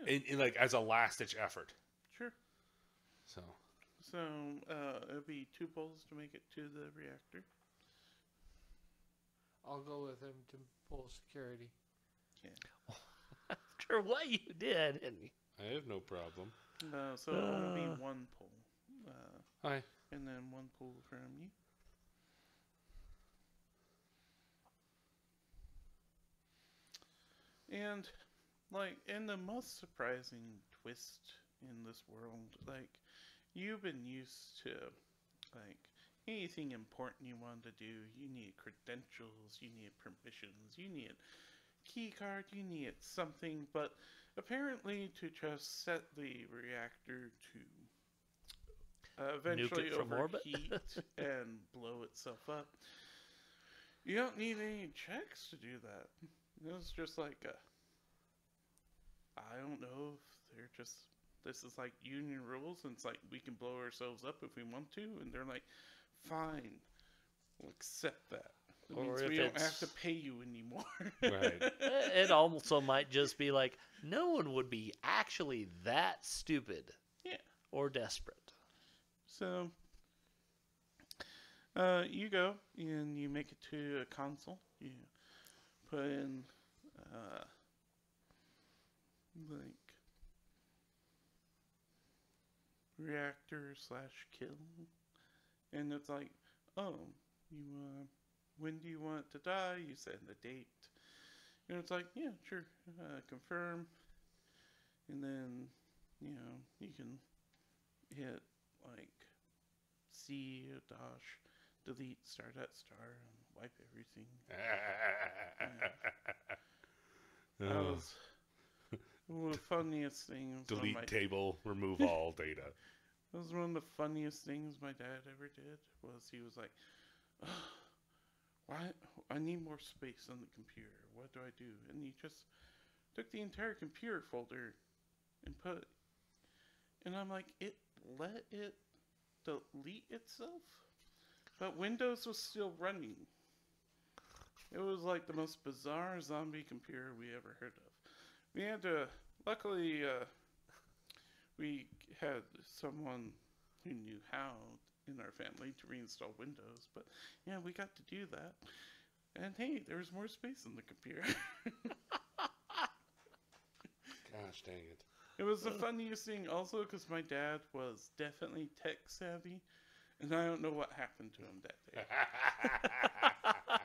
Yeah. In like as a last ditch effort. Sure. So So it'll be 2 pulls to make it to the reactor. I'll go with him to pull security. After what you did, and I have no problem. So it'll only be 1 pull. Hi. And then 1 pull from you. And, like, in the most surprising twist in this world, like, you've been used to, like, anything important you want to do, you need credentials, you need permissions, you need key card, you need something, but apparently to just set the reactor to eventually it from orbit? overheat and blow itself up, you don't need any checks to do that. It's just like I don't know if they're just, this is like union rules, and it's like we can blow ourselves up if we want to, and they're like, fine, we'll accept that. It Or means if we don't have it's- to pay you anymore. Right. it also might just be like, no one would be actually that stupid. Yeah. Or desperate. So, you go and you make it to a console. You put in, like, reactor / kill, and it's like, oh, you when do you want it to die? You set the date, and it's like, yeah, sure, confirm, and then you can hit like C dash delete start at star and wipe everything. That Oh. was one of the funniest things. Delete table, remove all data. That was one of the funniest things my dad ever did. Was he was like, oh, "Why? I need more space on the computer. What do I do?" And he just took the entire computer folder and put. And I'm like, it let it delete itself, but Windows was still running. It was like the most bizarre zombie computer we ever heard of. We had to, luckily, we had someone who knew how in our family to reinstall Windows, but yeah, we got to do that. And hey, there was more space in the computer. Gosh dang it. It was the funniest thing also because my dad was definitely tech savvy, and I don't know what happened to him that day.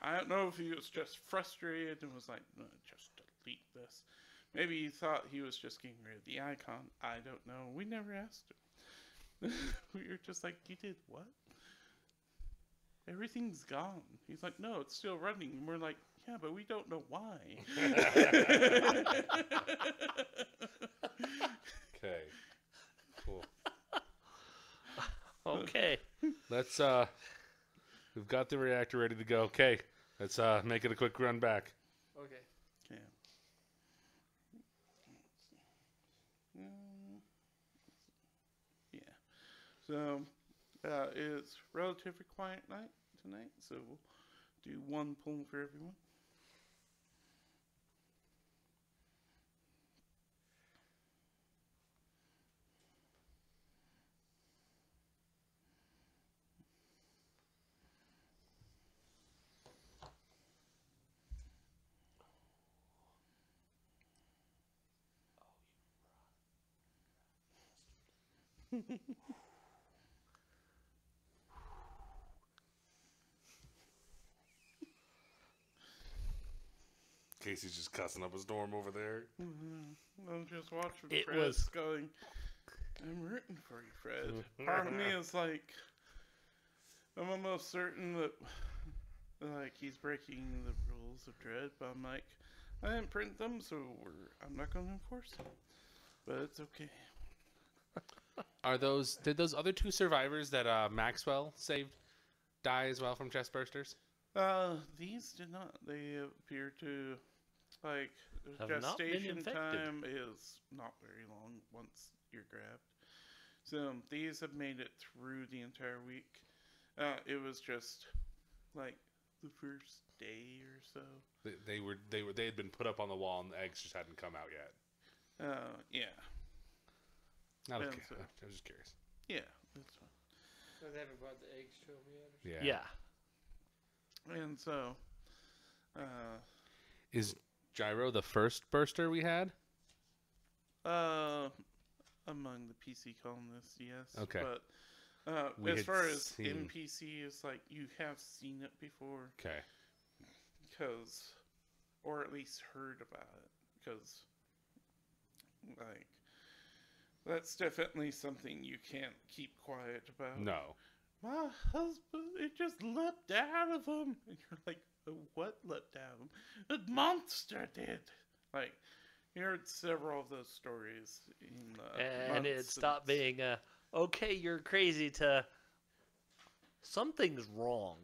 I don't know if he was just frustrated and was like, no, just delete this. Maybe he thought he was just getting rid of the icon. I don't know. We never asked him. We were just like, you did what? Everything's gone. He's like, no, it's still running. And we're like, yeah, but we don't know why. Okay. Cool. Okay. Let's we've got the reactor ready to go. Okay. Let's make it a quick run back. Okay. Yeah. Yeah. So, it's relatively quiet night tonight, so we'll do 1 pull for everyone. Casey's just cussing up a storm over there. I'm just watching It Fred was- going, I'm rooting for you, Fred. Part of me is like, I'm almost certain that, like, he's breaking the rules of Dread, but I'm like, I didn't print them, so I'm not going to enforce them. But it's okay. Did those other 2 survivors that Maxwell saved die as well from chest bursters? These did not. They appear to, like, the Have not been gestation infected. time is not very long once you're grabbed. So these have made it through the entire week. It was just, like, the first day or so. They had been put up on the wall and the eggs just hadn't come out yet. Yeah. I was And so- just curious. Yeah, that's fine. So they haven't brought the eggs to him yet. Or Yeah. Yeah. And so, Is Gyro the first burster we had? among the PC colonists, yes. Okay. But We as had far as seen- NPC, it's like you have seen it before, Okay. or at least heard about it, because, like, that's definitely something you can't keep quiet about. No. My husband, it just leapt out of him. And you're like, what leapt out of him? A monster did. Like, you heard several of those stories in the And it stopped being okay, you're crazy, to something's wrong.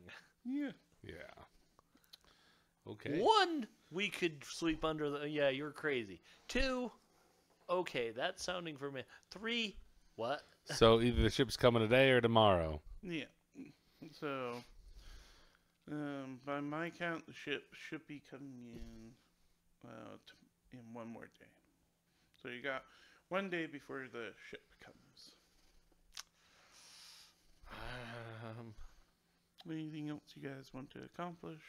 Yeah. Yeah. Okay. One, we could sweep under the, yeah, you're crazy. Two, okay, that's sounding familiar. Three, what? So either the ship's coming today or tomorrow. Yeah. So, by my count, the ship should be coming in one more day. So you got 1 day before the ship comes. Anything else you guys want to accomplish?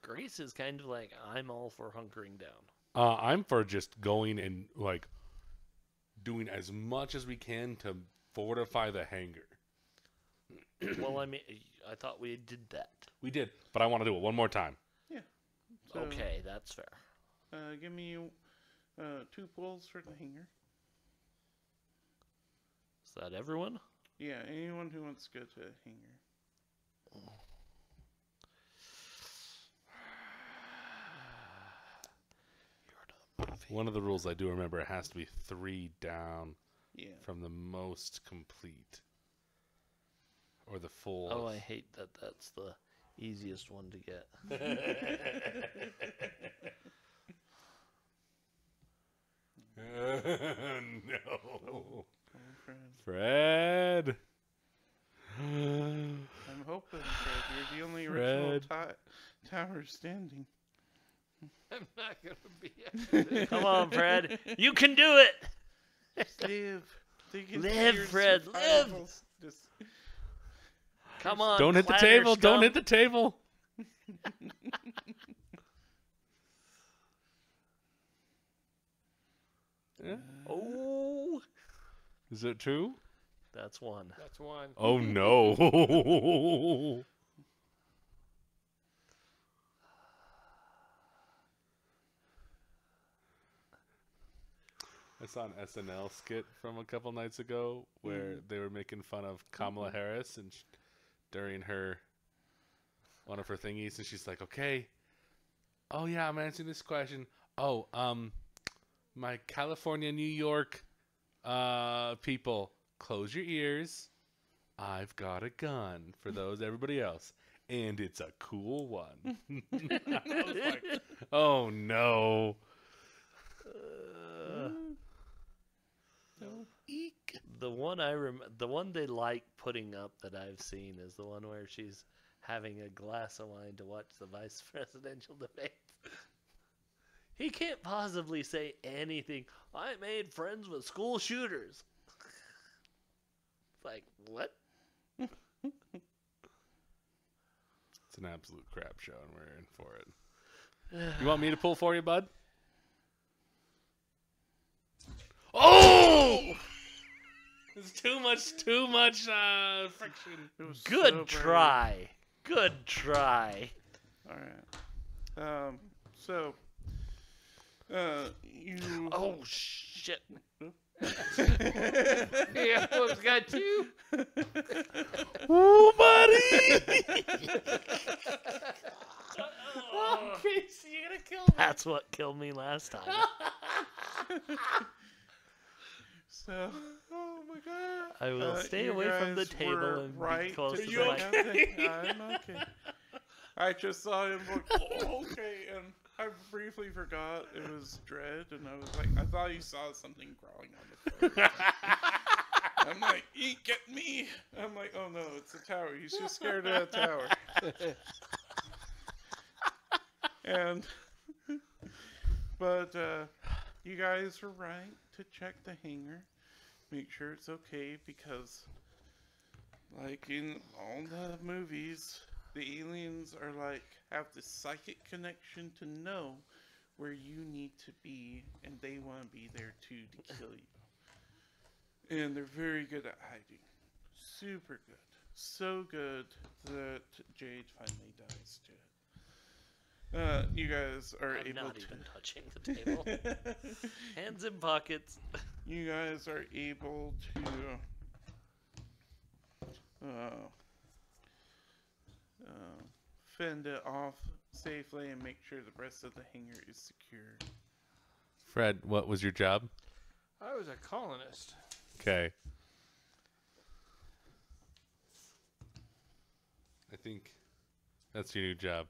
Grace is kind of like, I'm all for hunkering down. I'm for just going and like doing as much as we can to fortify the hangar. Well, I mean, I thought we did that. We did, but I want to do it one more time. So, Okay, that's fair. Give me 2 pulls for the hangar. Is that everyone? Yeah, anyone who wants to go to a hangar. One of the rules I do remember, it has to be 3 down Yeah. from the most complete. Or the full. Oh, I hate that that's the easiest one to get. No. Oh, Fred. Fred. I'm hoping, Fred, you're the only original Fred. tower standing. I'm not gonna be. Come on, Fred. You can do it. Live. Think it's Live, your Fred, live. survival. Just Come on. Don't hit the clatter table. Don't scum. hit the table. Yeah. Oh, Is it true? that's one. That's one. Oh no. I saw an SNL skit from a couple nights ago where they were making fun of Kamala Harris and during her one of her thingies, and she's like, "Okay, oh yeah, I'm answering this question. Oh, my California, New York, people, close your ears. I've got a gun for those everybody else, and it's a cool one." I was like, "Oh no." eek. The one the one they like putting up that I've seen is the one where she's having a glass of wine to watch the vice presidential debates. He can't possibly say anything. I made friends with school shooters. It's like, what? It's an absolute crap show, and we're in for it. You want me to pull for you, bud? Oh! There's too much friction. It was Good so try. Good try. All right. So, you. Oh, shit. Yeah, who's got two? Ooh, buddy! Oh, Casey, you're gonna kill me. that's what killed me last time. So, oh my god. I will stay you away from the guys table were and right be close to to say the mic. nothing. I'm okay. I just saw him look, oh, okay, and I briefly forgot it was Dread, and I was like, I thought you saw something crawling on the floor. I'm like, you ain't getting me. I'm like, oh no, it's a tower. He's just scared of that tower. And, but you guys were right to check the hangar. Make sure it's okay because, like in all the movies, the aliens are like, have this psychic connection to know where you need to be, and they want to be there too to kill you. And they're very good at hiding. Super good. So good that Jade finally dies to it. You guys are I'm able not to... even touching the table. Hands in pockets. You guys are able to... fend it off safely and make sure the rest of the hangar is secure. Fred, what was your job? I was a colonist. Okay. I think that's your new job.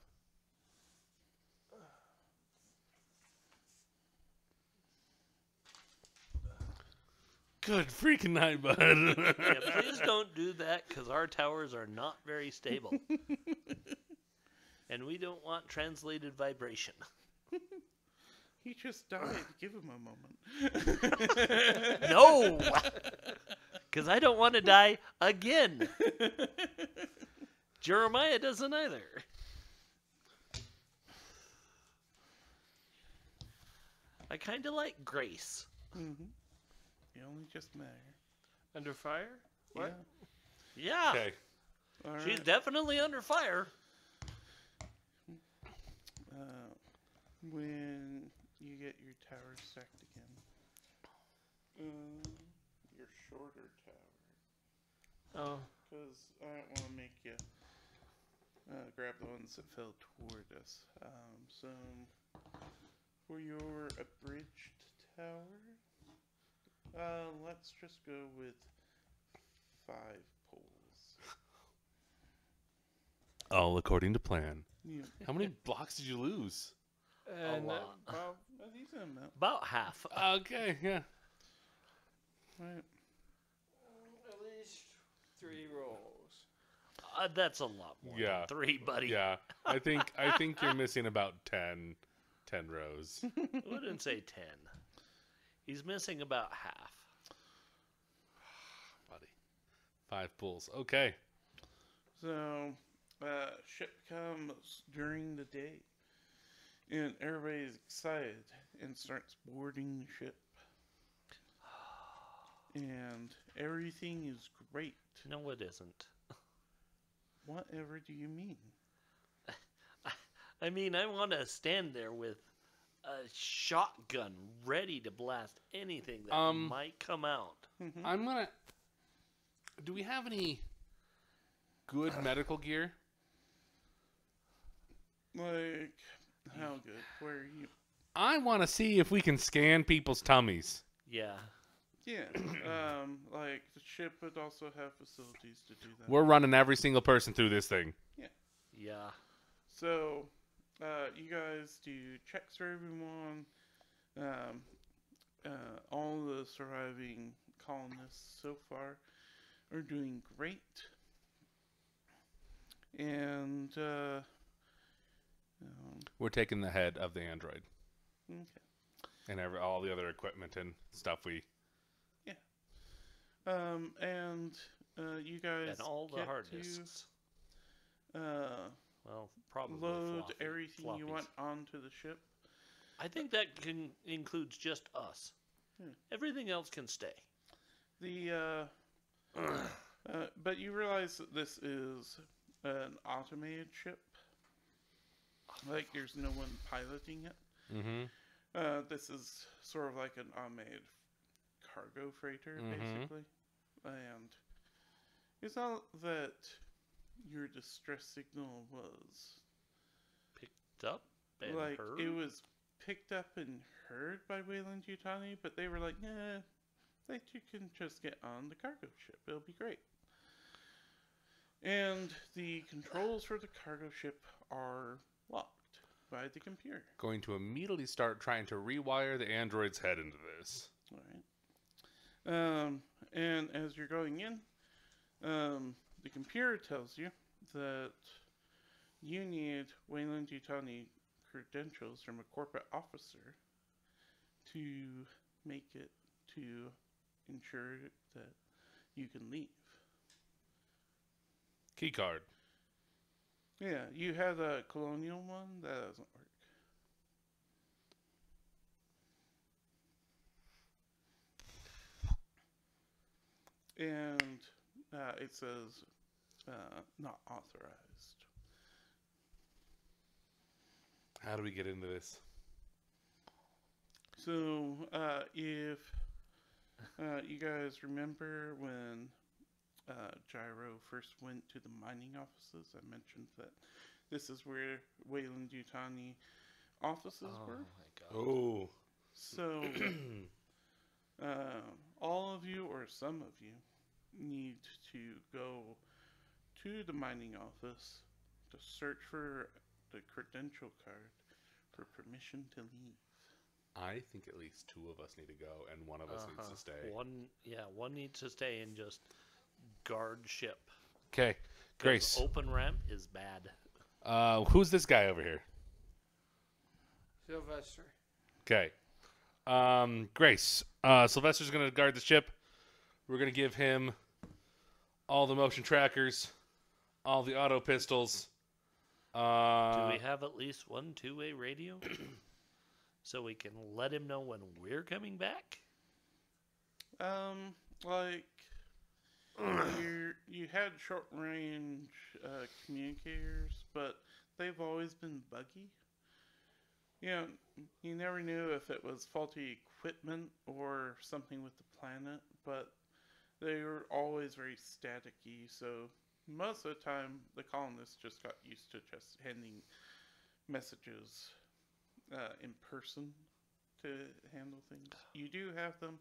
Good freaking night, bud. Yeah, please don't do that because our towers are not very stable. And we don't want translated vibration. He just died. Give him a moment. No! Because I don't want to die again. Jeremiah doesn't either. I kind of like Grace. Mm-hmm. You only just met her. Under fire? What? Yeah, Okay. All she's right. definitely under fire. When you get your tower stacked again, your shorter tower, Oh. because I don't want to make you grab the ones that fell toward us. So for your abridged tower, let's just go with 5 poles. All according to plan. Yeah. How many blocks did you lose? And lot. about A decent amount. About half. Okay, yeah. Right. at least 3 rolls. That's a lot more Yeah. than 3, buddy. Yeah. I think you're missing about 10 rows. I wouldn't say 10. He's missing about half. Buddy. 5 pulls. Okay. So, ship comes during the day, and everybody's excited and starts boarding the ship. And everything is great. No, it isn't. Whatever do you mean? I mean, I want to stand there with a shotgun ready to blast anything that might come out. I'm gonna. Do we have any good medical gear? Like, how good? Where are you? I want to see if we can scan people's tummies. Yeah. Yeah, like, the ship would also have facilities to do that. We're running every single person through this thing. Yeah. So, you guys do checks for everyone. All the surviving colonists so far are doing great. And, We're taking the head of the android okay. and all the other equipment and stuff we. And, you guys And all the get hard to, disks. Well, probably load everything you floppies. want onto the ship. I think that includes just us. Everything else can stay. The but you realize that this is an automated ship. Like, there's no one piloting it. Mm-hmm. This is sort of like an automated cargo freighter, basically. And it's not that your distress signal was Picked up and like heard. it was picked up and heard by Wayland Yutani, but they were like, "Nah, that you can just get on the cargo ship. It'll be great." And the controls for the cargo ship are locked by the computer. Going to immediately start trying to rewire the android's head into this. All right. And as you're going in, the computer tells you that you need Weyland-Yutani credentials from a corporate officer to make it to ensure that you can leave. Key card. Yeah, you had a colonial one. That doesn't work. And it says not authorized. How do we get into this? So, if you guys remember when Gyro first went to the mining offices, I mentioned that this is where Weyland-Yutani offices were. my god. Oh. So, all of you, or some of you, need to go to the mining office to search for the credential card for permission to leave. I think at least 2 of us need to go, and one of us needs to stay. One needs to stay and just guard ship. Okay, 'Cause Grace. Open ramp is bad. Who's this guy over here? Sylvester. Okay. Grace. Sylvester's going to guard the ship. We're going to give him all the motion trackers, all the auto pistols. Do we have at least one two-way radio? So we can let him know when we're coming back? Like, you had short range communicators, but they've always been buggy. You know, you never knew if it was faulty equipment or something with the planet, but they were always very staticky, so most of the time the colonists just got used to just handing messages in person to handle things. You do have them,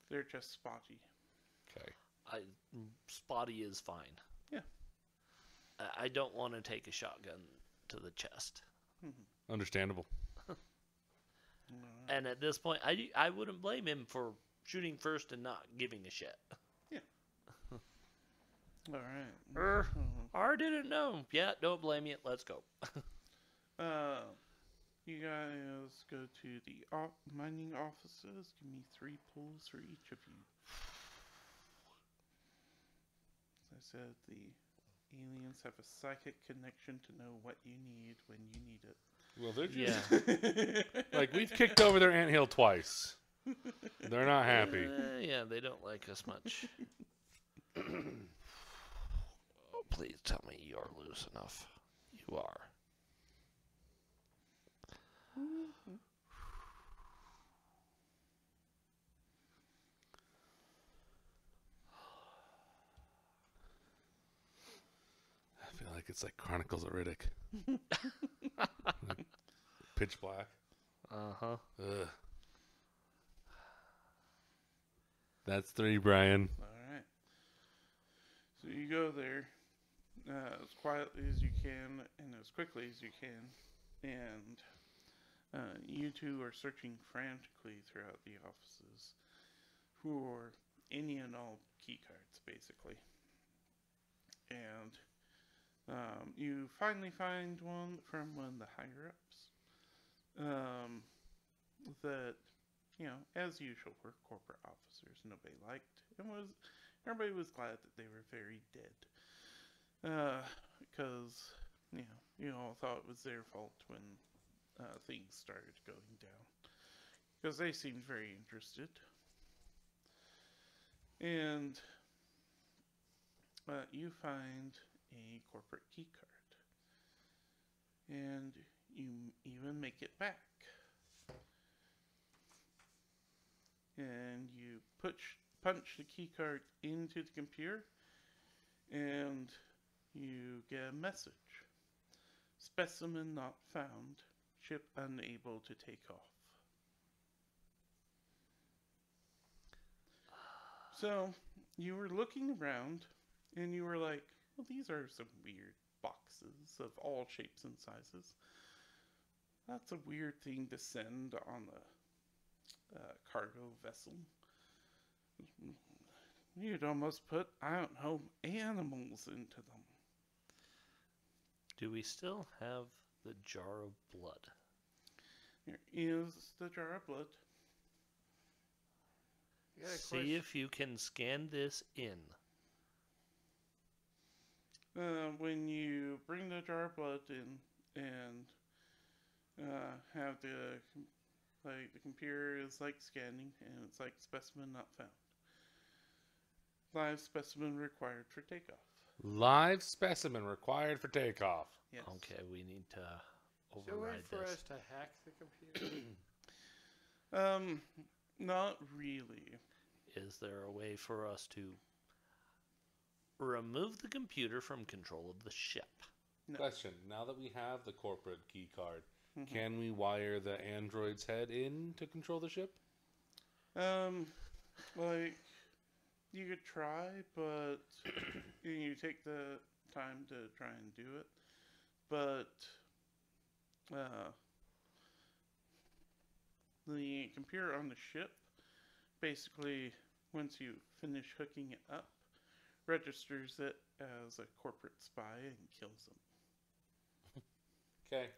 they're just spotty. Okay. Spotty is fine. Yeah. I don't want to take a shotgun to the chest. Understandable. And at this point, I wouldn't blame him for shooting first and not giving a shit. Alright. I didn't know. Yeah, don't blame you. Let's go. You guys go to the mining offices. Give me 3 pulls for each of you. As I said, the aliens have a psychic connection to know what you need when you need it. Well, they're just... like, we've kicked over their anthill twice. They're not happy. Yeah, they don't like us much. Oh, please tell me you're loose enough. You are. I feel like it's like Chronicles of Riddick. Like, pitch black. Uh-huh. Ugh. That's 3, Brian. Alright. So you go there as quietly as you can and as quickly as you can. And you 2 are searching frantically throughout the offices for any and all key cards, basically. And you finally find one from one of the higher-ups that, you know, as usual, were corporate officers nobody liked, and everybody was glad that they were very dead. Because, you all thought it was their fault when things started going down. Because they seemed very interested. And you find a corporate key card. And you even make it back. And you punch the key card into the computer, and you get a message. Specimen not found. Ship unable to take off. So, you were looking around, and you were like, well, these are some weird boxes of all shapes and sizes. That's a weird thing to send on a cargo vessel. You'd almost put, I don't know, animals into them. Do we still have the jar of blood? Here is the jar of blood. I got a See question. if you can scan this in. When you bring the jar of blood in and have the computer is like scanning and it's like specimen not found. Live specimen required for takeoff. Live specimen required for takeoff. Yes. Okay, we need to Is there a way override for this. us to hack the computer? Not really. Is there a way for us to remove the computer from control of the ship? No. Question: now that we have the corporate key card, Mhm. can we wire the android's head in to control the ship? Like, you could try, but you take the time to try and do it. But, the computer on the ship, basically, once you finish hooking it up, registers it as a corporate spy and kills them. Okay.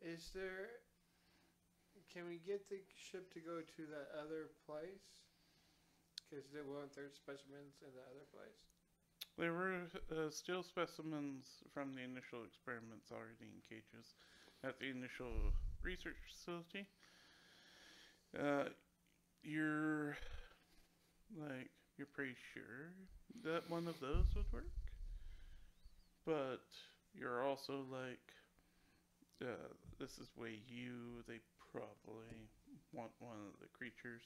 Is there? Can we get the ship to go to that other place? Because there weren't there specimens in the other place. There were still specimens from the initial experiments already in cages at the initial research facility. You're pretty sure that one of those would work, but you're also like, this is way you. They probably want one of the creatures,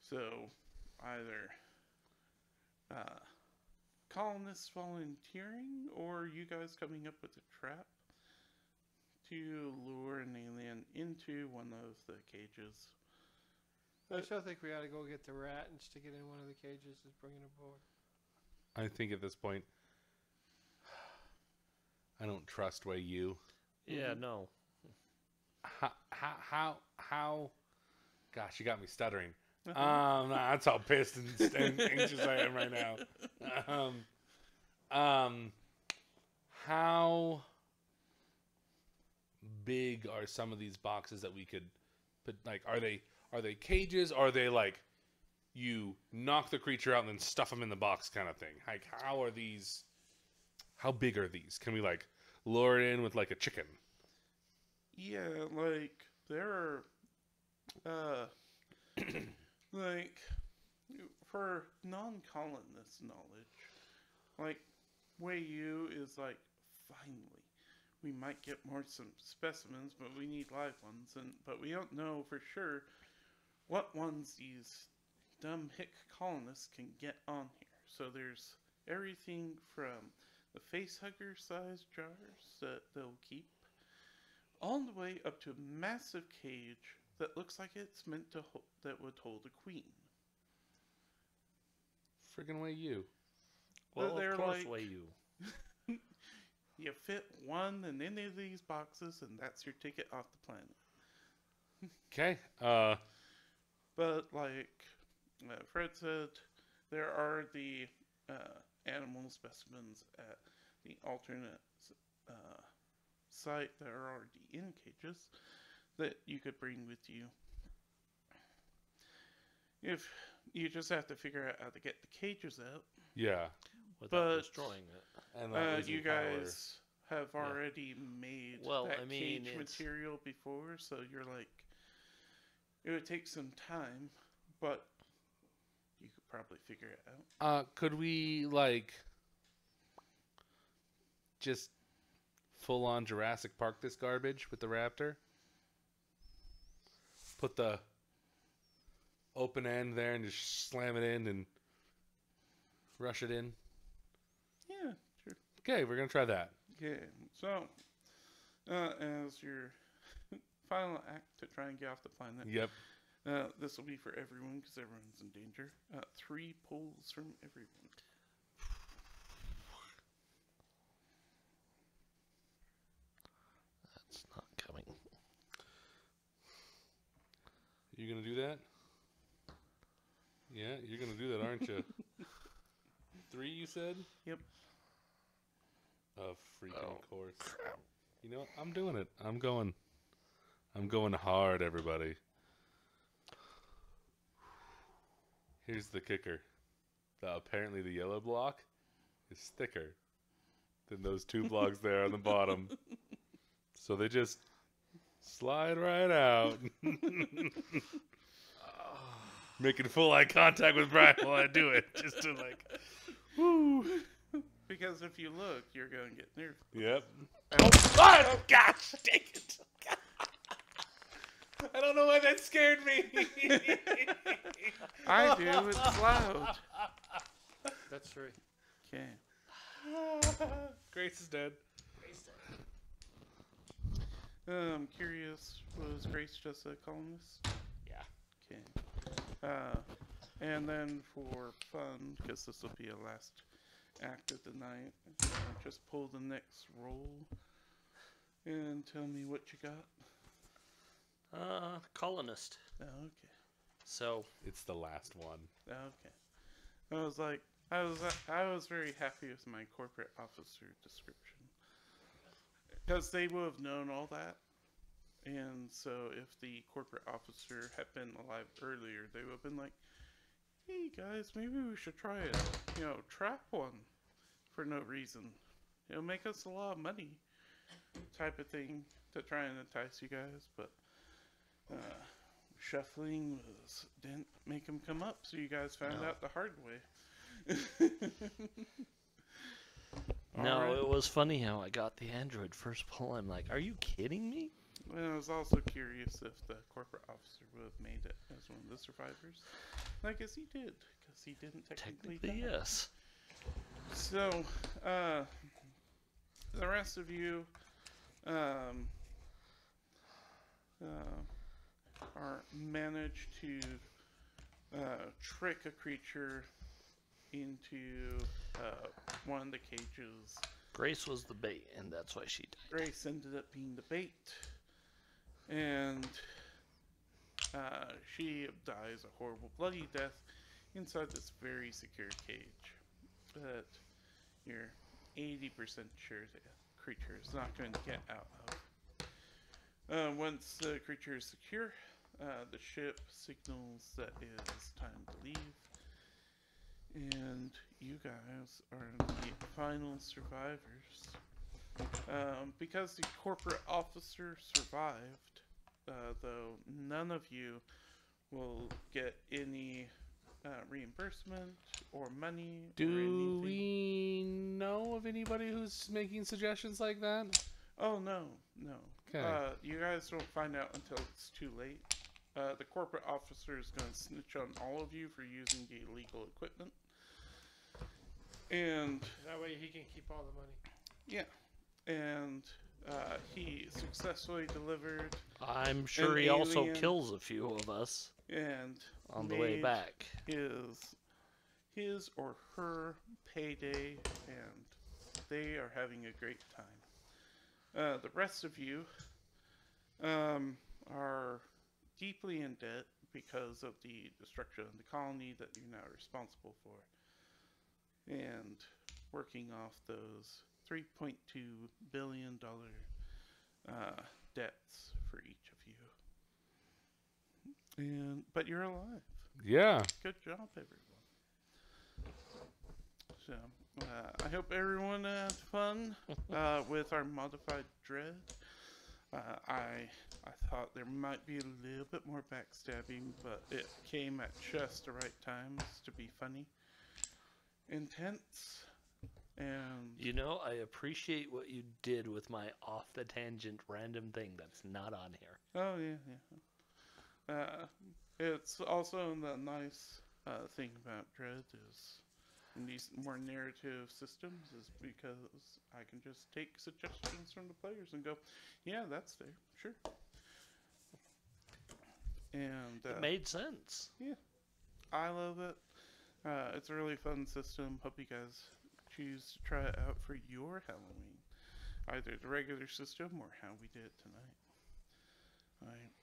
so either colonists volunteering or you guys coming up with a trap to lure an alien into one of the cages. I still think we ought to go get the rat and stick it in one of the cages and bring it aboard. I think at this point, I don't trust Wei Yu. Yeah, no. How? Gosh, you got me stuttering. That's how pissed and anxious I am right now. How big are some of these boxes that we could put? Like, are they cages? Are they like you knock the creature out and then stuff them in the box kind of thing? Like, how are these? How big are these? Can we like lure it in with like a chicken? Yeah, like there are, like for non-colonist knowledge, like Wei Yu is like, finally, we might get some specimens, but we need live ones, but we don't know for sure what ones these dumb hick colonists can get on here. So there's everything from the facehugger size jars that they'll keep, all the way up to a massive cage that looks like it's meant to that would hold a queen. Friggin' Wei Yu. Well, they're of course, like- Wei Yu. You fit one in any of these boxes, and that's your ticket off the planet. Okay. But like Fred said, there are the animal specimens at the alternate site that are already in cages that you could bring with you. If you just have to figure out how to get the cages out. Yeah. Without But- destroying it. And not losing You guys have Yeah. already made Well, that I mean, cage it's- material before, so you're like, it would take some time, but you could probably figure it out. Could we like just full on Jurassic Park this garbage with the raptor? Put the open end there and just slam it in and rush it in. Yeah, sure. Okay, we're gonna try that. Okay, so as your final act to try and get off the planet, Yep. this will be for everyone because everyone's in danger. 3 pulls from everyone. That's not coming. You gonna do that? Yeah, you're gonna do that, aren't you? 3, you said? Yep. Of freaking course. You know what? I'm doing it. I'm going hard, everybody. Here's the kicker. Apparently the yellow block is thicker than those 2 blocks there on the bottom. So they just slide right out. Making full eye contact with Brian while I do it. Just to like, woo. Because if you look, you're going to get nervous. Yep. Oh, gosh, dang it. I don't know why that scared me. I do. It's loud. That's right. Okay. Grace is dead. I'm curious, was Grace just a colonist? Yeah. Okay. And then for fun, because this will be a last act of the night, just pull the next roll and tell me what you got. Colonist. Oh, okay. So It's the last one. Okay. I was very happy with my corporate officer description. Because they would have known all that. And so if the corporate officer had been alive earlier, they would have been like, hey guys, maybe we should try it. Trap one for no reason. It'll make us a lot of money. Type of thing to try and entice you guys. But shuffling didn't make them come up, so you guys found out the hard way. no, Alright. it was funny how I got the android first pull. I'm like, are you kidding me? And I was also curious if the corporate officer would have made it as one of the survivors. And I guess he did, because he didn't technically Technically, die. yes. So, the rest of you are managed to trick a creature into one of the cages. Grace was the bait, and that's why she died. Grace ended up being the bait, and she dies a horrible, bloody death inside this very secure cage that you're 80% sure the creature is not going to get out of. Once the creature is secure, the ship signals that it is time to leave, and you guys are the final survivors. Because the corporate officer survived, though none of you will get any reimbursement or money or Do anything. we know of anybody who's making suggestions like that? Oh, no. Okay. You guys don't find out until it's too late. The corporate officer is going to snitch on all of you for using the illegal equipment. And That way he can keep all the money. yeah, and he successfully delivered I'm sure An he also alien. kills a few of us and on the way made back. his or her payday, and they are having a great time. The rest of you are deeply in debt because of the destruction of the colony that you're now responsible for, and working off those $3.2 billion debts for each of you. But you're alive. Yeah. Good job, everyone. So, I hope everyone had fun with our modified dread. I thought there might be a little bit more backstabbing, but it came at just the right times to be funny, intense, and You know, I appreciate what you did with my off-the-tangent random thing that's not on here. oh yeah. It's also the nice thing about Dread is in these more narrative systems is because I can just take suggestions from the players and go, yeah, that's there, sure. And It made sense. I love it. It's a really fun system. Hope you guys choose to try it out for your Halloween. Either the regular system or how we did it tonight. Alright.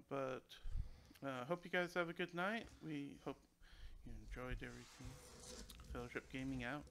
But hope you guys have a good night. We hope enjoyed everything. Fellowship Gaming out.